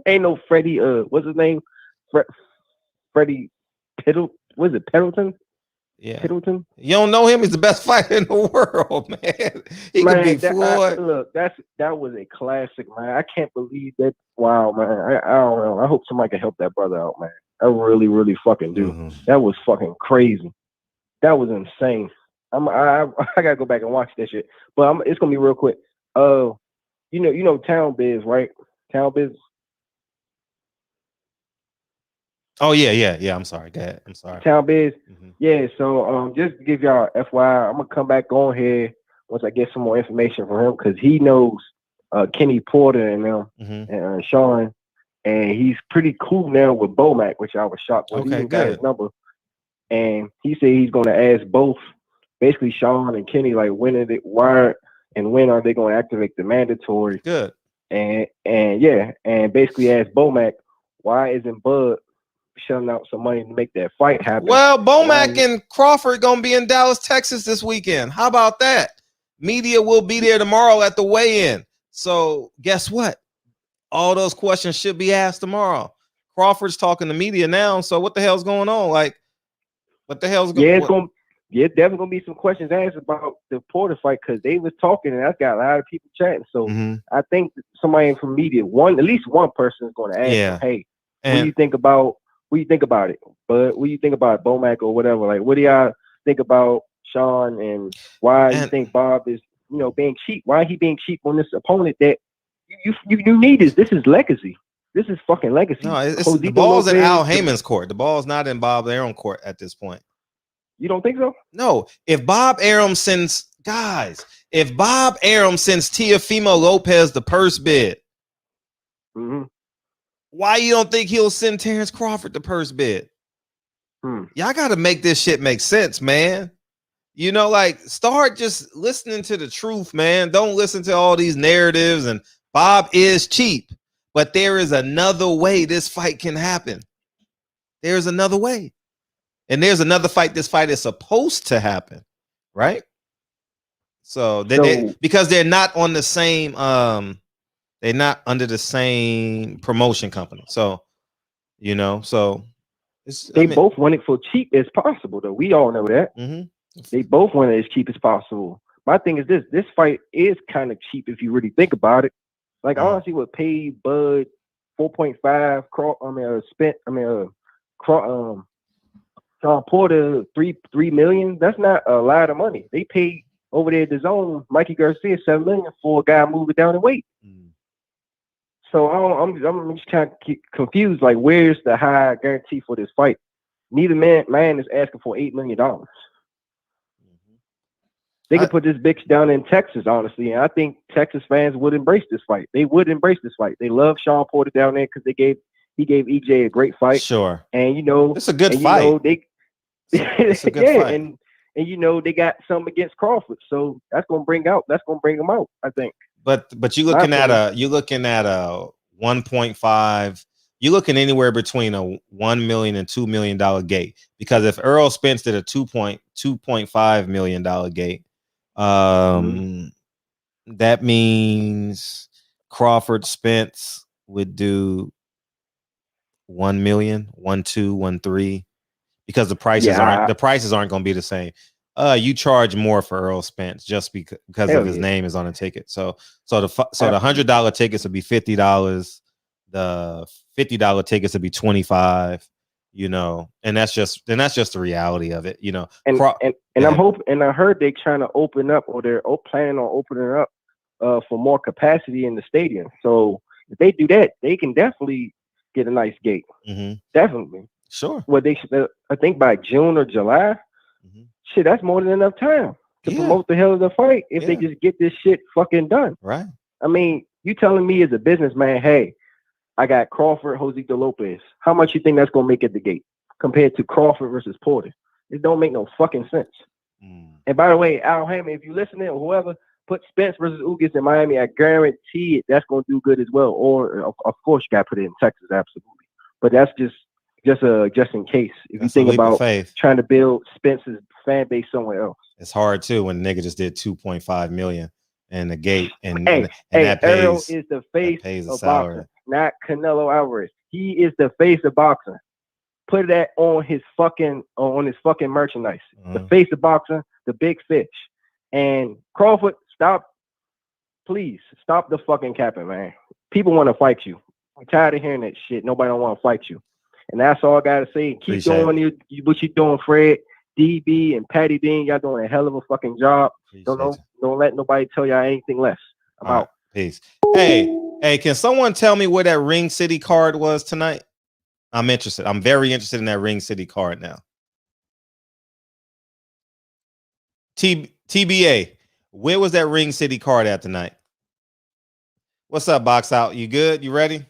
Ain't no Freddie. What's his name? Freddie Pendleton? Yeah. Pendleton. You don't know him? He's the best fighter in the world, man. He could beat Floyd. That was a classic, man. I can't believe that. Wow, man. I don't know. I hope somebody can help that brother out, man. I really, really fucking do. Mm-hmm. That was fucking crazy. That was insane. I gotta go back and watch that shit. But it's gonna be real quick. You know Town Biz, right? Town Biz. Oh yeah. I'm sorry. Go ahead. I'm sorry. Town Biz. Mm-hmm. Yeah. So just to give y'all FYI, I'm gonna come back on here once I get some more information from him because he knows Kenny Porter and them and Sean, and he's pretty cool now with Bomac, which I was shocked with. Okay, he got his number, and he said he's gonna ask both, basically Sean and Kenny, like when are they going to activate the mandatory? Good. And basically ask Bomac, why isn't Bud shelling out some money to make that fight happen? Well, Bomac and Crawford gonna be in Dallas, Texas this weekend. How about that? Media will be there tomorrow at the weigh-in. So guess what? All those questions should be asked tomorrow. Crawford's talking to media now. So what the hell's going on? Like, what the hell's going on? Yeah, definitely gonna be some questions asked about the Porter fight because they was talking and that's got a lot of people chatting. So I think somebody from media, at least one person is going to ask them, hey, what do you think about it? But what do you think about Bomac or whatever? Like, what do y'all think about Sean and why you think Bob is, being cheap? Why he being cheap on this opponent that you need this? This is legacy. This is fucking legacy. No, the ball's in Al Haymon's court. The ball's not in Bob Arum court at this point. You don't think so? No. If Bob Arum sends Teofimo Lopez the purse bid, why you don't think he'll send Terrence Crawford the purse bid? Y'all got to make this shit make sense, man. Like start just listening to the truth, man. Don't listen to all these narratives. And Bob is cheap, but there is another way this fight can happen. There's another way. And there's another fight. This fight is supposed to happen, right? So because they're not on the same, they're not under the same promotion company. So, they both want it for cheap as possible, though. We all know that. They both want it as cheap as possible. My thing is this fight is kind of cheap if you really think about it. Like, honestly, what paid Bud 4.5. Sean Porter 3 million. That's not a lot of money. They paid over there at the zone Mikey Garcia $7 million for a guy moving down in weight. So I'm just kind of confused. Like, where's the high guarantee for this fight? Neither man is asking for $8 million. They could put this bitch down in Texas, honestly, and I think Texas fans would embrace this fight. They would embrace this fight. They love Sean Porter down there because he gave EJ a great fight. Sure, and it's a good fight. It's a good fight. And they got something against Crawford, so that's gonna bring them out. I think. But you're looking at a 1.5. You're looking anywhere between a $1 million and $2 million gate, because if Errol Spence did a $2.5 million gate, that means Crawford Spence would do 1 million, 1.2, 1.3, because the prices aren't going to be the same. You charge more for Errol Spence just because of his name is on the ticket. So the $100 tickets would be $50. The $50 tickets would be $25. And that's just the reality of it. And I'm hoping, and I heard they're trying to open up, or they're planning on opening up for more capacity in the stadium. So if they do that, they can definitely get a nice gate. Definitely. Sure. Well, they should, I think by June or July. Shit, that's more than enough time to promote the hell of the fight if they just get this shit fucking done. Right. I mean, you telling me as a businessman, hey, I got Crawford, Josito Lopez. How much you think that's gonna make at the gate compared to Crawford versus Porter? It don't make no fucking sense. And by the way, Al Haymon, if you listening or whoever, put Spence versus Ugas in Miami. I guarantee it that's gonna do good as well. Or of course you gotta put it in Texas, absolutely. But that's just in case. If you think about trying to build Spence's fan base somewhere else. It's hard too when the nigga just did 2.5 million in the gate, and that Errol is the face of boxing, not Canelo Alvarez. He is the face of boxing. Put that on his fucking merchandise. The face of boxing, the big fish. And Crawford, please stop the fucking capping, man. People want to fight you. I'm tired of hearing that shit. Nobody don't want to fight you. And that's all I gotta say. Keep doing what you're doing, Fred, DB, and Patty Dean. Y'all doing a hell of a fucking job. Don't let nobody tell y'all anything less. I'm out. Peace. Hey, can someone tell me where that Ring City card was tonight? I'm interested. I'm very interested in that Ring City card now. TBA, where was that Ring City card at tonight? What's up, Box Out? You good? You ready?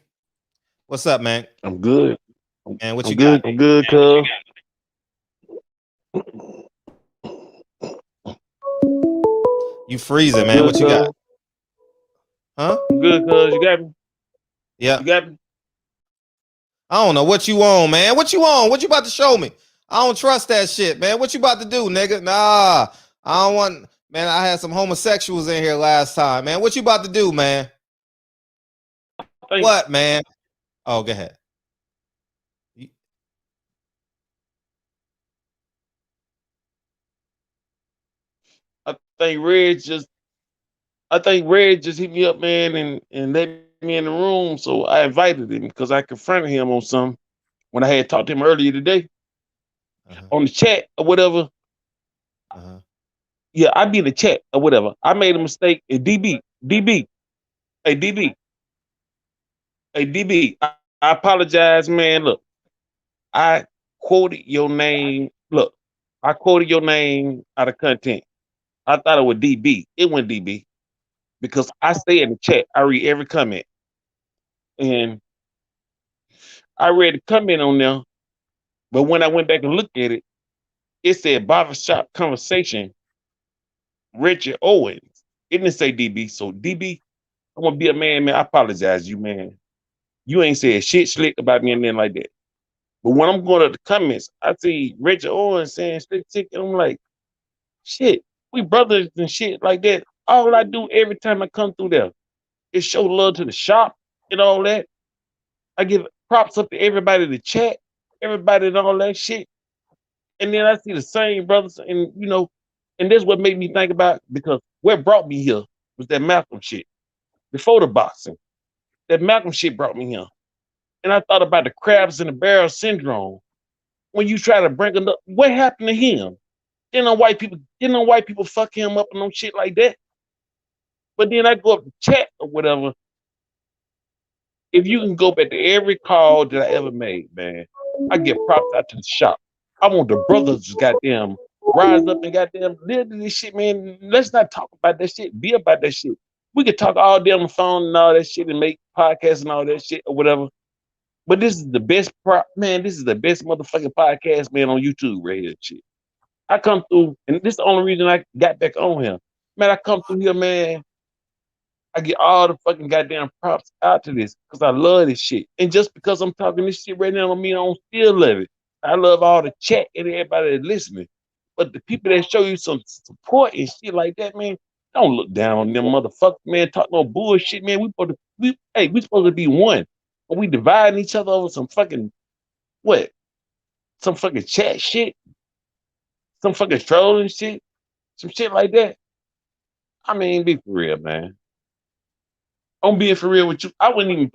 What's up, man? I'm good. And what you got? I'm good, cuz. You freezing, man. What you got? Huh? I'm good, cuz. You got me? Yeah. You got me? I don't know what you on, man. What you on? What you about to show me? I don't trust that shit, man. What you about to do, nigga? Nah, I don't want, man. I had some homosexuals in here last time, man. What you about to do, man? What, man? Oh, go ahead. I think Red just hit me up, man, and let me in the room. So I invited him because I confronted him on something when I had talked to him earlier today on the chat or whatever. Yeah, I be in the chat or whatever. I made a mistake. Hey, DB. I apologize, man. Look, I quoted your name. Look, I quoted your name out of content. I thought it was DB. It wasn't DB because I stay in the chat. I read every comment. And I read the comment on there, but when I went back and looked at it, it said barbershop conversation, Richard Owens. It didn't say DB. So DB, I want to be a man, I apologize to you, man. You ain't said shit slick about me and then like that. But when I'm going to the comments, I see Richard Owens saying slick, and I'm like, shit, we brothers and shit like that. All I do every time I come through there is show love to the shop and all that. I give props up to everybody in the chat, everybody and all that shit. And then I see the same brothers, and and that's what made me think about, because what brought me here was that Malcolm shit. Before the boxing, that Malcolm shit brought me here. And I thought about the crabs in the barrel syndrome. When you try to bring it up, what happened to him? Didn't white people fuck him up and no shit like that? But then I go up to chat or whatever. If you can go back to every call that I ever made, man, I get props out to the shop. I want the brothers to goddamn rise up and goddamn live to this shit, man. Let's not talk about that shit. Be about that shit. We could talk all day on the phone and all that shit and make podcasts and all that shit or whatever. But this is the best man. This is the best motherfucking podcast, man, on YouTube right here. Shit. I come through, and this is the only reason I got back on here. Man, I come through here, man. I get all the fucking goddamn props out to this because I love this shit. And just because I'm talking this shit right now, I mean I don't still love it. I love all the chat and everybody that's listening. But the people that show you some support and shit like that, man, don't look down on them motherfuckers, man. Talk no bullshit, man. We supposed to be one. But we dividing each other over some fucking what? Some fucking chat shit? Some fucking trolling shit? Some shit like that? I mean, be for real, man. I'm being for real with you. I wouldn't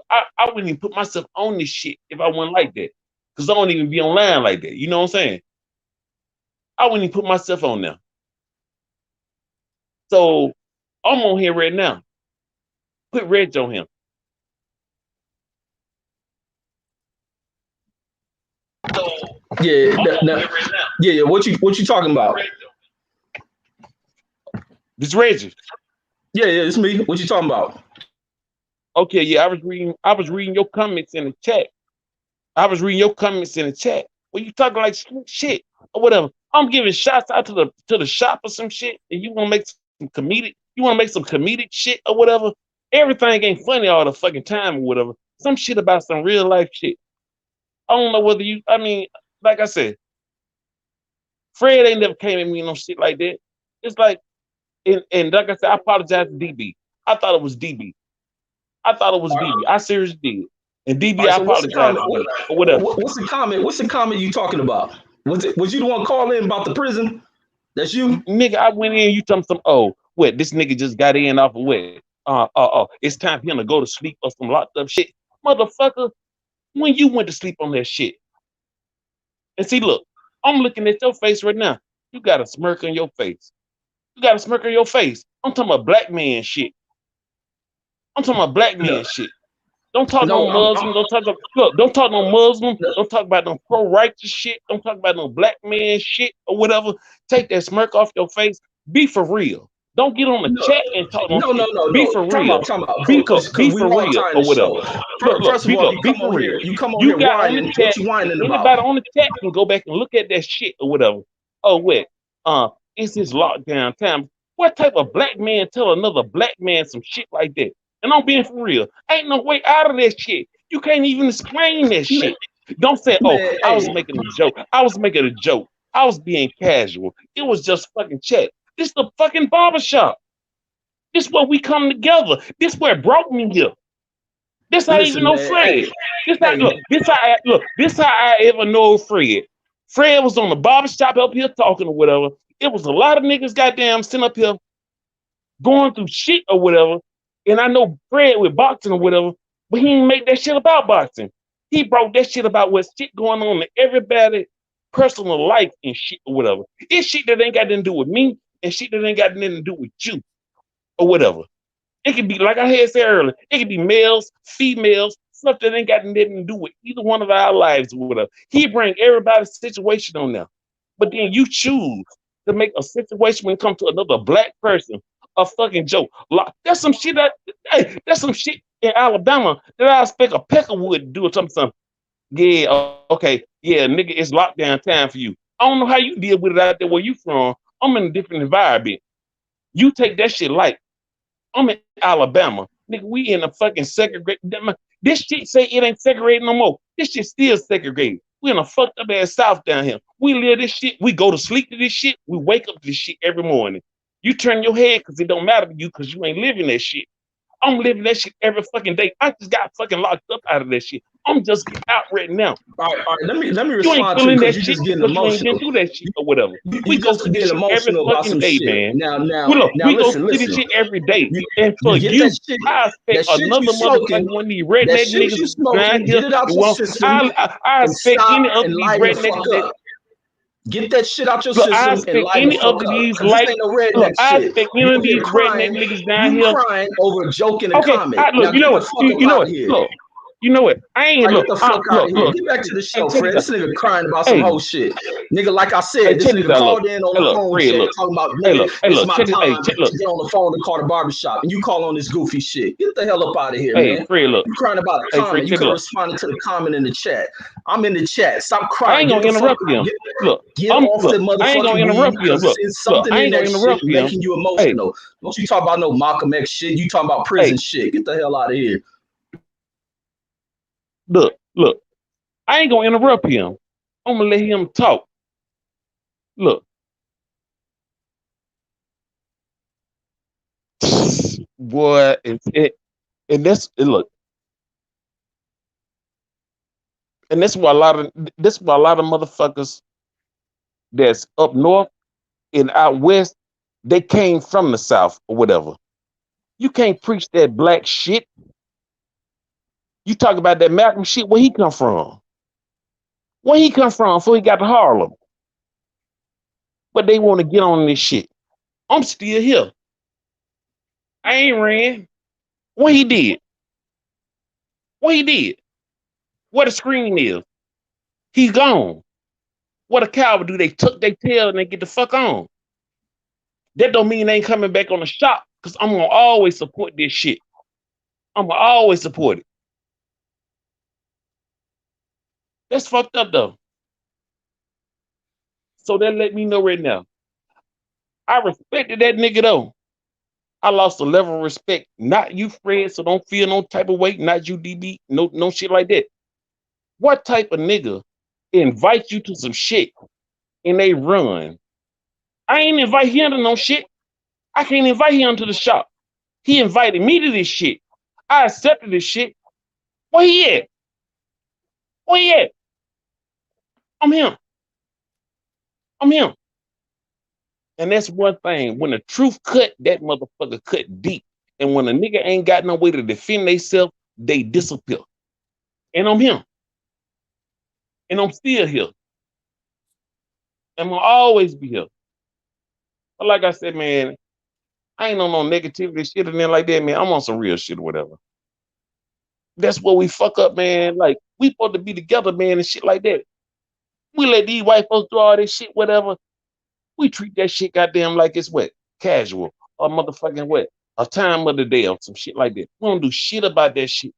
even put myself on this shit if I wasn't like that. Because I don't even be online like that. You know what I'm saying? I wouldn't even put myself on there. So I'm on here right now. Put Reg on him. Yeah. What you talking about? This Reggie. Yeah, it's me. What you talking about? Okay, yeah, I was reading your comments in the chat. Well, you talking like shit or whatever. I'm giving shots out to the shop or some shit, and you wanna make some comedic shit or whatever. Everything ain't funny all the fucking time or whatever. Some shit about some real life shit. I don't know whether like I said, Fred ain't never came at me no shit like that. It's like, and like I said, I apologize to DB. I thought it was DB. I seriously did. And DB, right, so I apologize or whatever. What's the comment? What's the comment you talking about? Was you the one calling about the prison? That's you? Nigga, I went in, you told me this nigga just got in off of what? It's time for him to go to sleep or some locked up shit. Motherfucker, when you went to sleep on that shit. And see, look, I'm looking at your face right now. You got a smirk on your face. I'm talking about black man shit. Shit. Don't talk no Muslim. Don't talk no Muslim. Don't talk about no pro-righteous shit. Don't talk about no black man shit or whatever. Take that smirk off your face. Be for real. Don't get on the chat and talk. No. Be for real. Be for real or whatever. First of all, you come on here whining. What you whining about? Anybody on the chat can go back and look at that shit or whatever. Oh, wait. It's his lockdown time. What type of black man tell another black man some shit like that? And I'm being for real. Ain't no way out of that shit. You can't even explain that shit. Don't say, I was making a joke. I was being casual. It was just fucking chat. This the fucking barbershop. This where we come together. This where it brought me here. This how I even know Fred. This how I ever know Fred. Fred was on the barbershop up here talking or whatever. It was a lot of niggas goddamn sitting up here going through shit or whatever. And I know Fred with boxing or whatever, but he didn't make that shit about boxing. He brought that shit about what shit going on in everybody's personal life and shit or whatever. It's shit that ain't got nothing to do with me and shit that ain't got nothing to do with you or whatever. It could be, like I had said earlier, it could be males, females, stuff that ain't got nothing to do with either one of our lives or whatever. He bring everybody's situation on there. But then you choose to make a situation when it comes to another black person a fucking joke. That's some shit in Alabama that I expect a Peckerwood to do or something. Yeah, okay. Yeah, nigga, it's lockdown time for you. I don't know how you deal with it out there where you from. I'm in a different environment. You take that shit light. I'm in Alabama. Nigga, we in a fucking segregated. This shit say it ain't segregated no more. This shit still segregated. We in a fucked up ass South down here. We live this shit. We go to sleep to this shit. We wake up to this shit every morning. You turn your head because it don't matter to you because you ain't living that shit. I'm living that shit every fucking day. I just got fucking locked up out of that shit. I'm just out right now. All right. Let me You ain't respond to you feeling because that you're shit just getting because you ain't been emotional. through that shit or whatever. You We go just through this getting shit every emotional about fucking some day, shit. man. Now, We go listen. see this shit every day. And You for get you, that shit. I expect That shit you another smoking. motherfucker, one of these That redneck shit niggas you down smoking. here. Get it out your Well, system I and expect stop any of and these lighten the rednecks fuck that up. Get that shit out your look, I system and expect lighten the any of fuck up. these Because this like ain't no look, redneck I shit. expect You any of over here these redneck crying. niggas down You here. crying over a joke in a Okay, comment. look, Now you get know the what? fuck You up know out what? of here. Look, you know what? I ain't Get the fuck out of here. look. Get back to the show, Hey, check Fred. this This out. nigga crying about some Hey, whole shit. Nigga, like I hey, said, this check this nigga out. Look, called in on hey, the look, phone Fred, chat look. talking about, Hey, nigga, look, hey, it's look, my check this. Hey, time check, look. to get on the phone and call the barbershop. And you call on this goofy shit. Get the hell up out of here, Hey, man. Fred, look. You crying about a Hey, Fred, comment. You check it could have look. responded to the comment in the chat. I'm in the chat. Stop I crying. ain't Get gonna the fuck interrupt him. Look, get off the I ain't gonna motherfucking weed interrupt him. because Look, it's look, something I in ain't gonna that shit interrupt him. making you Hey, emotional. Don't you talk about no Malcolm X shit. You talking about prison shit. Get the hell out of here. look. I ain't gonna interrupt him. I'm gonna let him talk. Look. Boy, and that's look. And that's why a lot of motherfuckers that's up north and out west, they came from the south or whatever. You can't preach that black shit. You talk about that Malcolm shit, where he come from? Where he come from before he got to Harlem? But they want to get on this shit. I'm still here. I ain't ran. What he did? What he did? What the screen is? He's gone. What a coward do? They tuck their tail and they get the fuck on. That don't mean they ain't coming back on the shop, because I'm gonna always support this shit. I'm gonna always support it. That's fucked up though. So that let me know right now. I respected that nigga though. I lost a level of respect. Not you, Fred, so don't feel no type of weight. Not you, DB. No shit like that. What type of nigga invite you to some shit and they run? I ain't invite him to no shit. I can't invite him to the shop. He invited me to this shit. I accepted this shit. Where he at? Where he at? I'm him. I'm him. And that's one thing. When the truth cut, that motherfucker cut deep. And when a nigga ain't got no way to defend themselves, they disappear. And I'm him. And I'm still here. And I'm gonna always be here. But like I said, man, I ain't on no negativity shit and then like that, man. I'm on some real shit or whatever. That's where we fuck up, man. Like, we supposed to be together, man, and shit like that. We let these white folks do all this shit, whatever. We treat that shit goddamn like it's what? Casual. Or motherfucking what? A time of the day or some shit like that. We don't do shit about that shit.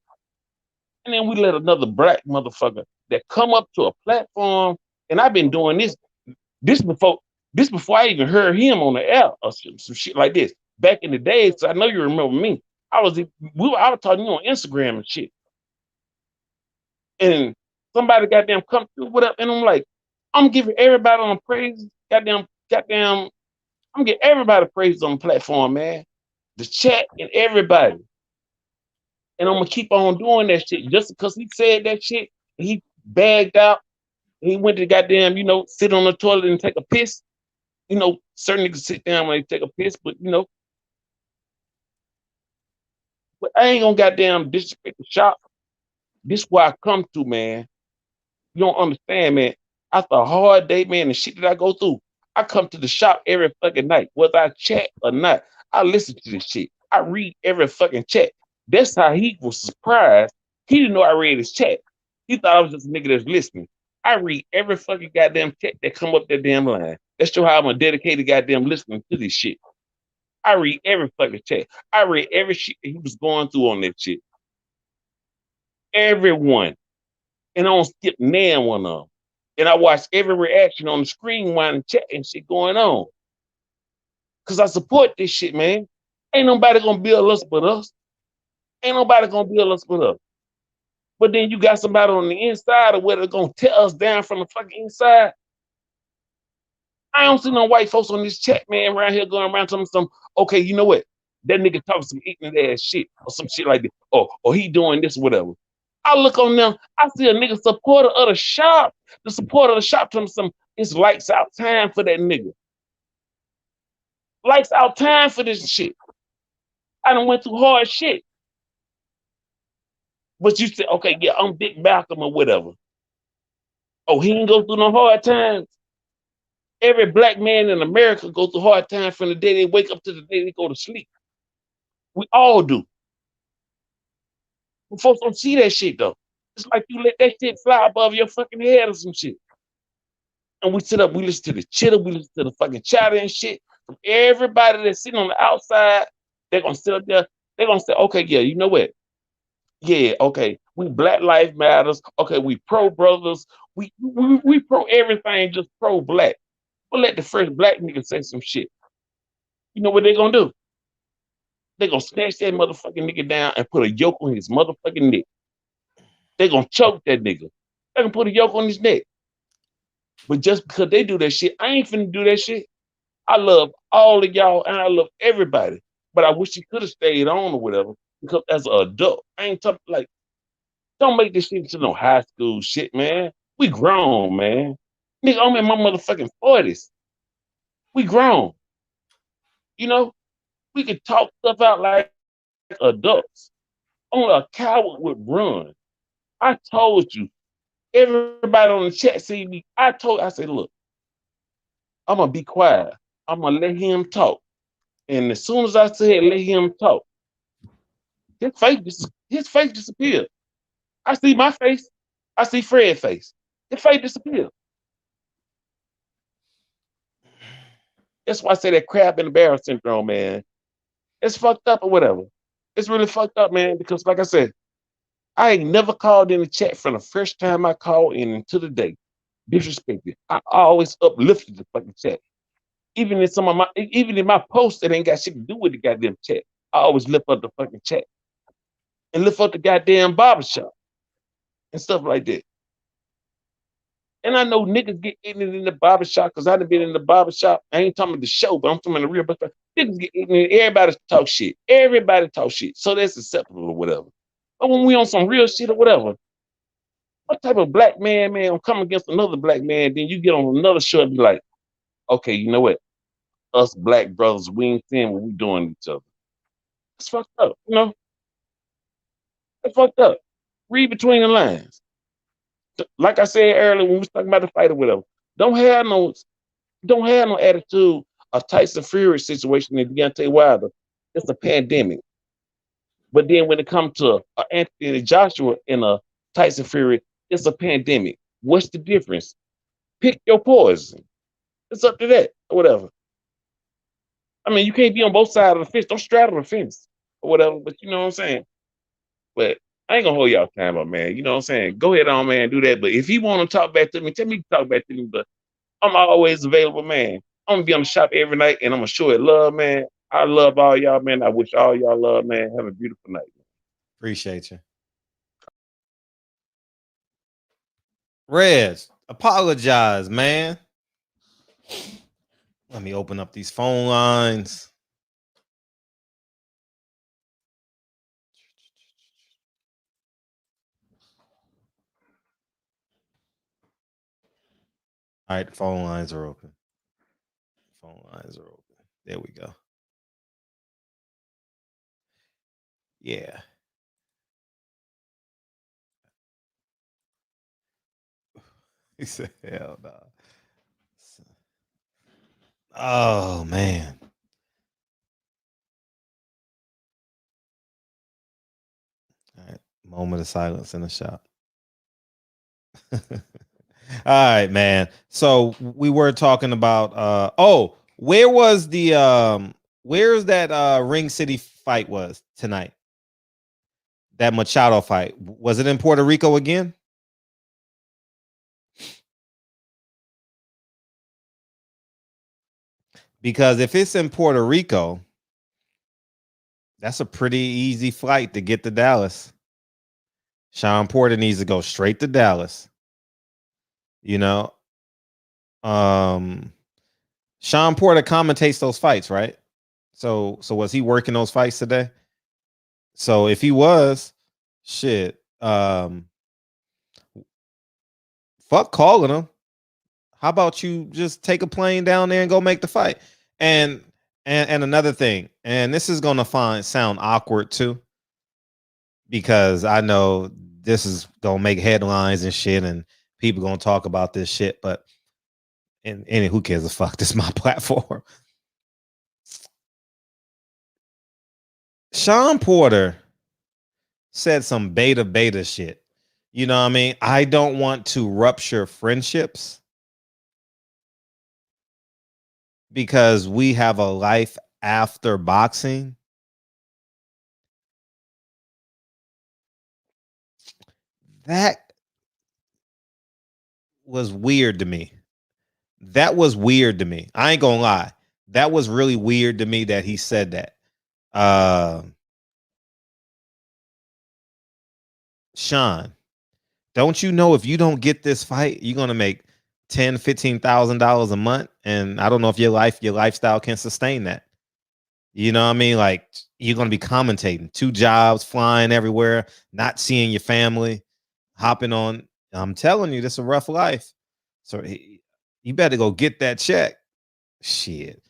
And then we let another black motherfucker that come up to a platform, and I've been doing this before I even heard him on the air or some shit like this. Back in the days, I know you remember me. I was talking to you on Instagram and shit. And somebody goddamn come through whatever, and I'm like, I'm giving everybody on praise, goddamn, I'm getting everybody praise on the platform, man. The chat and everybody. And I'm gonna keep on doing that shit just because he said that shit. He bagged out. He went to goddamn, sit on the toilet and take a piss. Certain niggas sit down when they take a piss, but but I ain't gonna goddamn disrespect the shop. This where I come to, man. You don't understand, man. After a hard day, man, the shit that I go through, I come to the shop every fucking night, whether I chat or not. I listen to this shit. I read every fucking chat. That's how he was surprised. He didn't know I read his chat. He thought I was just a nigga that's listening. I read every fucking goddamn chat that come up that damn line. That's show how I'm a dedicated goddamn listener to this shit. I read every fucking chat. I read every shit that he was going through on that shit. Everyone. And I don't skip nan one of them. And I watch every reaction on the screen while I'm chat and shit going on. Cause I support this shit, man. Ain't nobody gonna build us but us. Ain't nobody gonna build us but us. But then you got somebody on the inside of where they're gonna tear us down from the fucking inside. I don't see no white folks on this chat, man, around here going around telling some, okay, you know what? that nigga talking some ignorant ass shit or some shit like that. Or he doing this, whatever. I look on them, I see a nigga supporter of the shop. The supporter of the shop telling me something, it's lights out time for that nigga. Lights out time for this shit. I done went through hard shit. But you say, okay, yeah, I'm Dick Malcolm or whatever. Oh, he ain't go through no hard times. Every black man in America go through hard times from the day they wake up to the day they go to sleep. We all do. But folks don't see that shit though. It's like you let that shit fly above your fucking head or some shit. And we sit up, we listen to the chitter, we listen to the fucking chatter and shit. From everybody that's sitting on the outside, they're gonna sit up there, they're gonna say, okay, yeah, you know what? Yeah, okay, we Black Lives Matters, okay, we pro brothers, we pro everything, just pro black. But let the first black nigga say some shit. You know what they're gonna do? They're gonna snatch that motherfucking nigga down and put a yoke on his motherfucking neck. They're gonna choke that nigga. They're gonna put a yoke on his neck. But just because they do that shit, I ain't finna do that shit. I love all of y'all and I love everybody. But I wish he could have stayed on or whatever. Because as an adult, I ain't talking like, don't make this shit into no high school shit, man. We grown, man. Nigga, I'm in my motherfucking 40s. We grown. You know, we can talk stuff out like adults. Only a coward would run. I told you. Everybody on the chat see me. I said, look, I'm gonna be quiet. I'm gonna let him talk. And as soon as I said let him talk, his face disappeared. I see my face. I see Fred's face. His face disappeared. That's why I say that crab in the barrel syndrome, man. It's fucked up or whatever. It's really fucked up, man, because like I said, I ain't never called in the chat from the first time I called in until the day. Disrespected. I always uplifted the fucking chat. Even in my posts that ain't got shit to do with the goddamn chat. I always lift up the fucking chat. And lift up the goddamn barbershop. And stuff like that. And I know niggas get ignorant in the barbershop because I done been in the barbershop. I ain't talking about the show, but I'm talking about the real barbershop. Niggas get ignorant. Everybody talk shit. Everybody talk shit. So that's acceptable or whatever. But when we on some real shit or whatever, what type of black man, I'm coming against another black man, then you get on another show and be like, okay, you know what? Us black brothers, we ain't saying what we doing to each other. It's fucked up, you know? It's fucked up. Read between the lines. Like I said earlier when we was talking about the fight or whatever, don't have no attitude of Tyson Fury situation in Deontay Wilder. It's a pandemic. But then when it comes to Anthony Joshua and a Tyson Fury, it's a pandemic. What's the difference? Pick your poison. It's up to that or whatever. I mean, you can't be on both sides of the fence. Don't straddle the fence or whatever, but you know what I'm saying? But I ain't gonna hold y'all time up, man. You know what I'm saying? Go ahead on, man, do that. But if you want to talk back to me, tell me to talk back to me. But I'm always available, man. I'm gonna be on the shop every night and I'm gonna show it love, man. I love all y'all, man. I wish all y'all love, man. Have a beautiful night. Appreciate you. Reg, apologize, man. Let me open up these phone lines. All right, the phone lines are open. Phone lines are open. There we go. Yeah. He said, hell no. Oh, man. All right. Moment of silence in the shop. All right, man. So we were talking about where was the where's that Ring City fight was tonight? That Machado fight. Was it in Puerto Rico again? Because if it's in Puerto Rico, that's a pretty easy flight to get to Dallas. Sean Porter needs to go straight to Dallas. You know, Sean Porter commentates those fights, right? So was he working those fights today? So if he was, shit, fuck calling him. How about you just take a plane down there and go make the fight? And another thing, and this is gonna sound awkward too, because I know this is gonna make headlines and shit, and people gonna talk about this shit, but and who cares a fuck? This is my platform. Sean Porter said some beta shit. You know what I mean? I don't want to rupture friendships because we have a life after boxing. That was weird to me. That was weird to me. I ain't gonna lie. That was really weird to me that he said that. Sean, don't you know if you don't get this fight, you're gonna make $10,000-$15,000 a month, and I don't know if your lifestyle can sustain that. You know what I mean? Like, you're gonna be commentating, 2 jobs, flying everywhere, not seeing your family, hopping on. I'm telling you, this is a rough life. So you better go get that check. Shit.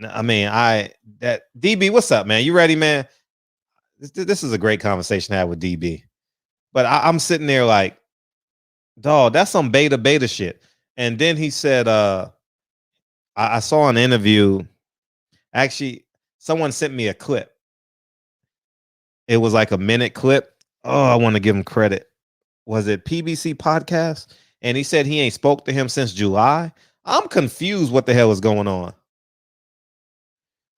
I mean, that DB, what's up, man? You ready, man? This is a great conversation to have with DB. But I'm sitting there like, dog, that's some beta shit. And then he said, I saw an interview. Actually, someone sent me a clip. It was like a minute clip. Oh, I want to give him credit. Was it PBC Podcast? And he said he ain't spoke to him since July. I'm confused what the hell is going on.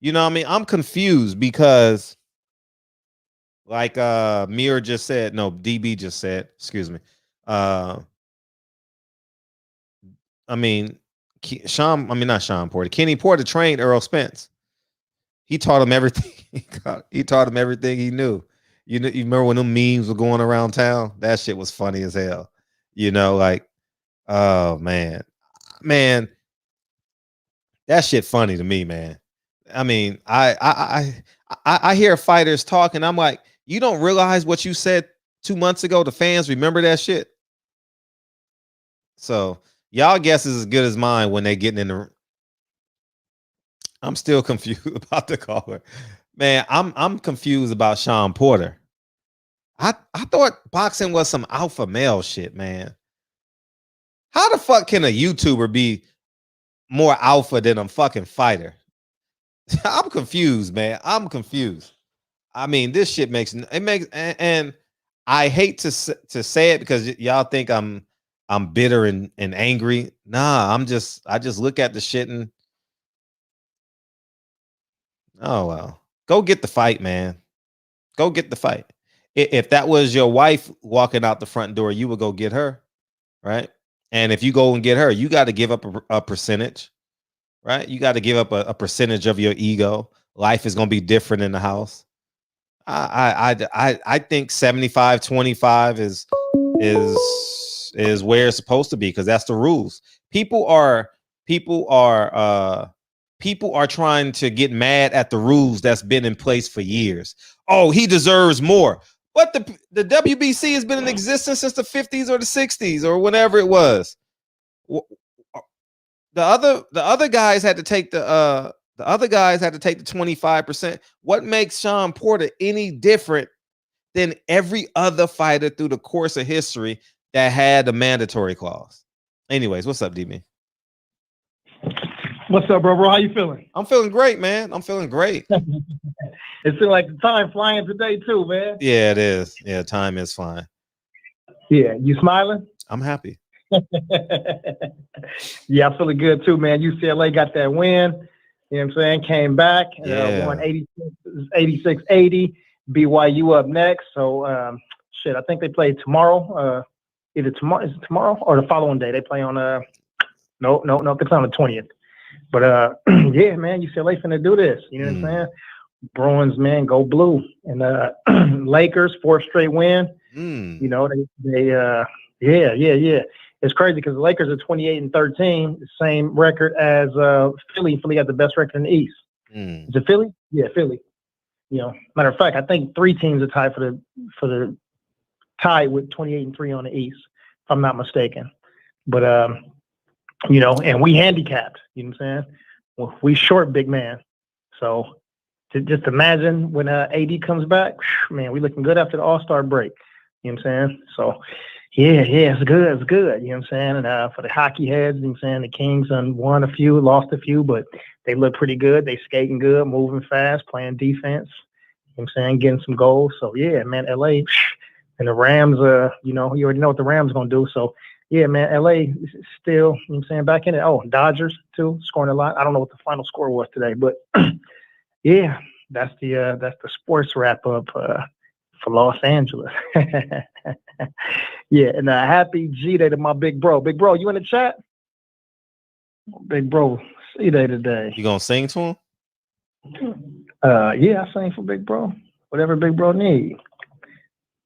You know what I mean? I'm confused because, like Mir just said, no, DB just said, excuse me. I mean, not Sean Porter. Kenny Porter trained Earl Spence. He taught him everything. He taught him everything he knew. You remember when them memes were going around town? That shit was funny as hell. You know, like, oh man, that shit funny to me, man. I mean, I hear fighters talking. I'm like, you don't realize what you said 2 months ago. The fans remember that shit. So y'all guess is as good as mine when they getting in the. I'm still confused about the caller, man. I'm confused about Sean Porter. I thought boxing was some alpha male shit, man. How the fuck can a YouTuber be more alpha than a fucking fighter? I'm confused, man. I'm confused. I mean, this shit makes, and I hate to say it because y'all think I'm bitter and angry. Nah, I just look at the shit and, oh well, go get the fight, man. Go get the fight. If that was your wife walking out the front door, you would go get her, right? And if you go and get her, you got to give up a percentage, right? You got to give up a percentage of your ego. Life is gonna be different in the house. I think 75-25 is where it's supposed to be, because that's the rules. People are trying to get mad at the rules that's been in place for years. Oh, he deserves more. But the WBC has been in existence since the 50s or the 60s or whenever it was. The other guys had to take the 25%. What makes Sean Porter any different than every other fighter through the course of history that had a mandatory clause? Anyways, what's up, DB? What's up, bro? How you feeling? I'm feeling great, man. I'm feeling great. It seems like the time flying today too, man. Yeah, it is. Yeah, time is flying. Yeah, you smiling? I'm happy. Yeah, I'm feeling good too, man. UCLA got that win. You know what I'm saying? Came back, won 86-80. BYU up next. So, shit, I think they play tomorrow. Either tomorrow, is it tomorrow or the following day? They play on no, they play on the 20th. But yeah, man, UCLA finna do this. You know what I'm saying? Bruins, man, go blue. And Lakers, 4th straight win. You know, they yeah. It's crazy because the Lakers are 28-13, the same record as Philly. Philly got the best record in the East. Is it Philly? Yeah, Philly. You know, matter of fact, I think 3 teams are tied for the tie with 28-3 on the East, if I'm not mistaken. But you know, and we handicapped. You know what I'm saying? Well, we short big man. So just imagine when AD comes back, man, we looking good after the All-Star break. You know what I'm saying? So yeah, it's good. It's good. You know what I'm saying? And for the hockey heads, you know what I'm saying, the Kings won a few, lost a few, but they look pretty good. They skating good, moving fast, playing defense. You know what I'm saying? Getting some goals. So yeah, man, LA and the Rams, you know, you already know what the Rams gonna do. So yeah, man, LA still, you know what I'm saying, back in it. Oh, Dodgers too, scoring a lot. I don't know what the final score was today, but yeah, that's the sports wrap up for Los Angeles. Yeah, and happy G-Day to my big bro. Big bro, you in the chat? Big bro, C-Day today. You gonna sing to him? Yeah, I sing for big bro. Whatever big bro need.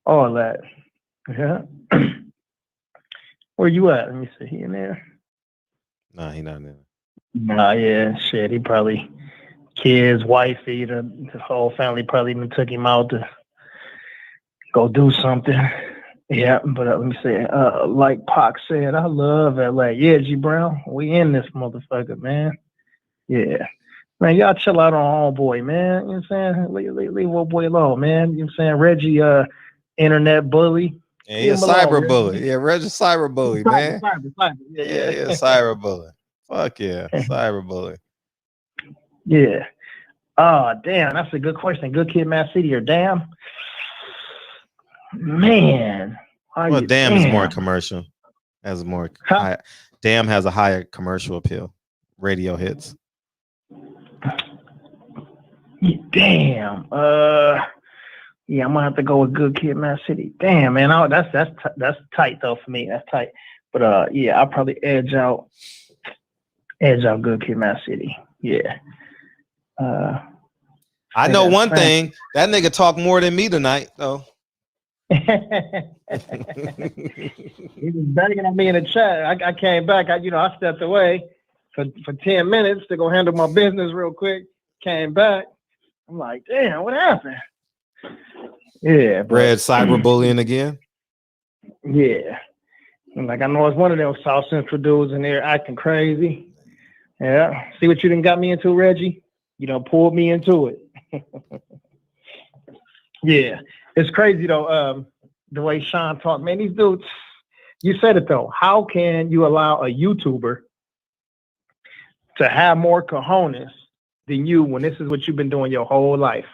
All that. Yeah. Where you at? Let me see. He in there? Nah, he not in there. Nah, yeah, shit. He probably kids, wifey, the whole family probably even took him out to go do something. Yeah, but let me see. Like Pac said, I love LA. Yeah, G Brown, we in this motherfucker, man. Yeah. Man, y'all chill out on homeboy, man. You know what I'm saying? Leave old boy alone, man. You know what I'm saying? Reggie, internet bully. Yeah, he a cyber bully. Yeah, Reggie cyber bully, man. Cyber. Yeah, cyber bully. Fuck yeah, cyber bully. Yeah. Oh, damn, that's a good question. Good Kid, Mad City, or damn? Man. Well, damn is more commercial. Has more high, damn has a higher commercial appeal. Radio hits. Damn. Yeah, I'm gonna have to go with Good Kid, Mad City. Damn, man. That's tight though for me. That's tight. But yeah, I'll probably edge out Good Kid, Mad City. Yeah. I know one thing. That nigga talk more than me tonight, though. He was begging on me in the chat. I came back. I stepped away for 10 minutes to go handle my business real quick. Came back. I'm like, damn, what happened? Yeah, Red cyberbullying again. Yeah, I'm like, I know it's one of those South Central dudes in there acting crazy. Yeah, see what you done got me into, Reggie? You know, pulled me into it. Yeah, it's crazy though. The way Sean talked, man, these dudes. You said it though. How can you allow a YouTuber to have more cojones than you when this is what you've been doing your whole life?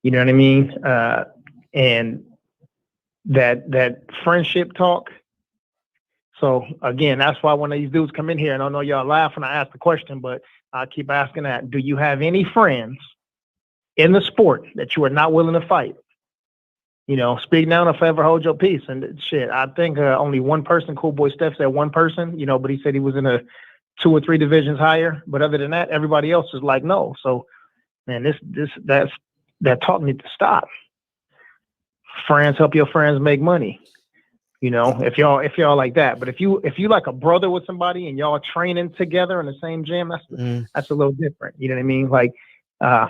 You know what I mean? And that friendship talk. So again, that's why when these dudes come in here, and I know y'all laugh when I ask the question, but I keep asking that. Do you have any friends in the sport that you are not willing to fight? You know, speak now if I ever hold your peace. And shit, I think only one person, Cool Boy Steph said one person, you know, but he said he was in a 2 or 3 divisions higher. But other than that, everybody else is like, no. So, man, that taught me to stop. Friends help your friends make money. You know, if y'all like that. But if you like a brother with somebody and y'all training together in the same gym, that's a little different. You know what I mean? Like, I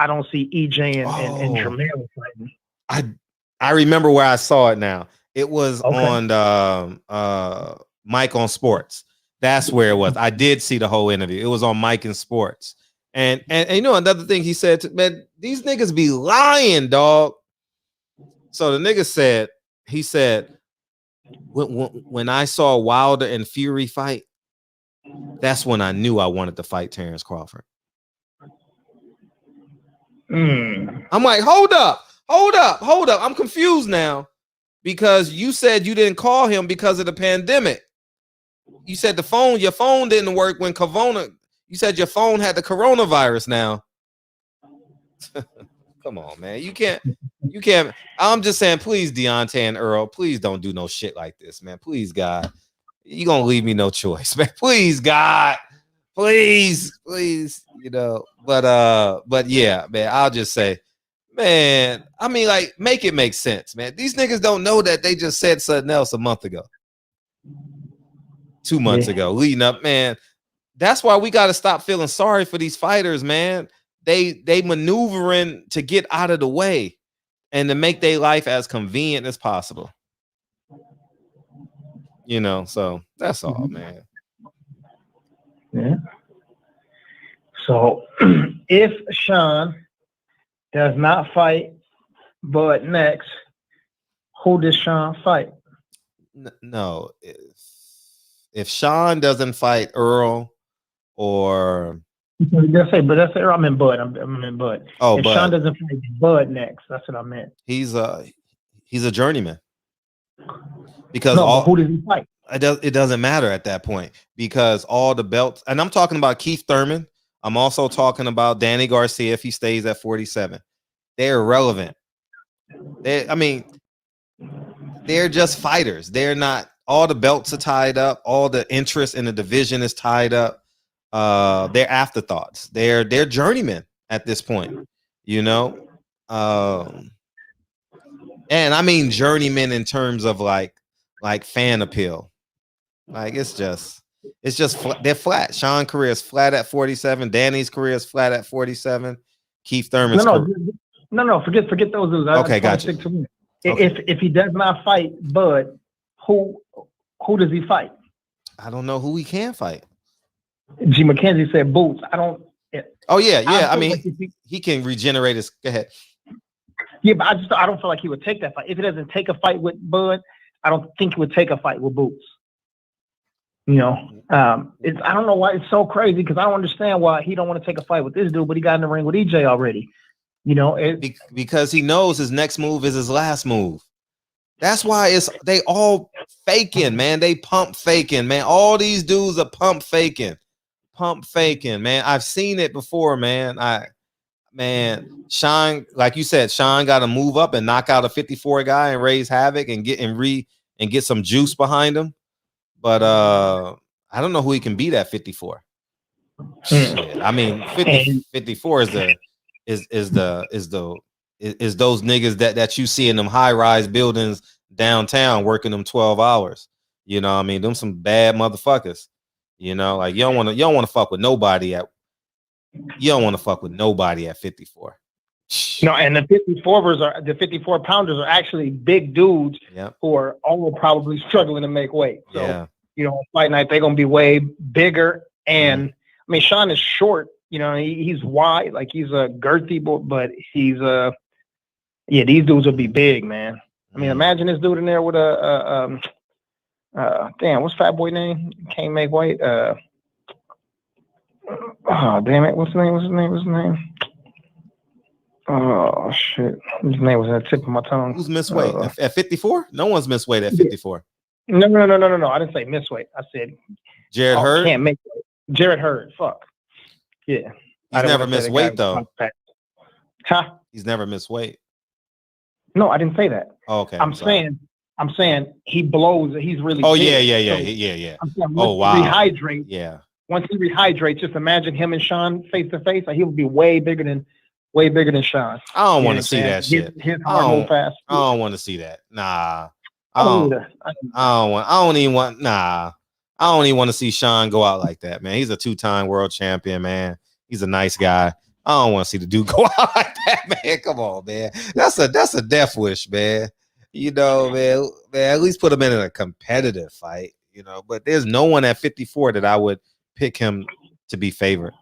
don't see EJ and Jermaine fighting. I remember where I saw it now. It was on Mike on Sports. That's where it was. I did see the whole interview. It was on Mike and Sports. And you know, another thing he said, man, these niggas be lying, dog. So the nigga said, he said, when I saw Wilder and Fury fight, that's when I knew I wanted to fight Terrence Crawford. I'm like, hold up. I'm confused now because you said you didn't call him because of the pandemic. You said your phone didn't work when you said your phone had the coronavirus now. Come on, man. You can't. I'm just saying, please, Deontay and Earl, please don't do no shit like this, man. Please, God. You're gonna leave me no choice, man. Please, God. Please, you know. But yeah, man, I'll just say, man, I mean, like, make it make sense, man. These niggas don't know that they just said something else a month ago. 2 months ago, leading up, man. that's why we got to stop feeling sorry for these fighters, man. They maneuvering to get out of the way and to make their life as convenient as possible. You know, so that's all, man. Yeah. So if Sean does not fight Bud next, who does Sean fight? No, if Sean doesn't fight Earl or Let's say I'm in Bud. I'm in Bud. Oh, if Bud. Sean doesn't fight Bud next, that's what I meant. He's a journeyman. Because but who does he fight? It doesn't matter at that point because all the belts, and I'm talking about Keith Thurman. I'm also talking about Danny Garcia if he stays at 47. They're irrelevant. They're just fighters. They're not, all the belts are tied up. All the interest in the division is tied up. They're afterthoughts. They're journeymen at this point, you know? And I mean journeymen in terms of like fan appeal. Like it's just they're flat. Sean's career is flat at 47. Danny's career is flat at 47. Keith Thurman's No, forget those dudes. Okay, gotcha. If he does not fight Bud, who does he fight? I don't know who he can fight. G. McKenzie said Boots. I don't. Oh yeah. I mean, like he can regenerate his. Go ahead. Yeah, but I don't feel like he would take that fight. If he doesn't take a fight with Bud, I don't think he would take a fight with Boots. You know, I don't know why it's so crazy because I don't understand why he don't want to take a fight with this dude, but he got in the ring with EJ already. You know, because he knows his next move is his last move. That's why they all faking, man. They pump faking, man. All these dudes are pump faking, man. I've seen it before, man. Sean, like you said, Sean got to move up and knock out a 54 guy and raise havoc and get some juice behind him. But I don't know who he can beat at 54. Shit. I mean, 54 is those niggas that you see in them high-rise buildings downtown working them 12 hours. You know what I mean? Them some bad motherfuckers. You know, like you don't want to fuck with nobody at 54. No, and the 54 pounders are actually big dudes who are all probably struggling to make weight. So, you know, fight night, they're going to be way bigger. And I mean, Sean is short, you know, he's wide, like he's a girthy, but he's these dudes will be big, man. I mean, imagine this dude in there with damn, what's Fat Boy name? Can't make weight. Oh, damn it. What's his name? Oh, shit. His name was at the tip of my tongue. Who's missed weight? At 54? No one's missed weight at 54. No. I didn't say miss weight. I said Jared Hurd. Can't make weight. Jared Hurd. Fuck. Yeah. He's never missed weight, though. Huh? He's never missed weight. No, I didn't say that. Oh, okay. I'm saying he blows. He's really Oh, big. Yeah. I'm saying Oh, wow. Rehydrate. Yeah. Once he rehydrates, just imagine him and Sean face to face. Like he would be way bigger than Sean. I don't want to see that shit. His heart move fast. I don't want to see that. Nah. I don't even want to see Sean go out like that, man. He's a 2-time world champion, man. He's a nice guy. I don't want to see the dude go out like that, man. Come on, man. That's a death wish, man. You know, man, at least put him in a competitive fight, you know. But there's no one at 54 that I would pick him to be favored.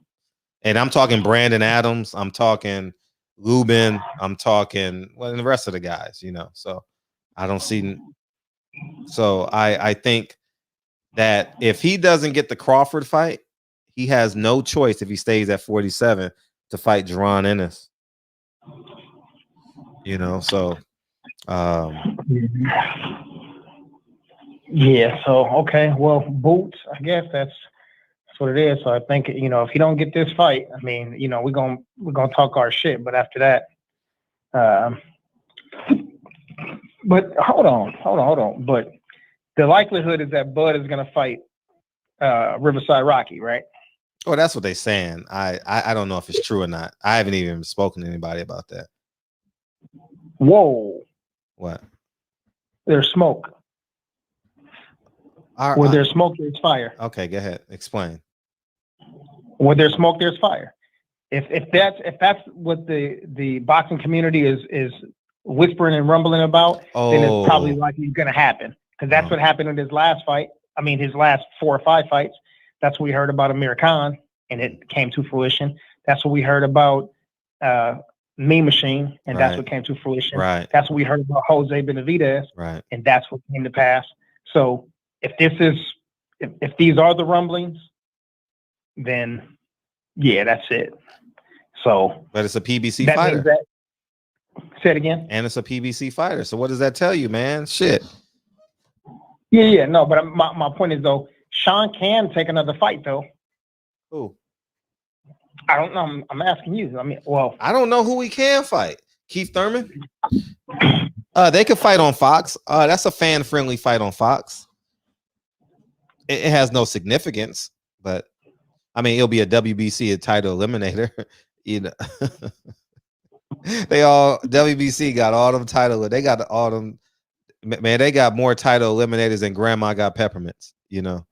And I'm talking Brandon Adams. I'm talking Lubin. I'm talking the rest of the guys, you know. So I don't see. So I think that if he doesn't get the Crawford fight, he has no choice if he stays at 47 to fight Jaron Ennis. You know, so yeah, so okay, well, Boots, I guess that's what it is. So I think, you know, if he don't get this fight, I mean, you know, we're gonna talk our shit, but after that, but hold on. But the likelihood is that Bud is gonna fight Riverside Rocky, right? Oh, that's what they're saying. I don't know if it's true or not. I haven't even spoken to anybody about that. Whoa. What? There's smoke. Where there's smoke, there's fire. Okay, go ahead. Explain. Where there's smoke, there's fire. If that's what the boxing community is whispering and rumbling about, then it's probably likely going to happen. Because that's what happened in his last fight. I mean, his last 4 or 5 fights. That's what we heard about Amir Khan, and it came to fruition. That's what we heard about Mean Machine, and that's what came to fruition. Right. That's what we heard about Jose Benavidez, and that's what came to pass. So if these are the rumblings, then yeah, that's it. So, but it's a PBC fighter. Say it again. And it's a PBC fighter. So what does that tell you, man? Shit. Yeah. No, but my point is though, Sean can take another fight though. Who? I don't know. I'm asking you. I mean, well, I don't know who he can fight. Keith Thurman. They could fight on Fox. That's a fan-friendly fight on Fox. It has no significance, but I mean, it'll be a WBC title eliminator. You know, WBC got all them title. They got all them. Man, they got more title eliminators than Grandma got peppermints. You know.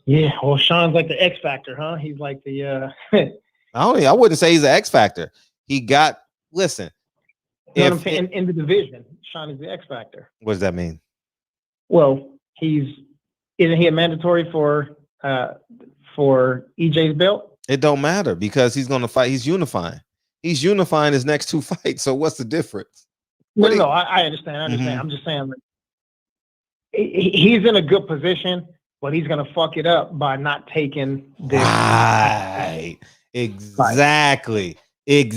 Yeah, well, Sean's like the X Factor, huh? He's like the. I wouldn't say he's an X Factor. He got. Listen, you know what I'm saying? In the division, Sean is the X Factor. What does that mean? Well, isn't he a mandatory for EJ's belt? It don't matter because he's going to fight. He's unifying. He's unifying his next 2 fights. So what's the difference? No, I understand. Mm-hmm. I'm just saying, like, he's in a good position, but he's going to fuck it up by not taking this. Right. Exactly. He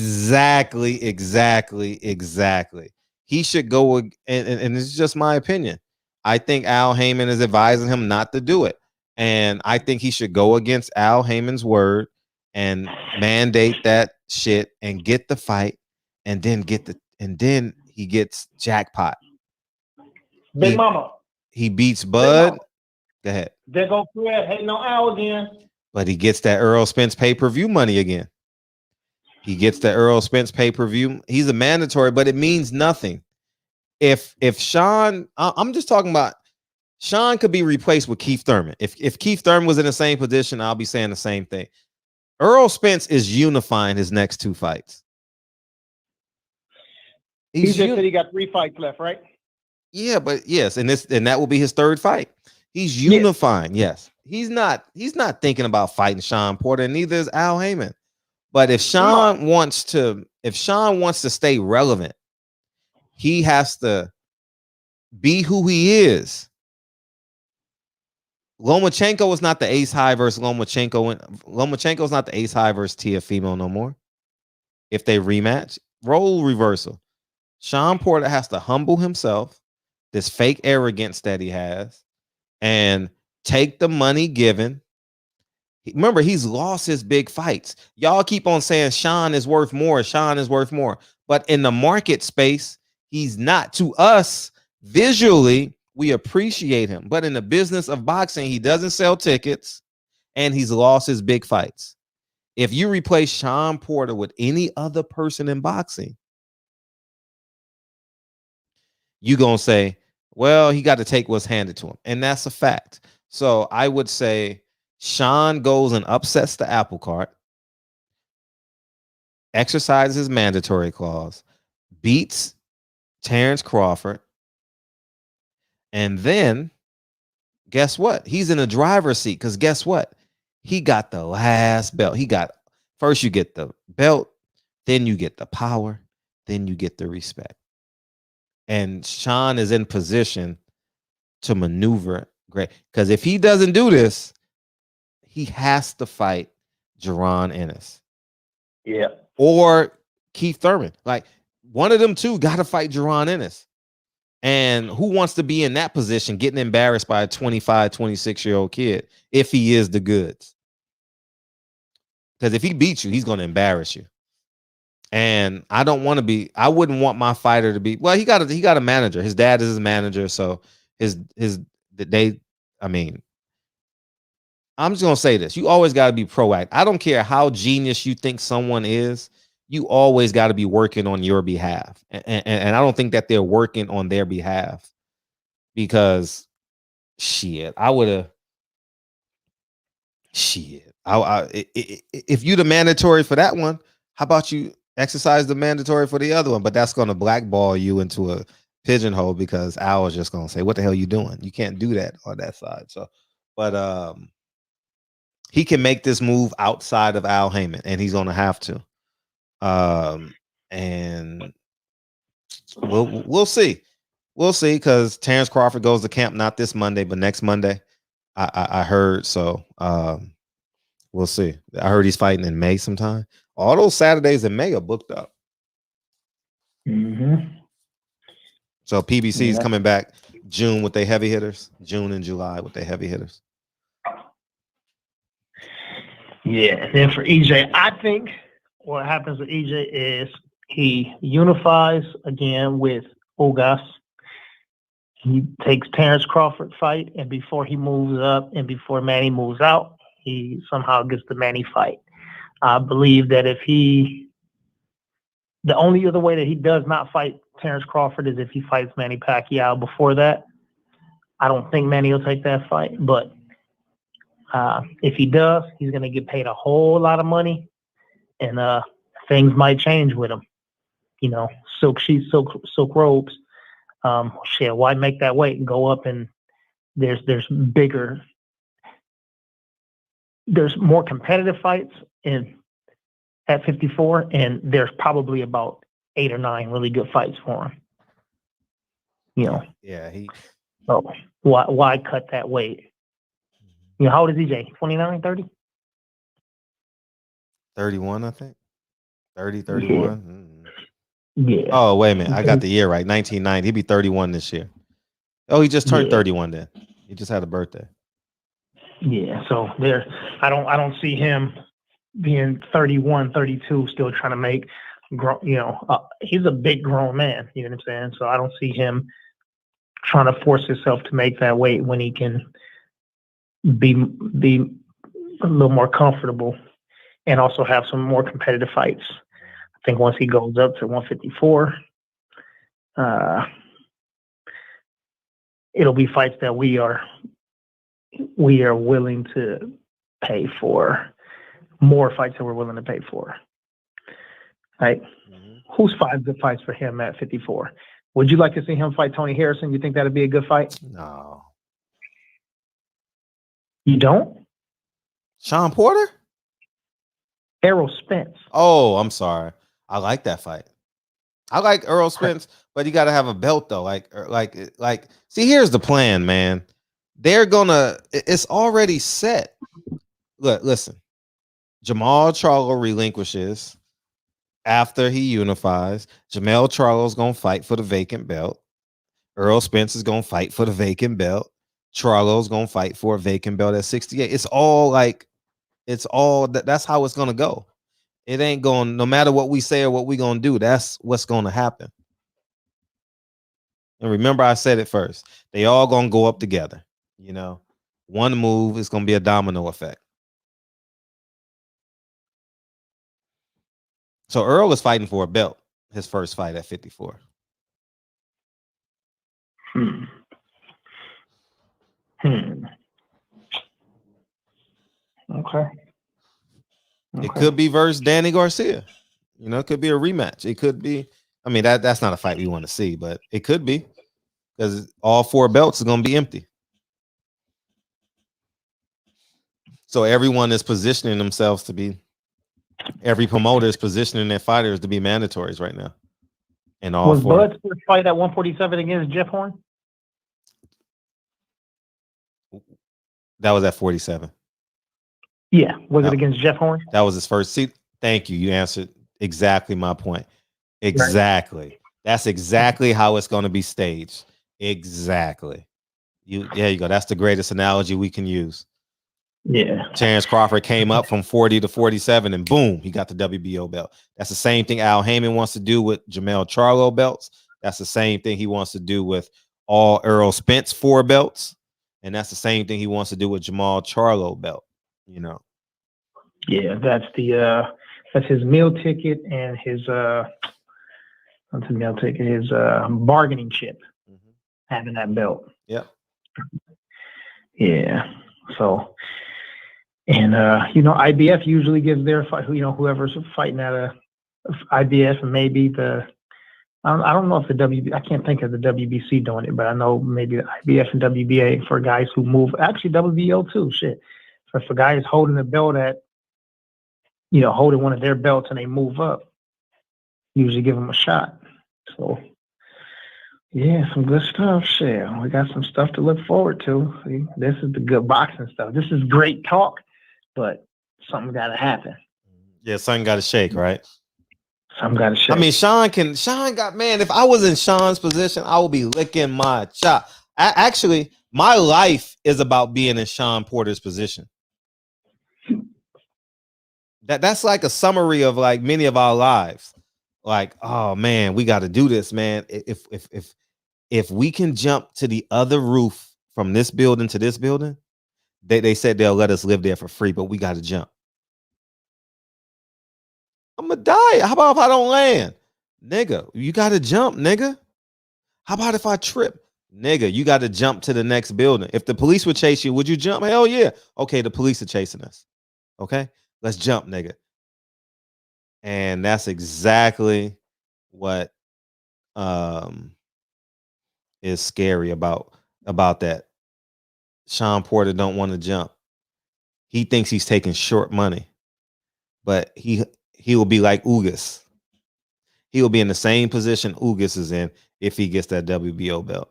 should go, and this is just my opinion. I think Al Haymon is advising him not to do it. And I think he should go against Al Haymon's word and mandate that shit and get the fight and then he gets jackpot. Big Mama. He beats Bud. Go ahead. There go Fred hating on Al again. But he gets that Earl Spence pay-per-view money again. He gets the Earl Spence pay-per-view. He's a mandatory, but it means nothing. If Sean, I'm just talking about Sean could be replaced with Keith Thurman. If Keith Thurman was in the same position, I'll be saying the same thing. Earl Spence is unifying his next 2 fights. He just said he got 3 fights left, right? Yeah, but yes, and that will be his 3rd fight. He's unifying. Yes. He's not thinking about fighting Sean Porter, and neither is Al Haymon. But if Sean wants to stay relevant, he has to be who he is. Lomachenko is not the ace high versus Lomachenko. Lomachenko is not the ace high versus Teofimo no more. If they rematch, role reversal. Sean Porter has to humble himself, this fake arrogance that he has, and take the money given. Remember, he's lost his big fights. Y'all keep on saying Sean is worth more. Sean is worth more. But in the market space, he's not. To us, visually, we appreciate him. But in the business of boxing, he doesn't sell tickets, and he's lost his big fights. If you replace Sean Porter with any other person in boxing, you're going to say, well, he got to take what's handed to him. And that's a fact. So I would say Sean goes and upsets the apple cart, exercises his mandatory clause, beats Terrence Crawford, and then guess what? He's in the driver's seat because guess what? He got the last belt. First you get the belt, then you get the power, then you get the respect. And Sean is in position to maneuver great. Because if he doesn't do this, he has to fight Jaron Ennis. Yeah. Or Keith Thurman. Like, one of them two got to fight Jaron Ennis. And who wants to be in that position, getting embarrassed by a 25, 26-year-old kid if he is the goods? Because if he beats you, he's going to embarrass you. And I wouldn't want my fighter to be, well, he got a manager. His dad is his manager. So I'm just going to say this. You always got to be proactive. I don't care how genius you think someone is. You always got to be working on your behalf. And I don't think that they're working on their behalf because shit, I would have, Shit. If you the mandatory for that one, how about you exercise the mandatory for the other one? But that's going to blackball you into a pigeonhole because Al is just going to say, "What the hell are you doing? You can't do that on that side." So, but he can make this move outside of Al Haymon, and he's going to have to. And we'll see. We'll see because Terrence Crawford goes to camp not this Monday, but next Monday. I heard so. We'll see. I heard he's fighting in May sometime. All those Saturdays in May are booked up. Mm-hmm. So PBC is coming back June with their heavy hitters. June and July with their heavy hitters. Yeah. And then for EJ, I think what happens with EJ is he unifies again with Ugas. He takes Terrence Crawford fight, and before he moves up and before Manny moves out, he somehow gets the Manny fight. I believe that the only other way that he does not fight Terrence Crawford is if he fights Manny Pacquiao before that. I don't think Manny will take that fight, but if he does, he's going to get paid a whole lot of money, and things might change with him. You know, silk sheets, silk robes. Shit, why make that weight and go up? And there's more competitive fights at 54, and there's probably about 8 or 9 really good fights for him. You know. Yeah, So why cut that weight? You know, how old is EJ? 29, 30? 31, I think. 30, 31. Yeah. Oh, wait a minute. I got the year right. 1990. He'll be 31 this year. Oh, he just turned 31 then. He just had a birthday. Yeah, so I don't see him being 31, 32, still trying to make, he's a big grown man, you know what I'm saying? So I don't see him trying to force himself to make that weight when he can be a little more comfortable and also have some more competitive fights. I think once he goes up to 154, it'll be fights that we are willing to pay for, more fights that we're willing to pay for. Right? Who's 5 good fights for him at 54? Would you like to see him fight Tony Harrison? You think that'd be a good fight? No. You don't? Sean Porter? Errol Spence. Oh, I'm sorry. I like that fight. I like Errol Spence, but you got to have a belt though. Like, see, here's the plan, man. It's already set. Look, listen. Jamal Charlo relinquishes after he unifies. Jamel Charlo's going to fight for the vacant belt. Errol Spence is going to fight for the vacant belt. Charlo's going to fight for a vacant belt at 68. That's how it's going to go. It ain't going, no matter what we say or what we going to do, that's what's going to happen. And remember, I said it first. They all going to go up together. You know, one move is going to be a domino effect. So Earl is fighting for a belt, his first fight at 54. Okay. It could be versus Danny Garcia. You know, it could be a rematch. It could be. I mean, that's not a fight we want to see, but it could be because all 4 belts are going to be empty. So everyone is positioning themselves to be. Every promoter is positioning their fighters to be mandatories right now. And all was 4. Bud's first fight at 147 against Jeff Horn? That was at 47. Yeah. Was it against Jeff Horn? That was his first. See, thank you. You answered exactly my point. Exactly. Right. That's exactly how it's going to be staged. Exactly. There you go. That's the greatest analogy we can use. Yeah. Terrence Crawford came up from 40 to 47 and boom, he got the WBO belt. That's the same thing Al Haymon wants to do with Jamel Charlo belts. That's the same thing he wants to do with all Errol Spence 4 belts. And that's the same thing he wants to do with Jamal Charlo belt, you know. Yeah, that's his meal ticket and his bargaining chip. Having that belt. Yep. Yeah. So And IBF usually gives their fight. Whoever's fighting at a IBF, and maybe I don't know if the WB. I can't think of the WBC doing it, but I know maybe the IBF and WBA for guys who move. Actually, WBO too. Shit, for guys holding the belt at, holding one of their belts and they move up, usually give them a shot. So, yeah, some good stuff. Shit, we got some stuff to look forward to. See, this is the good boxing stuff. This is great talk, but something got to happen. Yeah, something got to shake, right? Something got to shake. I mean, Sean got, man, if I was in Sean's position, I would be licking my chop. Actually, my life is about being in Sean Porter's position. That's like a summary of like many of our lives. Like, oh man, we got to do this, man. If we can jump to the other roof from this building to this building, they said they'll let us live there for free, but we got to jump. I'm gonna die. How about if I don't land? Nigga, you got to jump, nigga. How about if I trip? Nigga, you got to jump to the next building. If the police would chase you, would you jump? Hell yeah. Okay, the police are chasing us. Okay, let's jump, nigga. And that's exactly what is scary about that. Sean Porter don't want to jump. He thinks he's taking short money, but he will be like Ugas. He will be in the same position Ugas is in if he gets that WBO belt.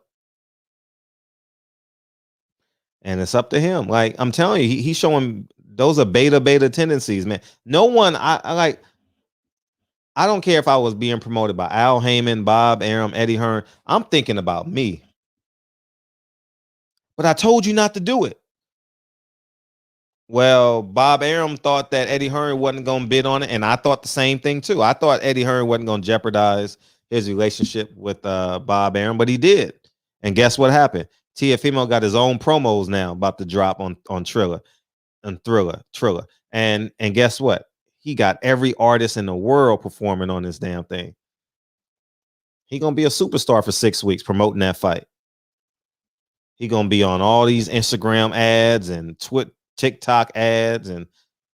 And it's up to him. Like I'm telling you, he's showing those are beta tendencies, man. No one I don't care if I was being promoted by Al Haymon, Bob Arum, Eddie Hearn. I'm thinking about me. But I told you not to do it. Well, Bob Arum thought that Eddie Hearn wasn't going to bid on it, and I thought the same thing too. I thought Eddie Hearn wasn't going to jeopardize his relationship with Bob Arum, but he did. And guess what happened? Teofimo got his own promos now about to drop on Thriller. And guess what? He got every artist in the world performing on this damn thing. He gonna be a superstar for 6 weeks promoting that fight. He gonna be on all these Instagram ads and TikTok ads, and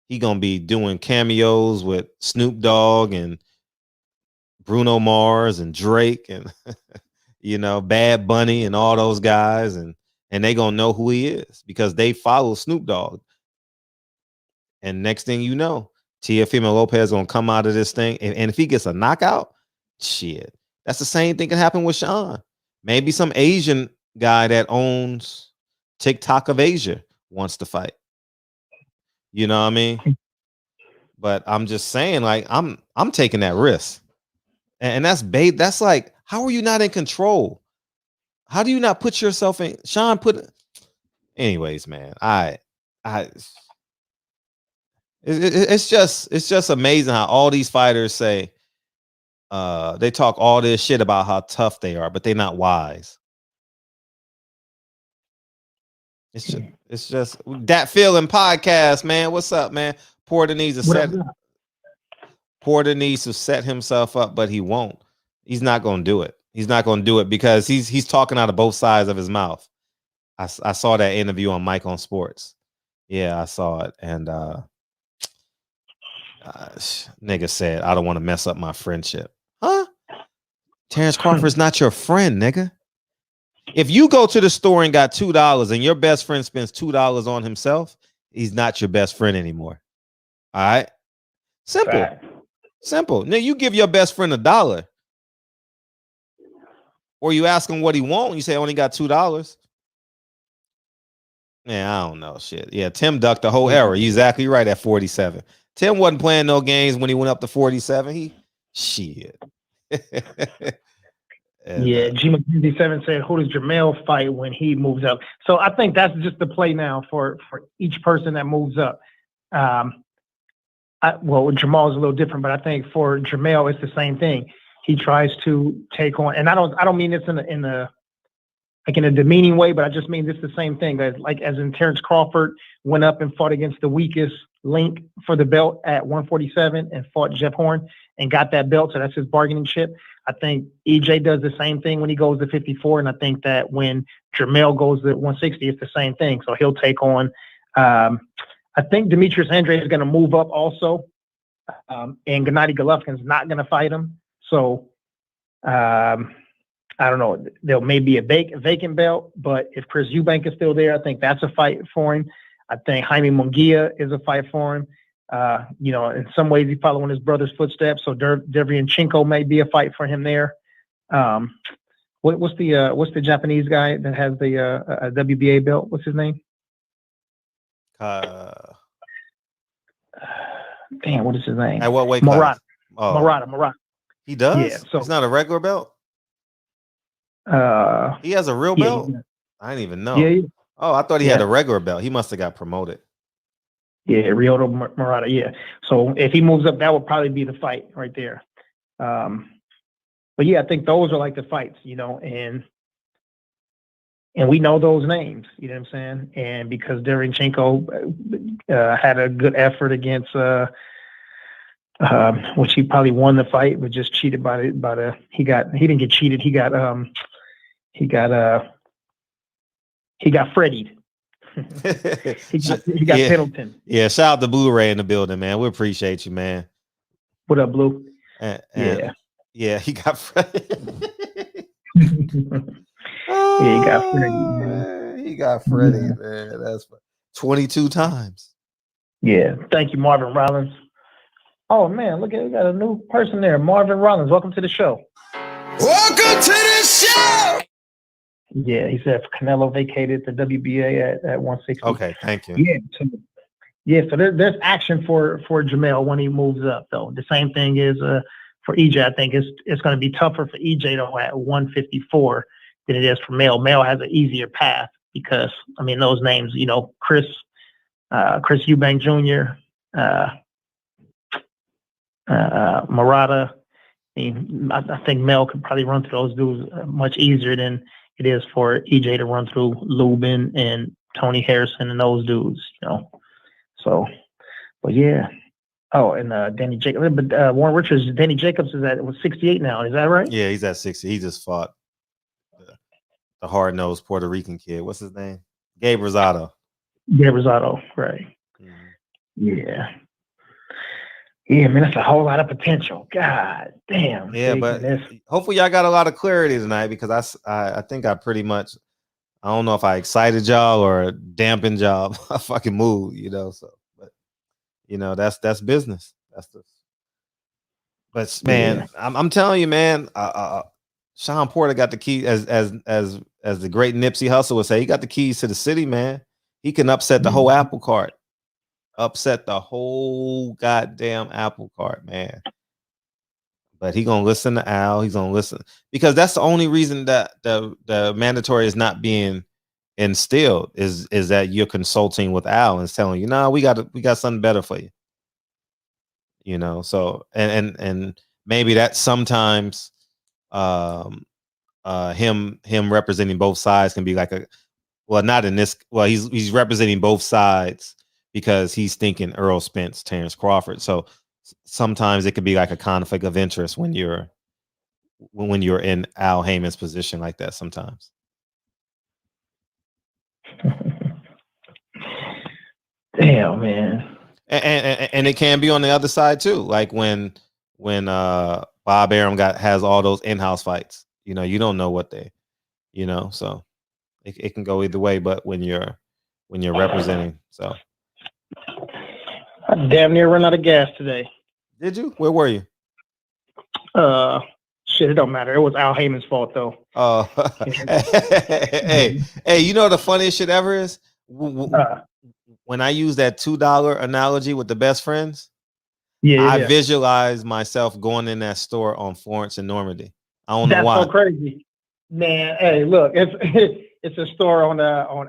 he gonna be doing cameos with Snoop Dogg and Bruno Mars and Drake and Bad Bunny and all those guys, and they gonna know who he is because they follow Snoop Dogg. And next thing you know, Teofimo Lopez gonna come out of this thing, and if he gets a knockout, shit, that's the same thing can happen with Sean. Maybe some Asian guy that owns TikTok of Asia wants to fight. You know what I mean? But I'm just saying, like, I'm taking that risk, and that's bait. That's like, how are you not in control? How do you not put yourself in? Sean put. Anyways, man, it's just amazing how all these fighters say they talk all this shit about how tough they are, but they're not wise. It's just that feeling podcast, man. What's up, man? Porter needs to set himself up, but he won't. He's not going to do it. He's not going to do it because he's talking out of both sides of his mouth. I saw that interview on Mike on Sports. Yeah, I saw it, and nigga said, I don't want to mess up my friendship. Huh? Terrence Crawford's not your friend, nigga. If you go to the store and got $2 and your best friend spends $2 on himself, he's not your best friend anymore. All right? Simple. Right. Simple. Now you give your best friend $1 or you ask him what he wants. You say, I only got $2. Man, I don't know. Shit. Yeah, Tim ducked the whole era. You're exactly right at 47. Tim wasn't playing no games when he went up to 47. Shit. Yeah, G McKenzie7 said, who does Jamel fight when he moves up? So I think that's just the play now for each person that moves up. Jamal's a little different, but I think for Jamel, it's the same thing. He tries to take on, and I don't mean this in a demeaning way, but I just mean this the same thing. As in Terrence Crawford went up and fought against the weakest link for the belt at 147 and fought Jeff Horn and got that belt. So that's his bargaining chip. I think EJ does the same thing when he goes to 54. And I think that when Jamel goes to 160, it's the same thing. So he'll take on, I think Demetrius Andrade is going to move up also, and Gennady Golovkin's not going to fight him. So I don't know. There may be a vacant belt, but if Chris Eubank is still there, I think that's a fight for him. I think Jaime Munguia is a fight for him. In some ways he's following his brother's footsteps. So Derevyanchenko may be a fight for him there. What's the Japanese guy that has the WBA belt? What's his name? Damn, what is his name? At what weight Murata. class? Murata. He does? Yeah, so it's not a regular belt? He has a real belt? I didn't even know. Yeah. Oh, I thought he had a regular belt. He must have got promoted. Yeah, Ryoto Murata, yeah. So if he moves up, that would probably be the fight right there. But yeah, I think those are like the fights, and we know those names, you know what I'm saying? And because Derevyanchenko had a good effort against which he probably won the fight, but just cheated by the he didn't get cheated, he got Freddied. he got Pendleton. Yeah, shout out to Blu-ray in the building, man. We appreciate you, man. What up, Blue? Yeah, he got Freddie. Yeah, he got Freddie. Man. He got Freddie, man. That's 22 times. Yeah, thank you, Marvin Rollins. Oh man, look at we got a new person there, Marvin Rollins. Welcome to the show. Welcome to the show. Yeah, he said Canelo vacated the WBA at 160. Okay, thank you. So there's action for Jamel when he moves up, though. The same thing is for EJ. I think it's going to be tougher for EJ though at 154 than it is for Mel. Mel has an easier path because those names, Chris Eubank Jr., Murata. I think Mel could probably run through those dudes much easier than it is for EJ to run through Lubin and Tony Harrison and those dudes, So, but yeah. Oh, and Danny Jacobs. But Warren Richards, Danny Jacobs is at 68 now. Is that right? Yeah, he's at 60. He just fought the hard-nosed Puerto Rican kid. What's his name? Gabe Rosado. Right. Yeah. Yeah, man, that's a whole lot of potential. God damn. Yeah, but hopefully y'all got a lot of clarity tonight because I think I pretty much, I don't know if I excited y'all or dampened y'all my fucking mood, so, but that's business. But man, I'm telling you, man, Sean Porter got the key as the great Nipsey Hussle would say, he got the keys to the city, man. He can upset the whole apple cart. Upset the whole goddamn apple cart, man. But he gonna listen to Al. He's gonna listen because that's the only reason that the mandatory is not being instilled is that you're consulting with Al and telling you, nah, we got something better for you. So and maybe that sometimes him representing both sides can be like he's representing both sides because he's thinking Earl Spence, Terrence Crawford. So sometimes it could be like a conflict of interest when you're in Al Haymon's position like that sometimes. Damn, man. And it can be on the other side too. Like when Bob Arum has all those in-house fights, you don't know what they, so it can go either way, but when you're representing, so. I damn near run out of gas today. Did you? Where were you? Shit, it don't matter. It was Al Haymon's fault though. Oh, hey, the funniest shit ever is when I use that $2 analogy with the best friends. I visualize myself going in that store on Florence and Normandy. I don't know why. That's so crazy, man. Hey, look, it's a store on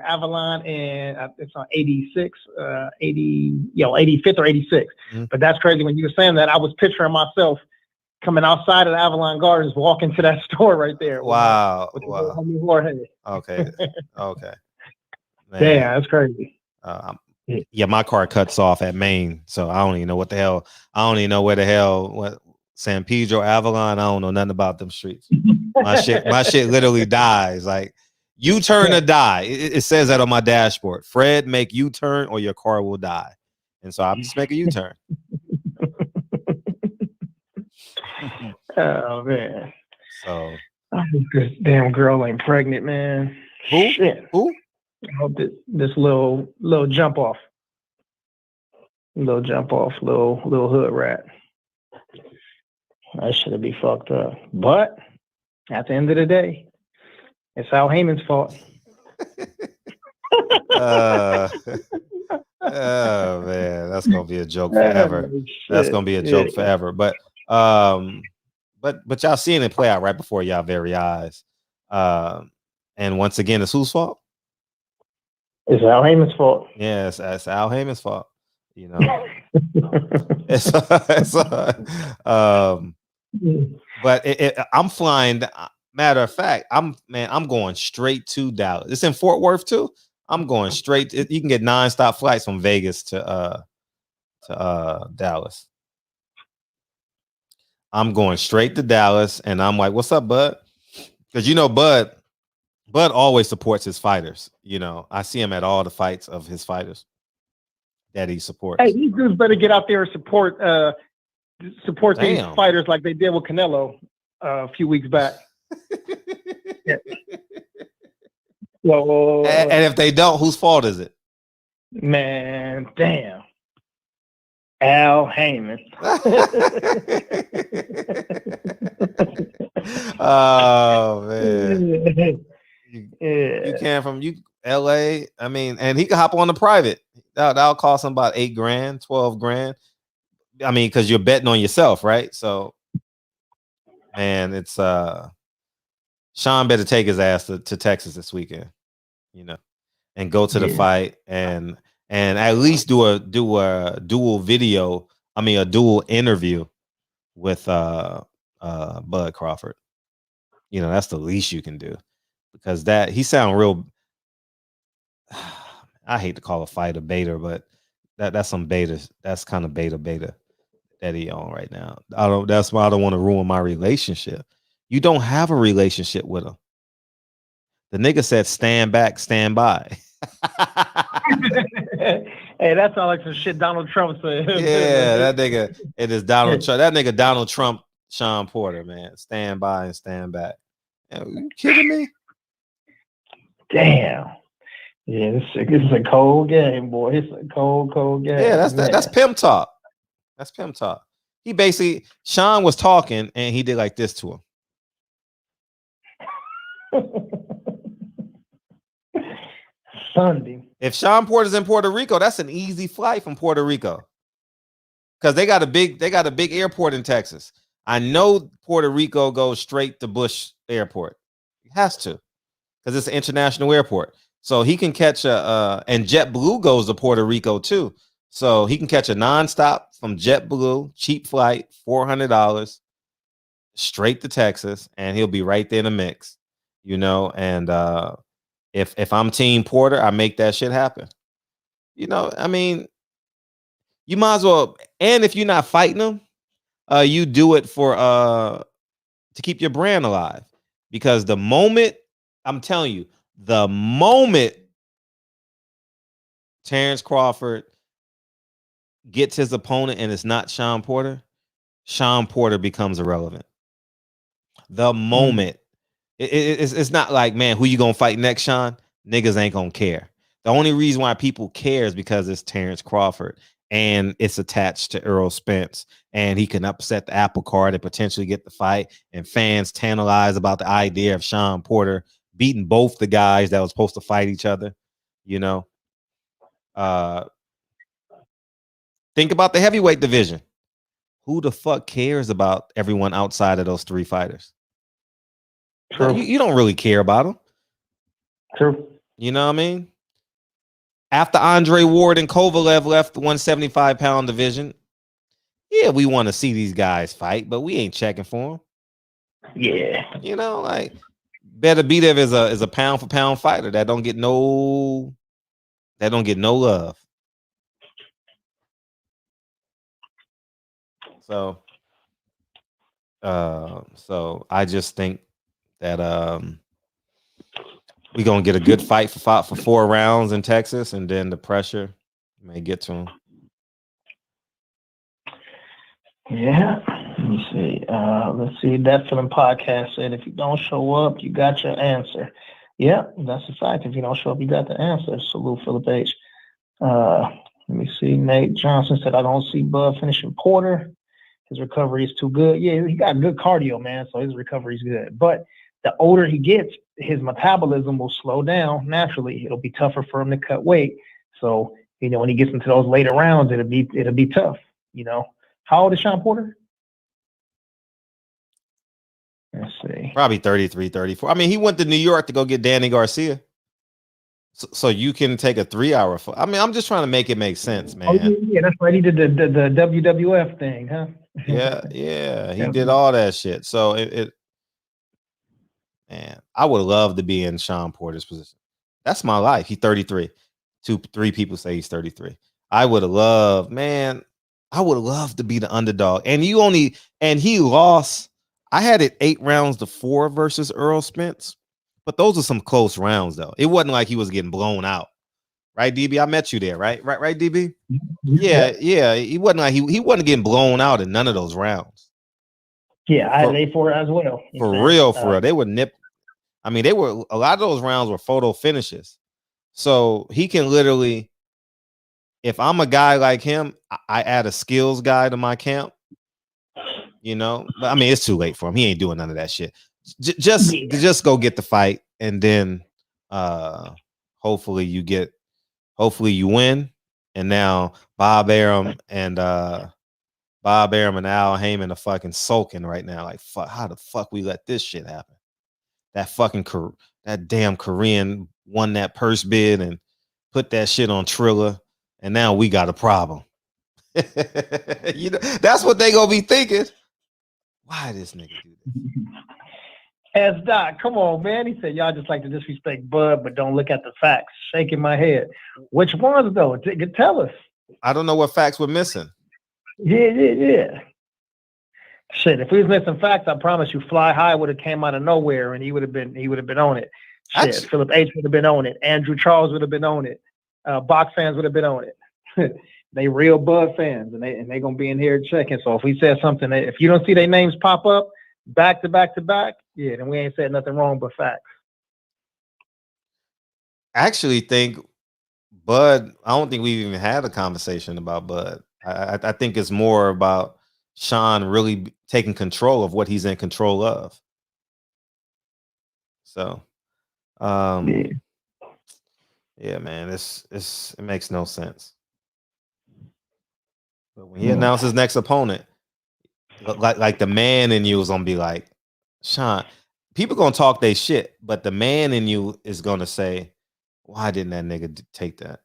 Avalon and it's on 85th or 86th. Mm-hmm. But that's crazy. When you were saying that, I was picturing myself coming outside of the Avalon Gardens, walking to that store right there. Wow. Okay. Man. Damn, that's crazy. Yeah, my car cuts off at Maine, so I don't even know what the hell. I don't even know where the hell what San Pedro, Avalon. I don't know nothing about them streets. My shit literally dies. Like U-turn or die. It says that on my dashboard. Fred, make U-turn or your car will die. And so I'm just making U-turn. Oh man. So I hope this damn girl ain't pregnant, man. Who? Shit. Who? I hope this little jump off. Little hood rat. That should be fucked up. But at the end of the day, it's Al Heyman's fault. Oh man, that's gonna be a joke forever. That's gonna be a joke forever. But y'all seeing it play out right before y'all very eyes. And once again, it's whose fault? It's Al Heyman's fault. Yeah, it's Al Heyman's fault. You know, but I'm flying. Matter of fact, I'm going straight to Dallas. It's in Fort Worth too. I'm going straight. You can get non-stop flights from Vegas to Dallas. I'm going straight to Dallas, and I'm like, "What's up, Bud?" Because you know, Bud always supports his fighters. You know, I see him at all the fights of his fighters that he supports. Hey, these dudes better get out there and support these fighters like they did with Canelo a few weeks back. Yeah. Well, and if they don't, whose fault is it? Man, damn. Al Heyman. Oh man. You came from LA. I mean, and he could hop on the private. That'll cost him about $8,000, $12,000. I mean, because you're betting on yourself, right? So man, it's Sean better take his ass to Texas this weekend, you know, and go to the fight and at least do a dual video. I mean, a dual interview with Bud Crawford. You know, that's the least you can do because he sound real. I hate to call a fight a beta, but that's some beta. That's kind of beta that he on right now. That's why I don't want to ruin my relationship. You don't have a relationship with him. The nigga said, "Stand back, stand by." Hey, that sounds like some shit Donald Trump said. Yeah, that nigga. It is Donald Trump. That nigga Donald Trump, Sean Porter, man. Stand by and stand back. Are you kidding me? Damn. Yeah, it's a cold game, boy. It's a cold game. Yeah, that's pimp talk. That's pimp talk. He basically, Sean was talking and he did like this to him. Sunday. If Sean Porter's in Puerto Rico, that's an easy flight from Puerto Rico. Because they got a big airport in Texas. I know Puerto Rico goes straight to Bush Airport. It has to. Because it's an international airport. So he can catch and JetBlue goes to Puerto Rico too. So he can catch a nonstop from JetBlue, cheap flight, $400, straight to Texas, and he'll be right there in the mix, you know. And if I'm Team Porter, I make that shit happen. You know, I mean, you might as well. And if you're not fighting them, you do it for to keep your brand alive. Because the moment, I'm telling you, the moment Terrence Crawford gets his opponent and it's not Sean Porter becomes irrelevant. The moment. It's not like, man, who you gonna fight next, Sean? Niggas ain't gonna care. The only reason why people care is because it's Terrence Crawford and it's attached to Errol Spence and he can upset the apple cart and potentially get the fight, and fans tantalize about the idea of Sean Porter beating both the guys that was supposed to fight each other, you know. Think about the heavyweight division. Who the fuck cares about everyone outside of those three fighters? True. You don't really care about them. True. You know what I mean? After Andre Ward and Kovalev left the 175-pound division, yeah, we want to see these guys fight, but we ain't checking for them. Yeah. You know, like Benavidez is a pound for pound fighter that don't get no love. So I just think that we gonna get a good fight for 4 rounds in Texas, and then the pressure may get to him. Yeah. Let me see. Let's see. That Feeling Podcast said, if you don't show up, you got your answer. Yeah, that's a fact. If you don't show up, you got the answer. Salute, Philip H. Let me see. Nate Johnson said, I don't see Bud finishing Porter. His recovery is too good. Yeah, he got good cardio, man, so his recovery is good. But the older he gets, his metabolism will slow down naturally. It'll be tougher for him to cut weight. So, when he gets into those later rounds, it'll be tough, How old is Sean Porter? Let's see. Probably 33, 34. I mean, he went to New York to go get Danny Garcia. So you can take a 3-hour. I mean, I'm just trying to make it make sense, man. Oh, yeah, that's right. He did the WWF thing, huh? Yeah. He did all that shit. So man, I would love to be in Sean Porter's position. That's my life. He's 33. 3 people say he's 33. I would love to be the underdog. And he lost. I had it 8 rounds to 4 versus Earl Spence. But those are some close rounds, though. It wasn't like he was getting blown out, right, DB? I met you there, right, DB? Yeah. He wasn't like he wasn't getting blown out in none of those rounds. Yeah, I had 8-4 as well. For real. They were a lot of those rounds were photo finishes. So he can literally, if I'm a guy like him, I add a skills guy to my camp. But I mean, it's too late for him. He ain't doing none of that shit. Just go get the fight, and then hopefully you win. And now Bob Arum and Al Haymon are fucking sulking right now. Like, fuck, how the fuck we let this shit happen? That damn Korean won that purse bid and put that shit on Triller, and now we got a problem. That's what they gonna be thinking. Why this nigga do this? As Doc, come on, man. He said, y'all just like to disrespect Bud, but don't look at the facts. Shaking my head. Which ones, though? Tell us. I don't know what facts we're missing. Yeah. Shit, if we was missing facts, I promise you, Fly High would have came out of nowhere, and he would have been on it. Shit, Philip H would have been on it. Andrew Charles would have been on it. Box fans would have been on it. They real Bud fans, and they gonna be in here checking. So if we said something, if you don't see their names pop up back to back to back, yeah, then we ain't said nothing wrong but facts. I actually think Bud, I don't think we've even had a conversation about Bud. I think it's more about Sean really taking control of what he's in control of. So, yeah, man, it makes no sense. But when he announced his next opponent, like the man in you is gonna be like, Sean, people gonna talk their shit, but the man in you is gonna say, why didn't that nigga take that?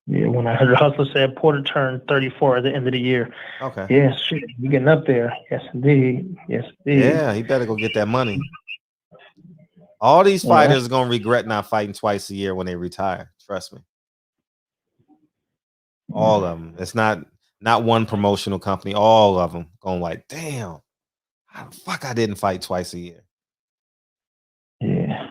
Yeah, when I heard Hustler said Porter turned 34 at the end of the year. Okay. Yeah, shit, you getting up there. Yes, indeed. Yeah, he better go get that money. All these fighters are gonna regret not fighting twice a year when they retire. Trust me. All of them. It's not one promotional company. All of them going like, damn, how the fuck I didn't fight twice a year. Yeah.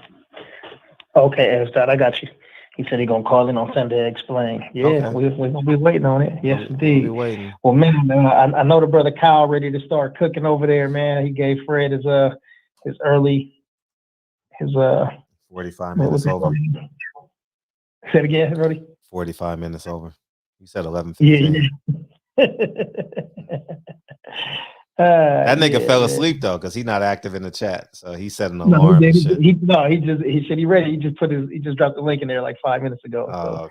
Okay, I got you. He said he's gonna call in on Sunday to explain. Yeah, okay. We're gonna be waiting on it. Yes, indeed. We'll be waiting. Well, man, I know the brother Kyle ready to start cooking over there, man. He gave Fred his 45 minutes over. Say it again, Roddy. 45 minutes over. You said 11:15. Yeah. That nigga fell asleep though, because he's not active in the chat. So he set an alarm. He said he ready. He just dropped the link in there like 5 minutes ago.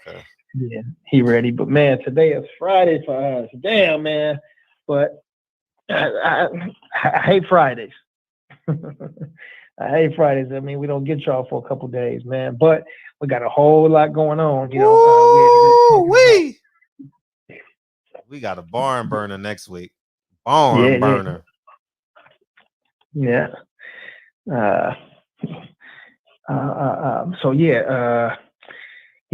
Okay. Yeah, he ready. But man, today is Friday for us. Damn, man. But I hate Fridays. I hate Fridays. I mean, we don't get y'all for a couple days, man. But we got a whole lot going on. We got a barn burner next week. Burner. Yeah. So you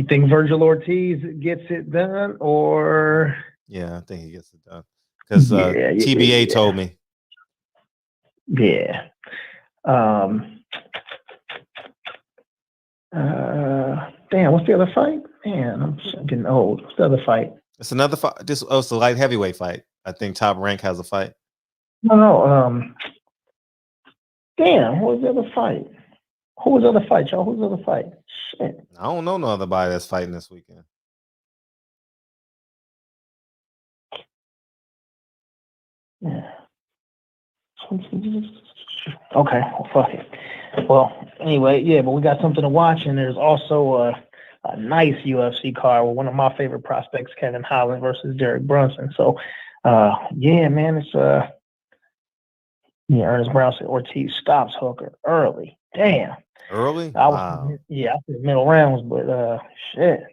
think Virgil Ortiz gets it done, or? Yeah, I think he gets it done because TBA told me. Yeah. Damn, what's the other fight? Man, I'm getting old. What's the other fight? It's another fight. It's a light heavyweight fight. I think Top Rank has a fight. No. Damn, what was the other fight? Who was the other fight, y'all? Who's the other fight? Shit. I don't know no other body that's fighting this weekend. Yeah. Okay, well, fuck it. Well, anyway, yeah, but we got something to watch, and there's also a nice UFC card with one of my favorite prospects, Kevin Holland versus Derek Brunson. So, yeah, man, it's Ernest Brown said Ortiz stops Hooker early. Damn. Early? Wow. I said middle rounds, but shit.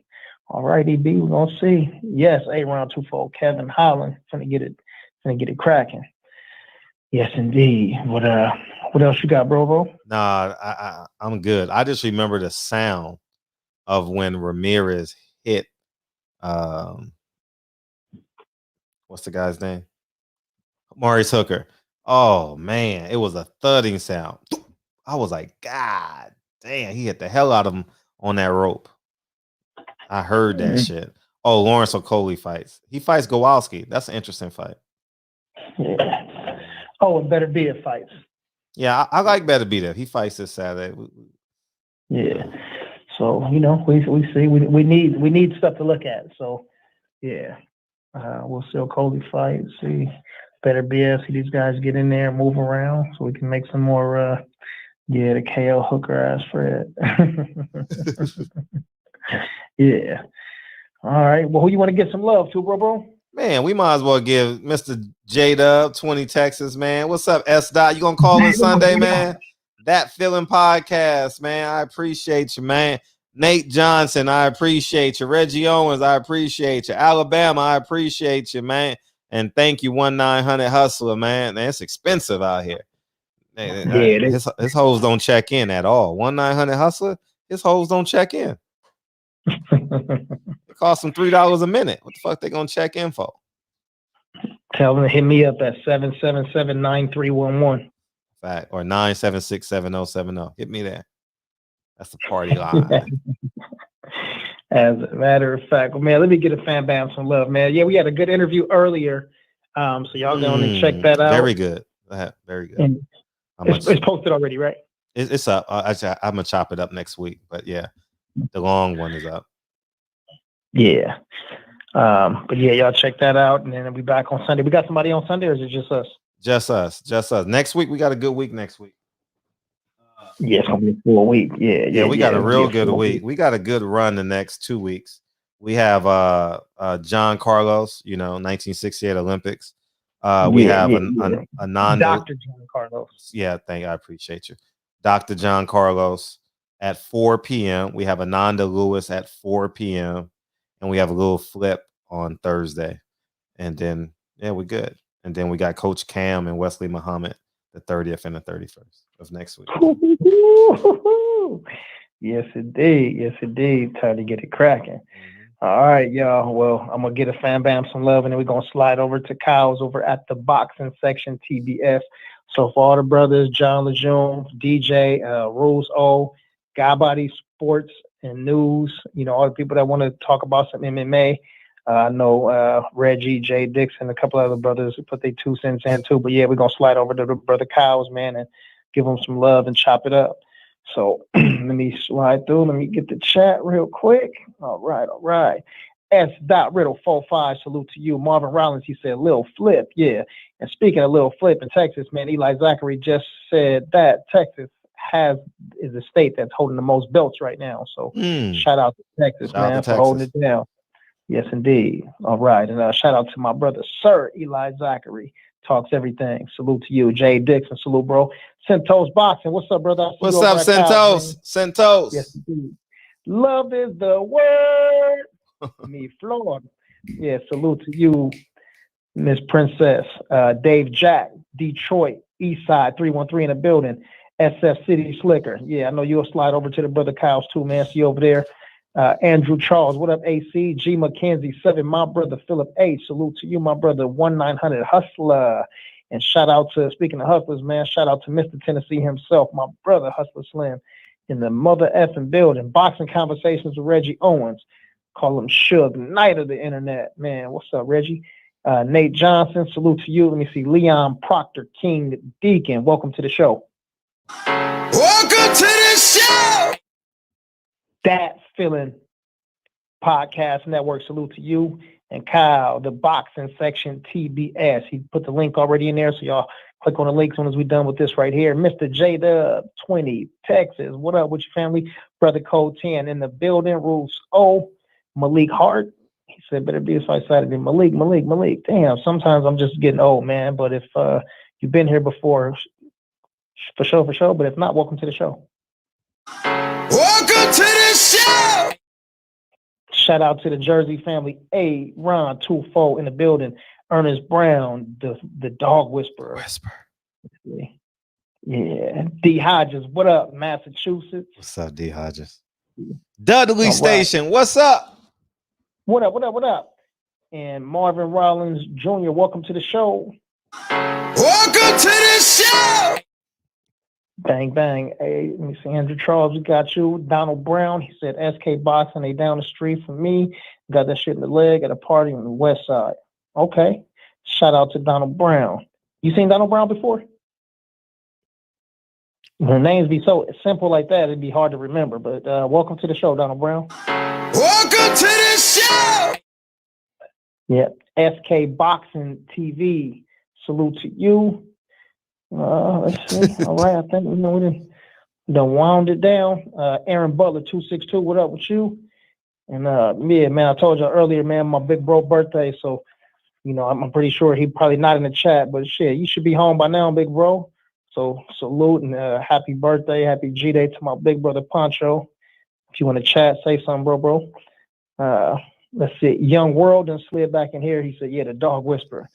All right, EB, we're gonna see. Yes, 8-round 2-4. Kevin Holland gonna get it cracking. Yes, indeed. What else you got, bro? Nah, I'm good. I just remember the sound of when Ramirez hit what's the guy's name? Maurice Hooker. Oh man, it was a thudding sound. I was like, God damn, he hit the hell out of him on that rope. I heard that shit. Oh, Lawrence Okolie fights. He fights Gowalski. That's an interesting fight. Yeah. Oh, and Better Be It fights. Yeah, I like Better Be It. He fights this Saturday. Yeah. So, we see we need stuff to look at. So yeah. We'll see Okolie fight, see Better Be It, see these guys get in there, move around so we can make some more the KO Hooker ass Fred. Yeah. All right. Well, who you want to get some love to, bro? Man, we might as well give Mr. J-Dub 20 Texas, man. What's up, S. Dot? You gonna call in Sunday, man? That Feeling Podcast, man. I appreciate you, man. Nate Johnson, I appreciate you. Reggie Owens, I appreciate you. Alabama, I appreciate you, man. And thank you, 1-900 Hustler, man. It's expensive out here. His hoes don't check in at all. 1-900 Hustler, his hoes don't check in. It costs them $3 a minute. What the fuck they gonna check in for? Tell them to hit me up at 777-9311. Fact. Or 976-7070. Hit me there. That's the party line. As a matter of fact, well, man, let me get a fan bam some love, man. Yeah, we had a good interview earlier. So y'all going to check that out. Very good. Very good. And it's posted already, right? It's up. I'm gonna chop it up next week, but yeah, the long one is up. Yeah. But yeah, y'all check that out, and then we'll be back on Sunday. We got somebody on Sunday, or is it just us? Just us. Next week we got a good week. Next week. Yeah, it's gonna be a full week. Yeah. We got a real good week. We got a good run the next 2 weeks. We have John Carlos, 1968 Olympics. We have a non Dr. John Carlos. Yeah, I appreciate you. Dr. John Carlos at 4 p.m. We have Ananda Lewis at 4 p.m. And we have a little flip on Thursday. And then, we're good. And then we got Coach Cam and Wesley Muhammad the 30th and the 31st of next week. Yes, indeed. Time to get it cracking. All right, y'all. Well, I'm going to get a fan bam some love, and then we're going to slide over to Kyle's over at the boxing section, TBS. So for all the brothers, John Lejeune, DJ, Rules O, Guy Body Sports and News, all the people that want to talk about some MMA. I know Reggie, Jay Dixon, a couple other brothers who put their 2 cents in too. But yeah, we're going to slide over to the brother Kyle's, man, and give them some love and chop it up. So let me slide through. Let me get the chat real quick. All right. S. Riddle 45, salute to you. Marvin Rollins, he said, Lil Flip, yeah. And speaking of Lil Flip in Texas, man, Eli Zachary just said that Texas is the state that's holding the most belts right now. So shout out to Texas, for holding it down. Yes, indeed. All right. And shout out to my brother, Sir Eli Zachary. Talks everything. Salute to you. Jay Dixon, salute, bro. Centos Boxing. What's up, brother? What's up, Centos? Centos. Yes, indeed. Love is the word. Me, Florida. Yeah, salute to you, Miss Princess. Dave Jack, Detroit, Eastside, 313 in the building. SF City Slicker. Yeah, I know you'll slide over to the brother Kyle's too, man. See you over there. Andrew Charles, what up, AC? G McKenzie, 7, my brother Philip H. Salute to you, my brother 1-900 Hustler. And shout out to, speaking of hustlers, man, shout out to Mr. Tennessee himself, my brother Hustler Slim. in the mother effing building. Boxing Conversations with Reggie Owens. Call him Suge Knight of the internet. Man, what's up, Reggie? Nate Johnson, salute to you. Let me see. Leon Proctor, King Deacon, welcome to the show. Welcome to the show. That's Feeling Podcast Network, salute to you. And Kyle, the Boxing Section TBS. He put the link already in there, so y'all click on the link as soon as we're done with this right here. Mr. J-Dub, 20, Texas. What up with your family? Brother Code 10 in the building. Rules O. Malik Hart. He said, better be a fight Saturday. Malik. Damn, sometimes I'm just getting old, man. But if you've been here before, for sure. But if not, welcome to the show. Welcome to the show. Shout out to the Jersey family. A Ron 24 in the building. Ernest Brown, the dog whisperer. Yeah. D Hodges, what up, Massachusetts? What's up, D Hodges? Dudley Station, what's up? What up? And Marvin Rollins Jr., welcome to the show. Welcome to the show. Bang. Hey, let me see. Andrew Charles, we got you. Donald Brown, he said SK Boxing, they down the street from me. Got that shit in the leg at a party on the west side. Okay. Shout out to Donald Brown. You seen Donald Brown before? Her names be so simple like that, it'd be hard to remember. But welcome to the show, Donald Brown. Welcome to the show. Yeah, SK Boxing TV. Salute to you. Let's see. All right, I think we done wound it down. Aaron Butler 262. What up with you? And yeah, man, I told you earlier, man, my big bro birthday. So I'm pretty sure he probably not in the chat, but shit, you should be home by now, big bro. So salute and happy birthday, happy G-Day to my big brother Poncho. If you want to chat, say something, bro. Let's see. Young World and slid back in here. He said, yeah, the dog whisperer.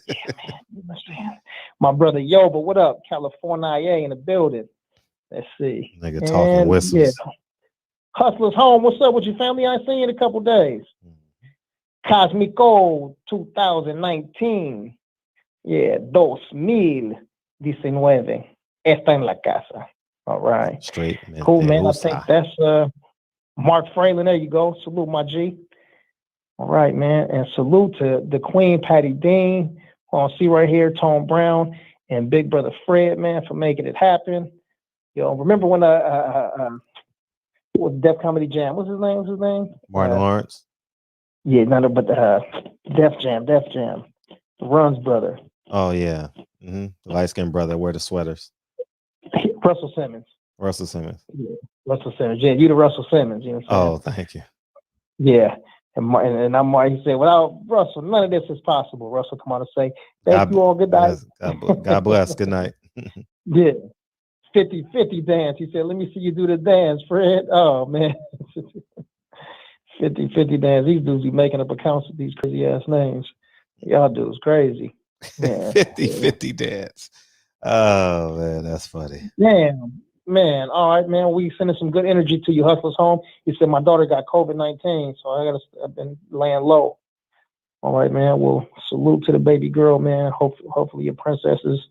Yeah, man. You understand? My brother Yoba, what up? California in the building. Let's see. Nigga talking whistles. Yeah. Hustlers Home, what's up with your family? I ain't seen you in a couple days. Cosmico 2019. Yeah, 2019. Está en la casa. All right. Straight. Cool, man. I think that's Mark Fralin. There you go. Salute, my G. All right, man. And salute to the Queen, Patty Dean. I'll see right here, Tone Brown and Big Brother Fred, man, for making it happen. Remember when what Def Comedy Jam? What's his name? Martin Lawrence. Yeah, but Def Jam. The Runs brother. Oh yeah. The light-skinned brother wear the sweaters. Russell Simmons. Yeah, Russell Simmons. Yeah, you the Russell Simmons. You know what I'm saying? Oh, thank you. Yeah. And I'm he said, without Russell, none of this is possible. Russell come on and say, thank you all, good night. God bless, good night. Yeah. 50-50 dance. He said, let me see you do the dance, Fred. Oh man. 50-50 dance. These dudes be making up accounts with these crazy ass names. Y'all dudes crazy. 50-50 dance. Oh man, that's funny. Man, all right, man. We sending some good energy to you, Hustlers Home. He said my daughter got COVID-19, so I've been laying low. All right, man. Well, salute to the baby girl, man. Hopefully your princess is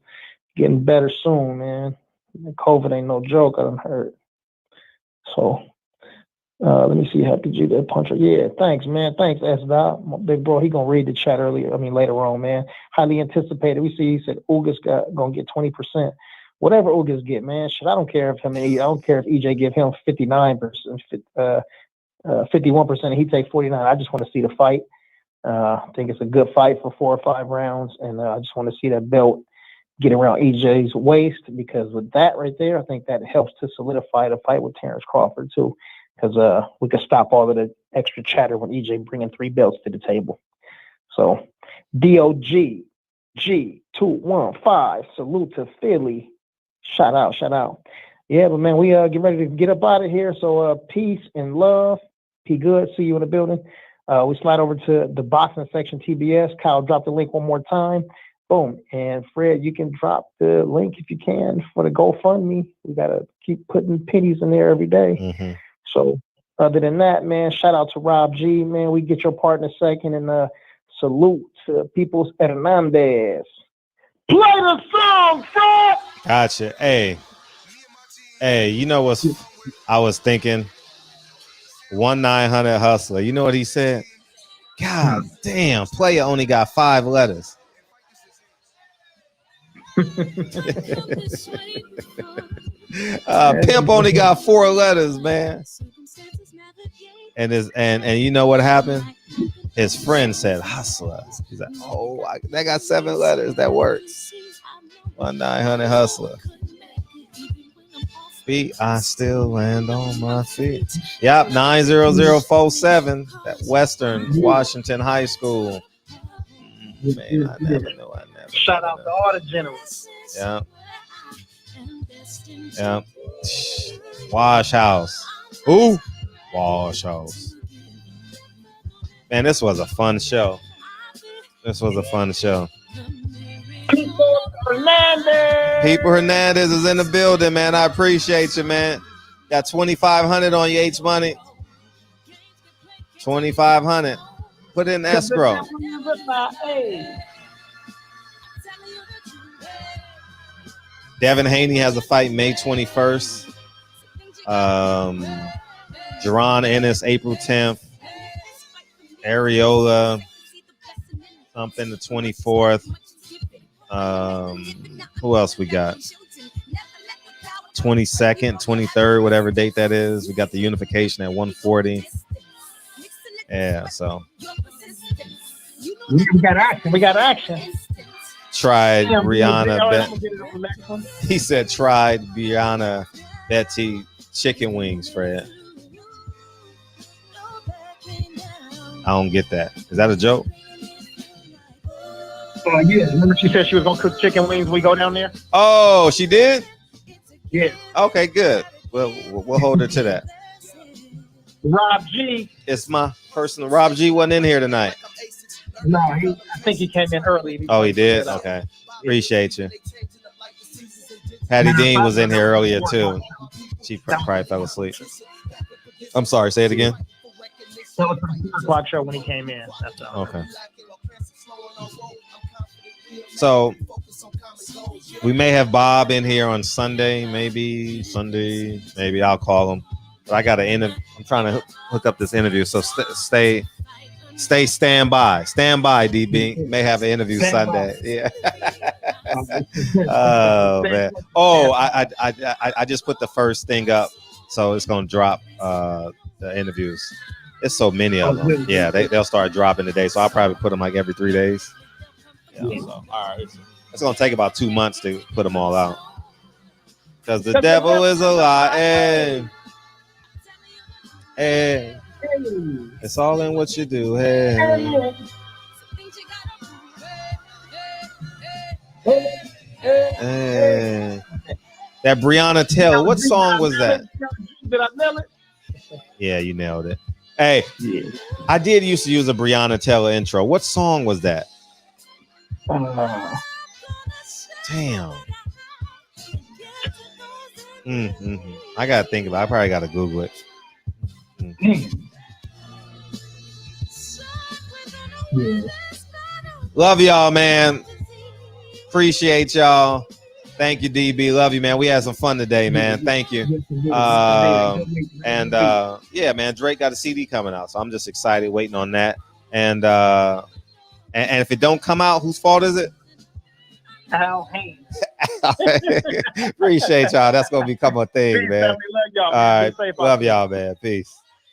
getting better soon, man. COVID ain't no joke. I done heard. So let me see. Happy G-Day Puncher. Yeah, thanks, man. Thanks, S-Dot. My big bro, he gonna read the chat later on, man. Highly anticipated. We see he said Ugas gonna get 20%. Whatever Ugas get, man. Shit, I don't care if EJ give him 59%, 51%, and he take 49%. I just want to see the fight. I think it's a good fight for 4 or 5 rounds, and I just want to see that belt get around EJ's waist, because with that right there, I think that helps to solidify the fight with Terrence Crawford too, because we can stop all of the extra chatter when EJ bringing 3 belts to the table. So DOG G215, salute to Philly. Shout out. Yeah, but man, we get ready to get up out of here. So peace and love. P good. See you in the building. We slide over to the Boxing Section TBS. Kyle, drop the link one more time. Boom. And Fred, you can drop the link if you can for the GoFundMe. We got to keep putting pennies in there every day. So other than that, man, shout out to Rob G. Man, we get your part in a second. And salute to Peoples Hernandez. Play the song, Fred! Gotcha. Hey, you know what's I was thinking 1-900 hustler. You know what he said? God damn, player only got 5 letters. Pimp only got 4 letters, man. And you know what happened? His friend said hustler. He's like, oh, that got 7 letters. That works. 1-900 hustler. Feet, I still land on my feet. Yep, 90047. That Western Washington High School. Man, I never knew. Shout out to all the generals. Yeah. Yeah. Wash House. Ooh. Wash House. Man, this was a fun show. People Hernandez is in the building, man. I appreciate you, man. Got 2,500 on your H money. 2,500. Put it in escrow. Devin Haney has a fight May 21st. Jaron Ennis April 10th. Areola something the 24th. Who else we got? 22nd, 23rd, whatever date that is. We got the unification at 140. Yeah, so we got action. Tried Brianna. He said tried Brianna Betty chicken wings, Fred. I don't get that. Is that a joke? Yeah. Remember she said she was gonna cook chicken wings when we go down there? Oh, she did? Yeah. Okay, good. We'll hold her to that. Rob G. It's my personal. Rob G wasn't in here tonight. No, I think he came in early. Oh, he did? Okay. Appreciate you. Patty Dean was in here earlier too. She probably fell asleep. I'm sorry, say it again. That was the 4 o'clock show when he came in. That's all. Okay. So we may have Bob in here on Sunday, maybe I'll call him. But I got an interview. I'm trying to hook up this interview. So stay standby. Stand by, DB. May have an interview Sunday. Yeah. Oh man. Oh, I just put the first thing up, so it's gonna drop the interviews. There's so many of them. Yeah, they'll start dropping today. So I'll probably put them like every 3 days. Yeah, so, all right. It's going to take about 2 months to put them all out. Because the devil is a lie. Hey. It's all in what you do. Hey. Hey. That Breonna Taylor. What song was that? Did I nail it? Yeah, you nailed it. Hey, I did used to use a Breonna Taylor intro. What song was that? Damn. I gotta think about it. I probably gotta Google it. Love y'all, man. Appreciate y'all. Thank you, DB. Love you, man. We had some fun today, man. Thank you. Yeah, man. Drake got a CD coming out, so I'm just excited, waiting on that. And if it don't come out, whose fault is it? Al Haynes. Appreciate y'all. That's gonna become a thing, man. Love y'all, all right, love y'all, man. Peace.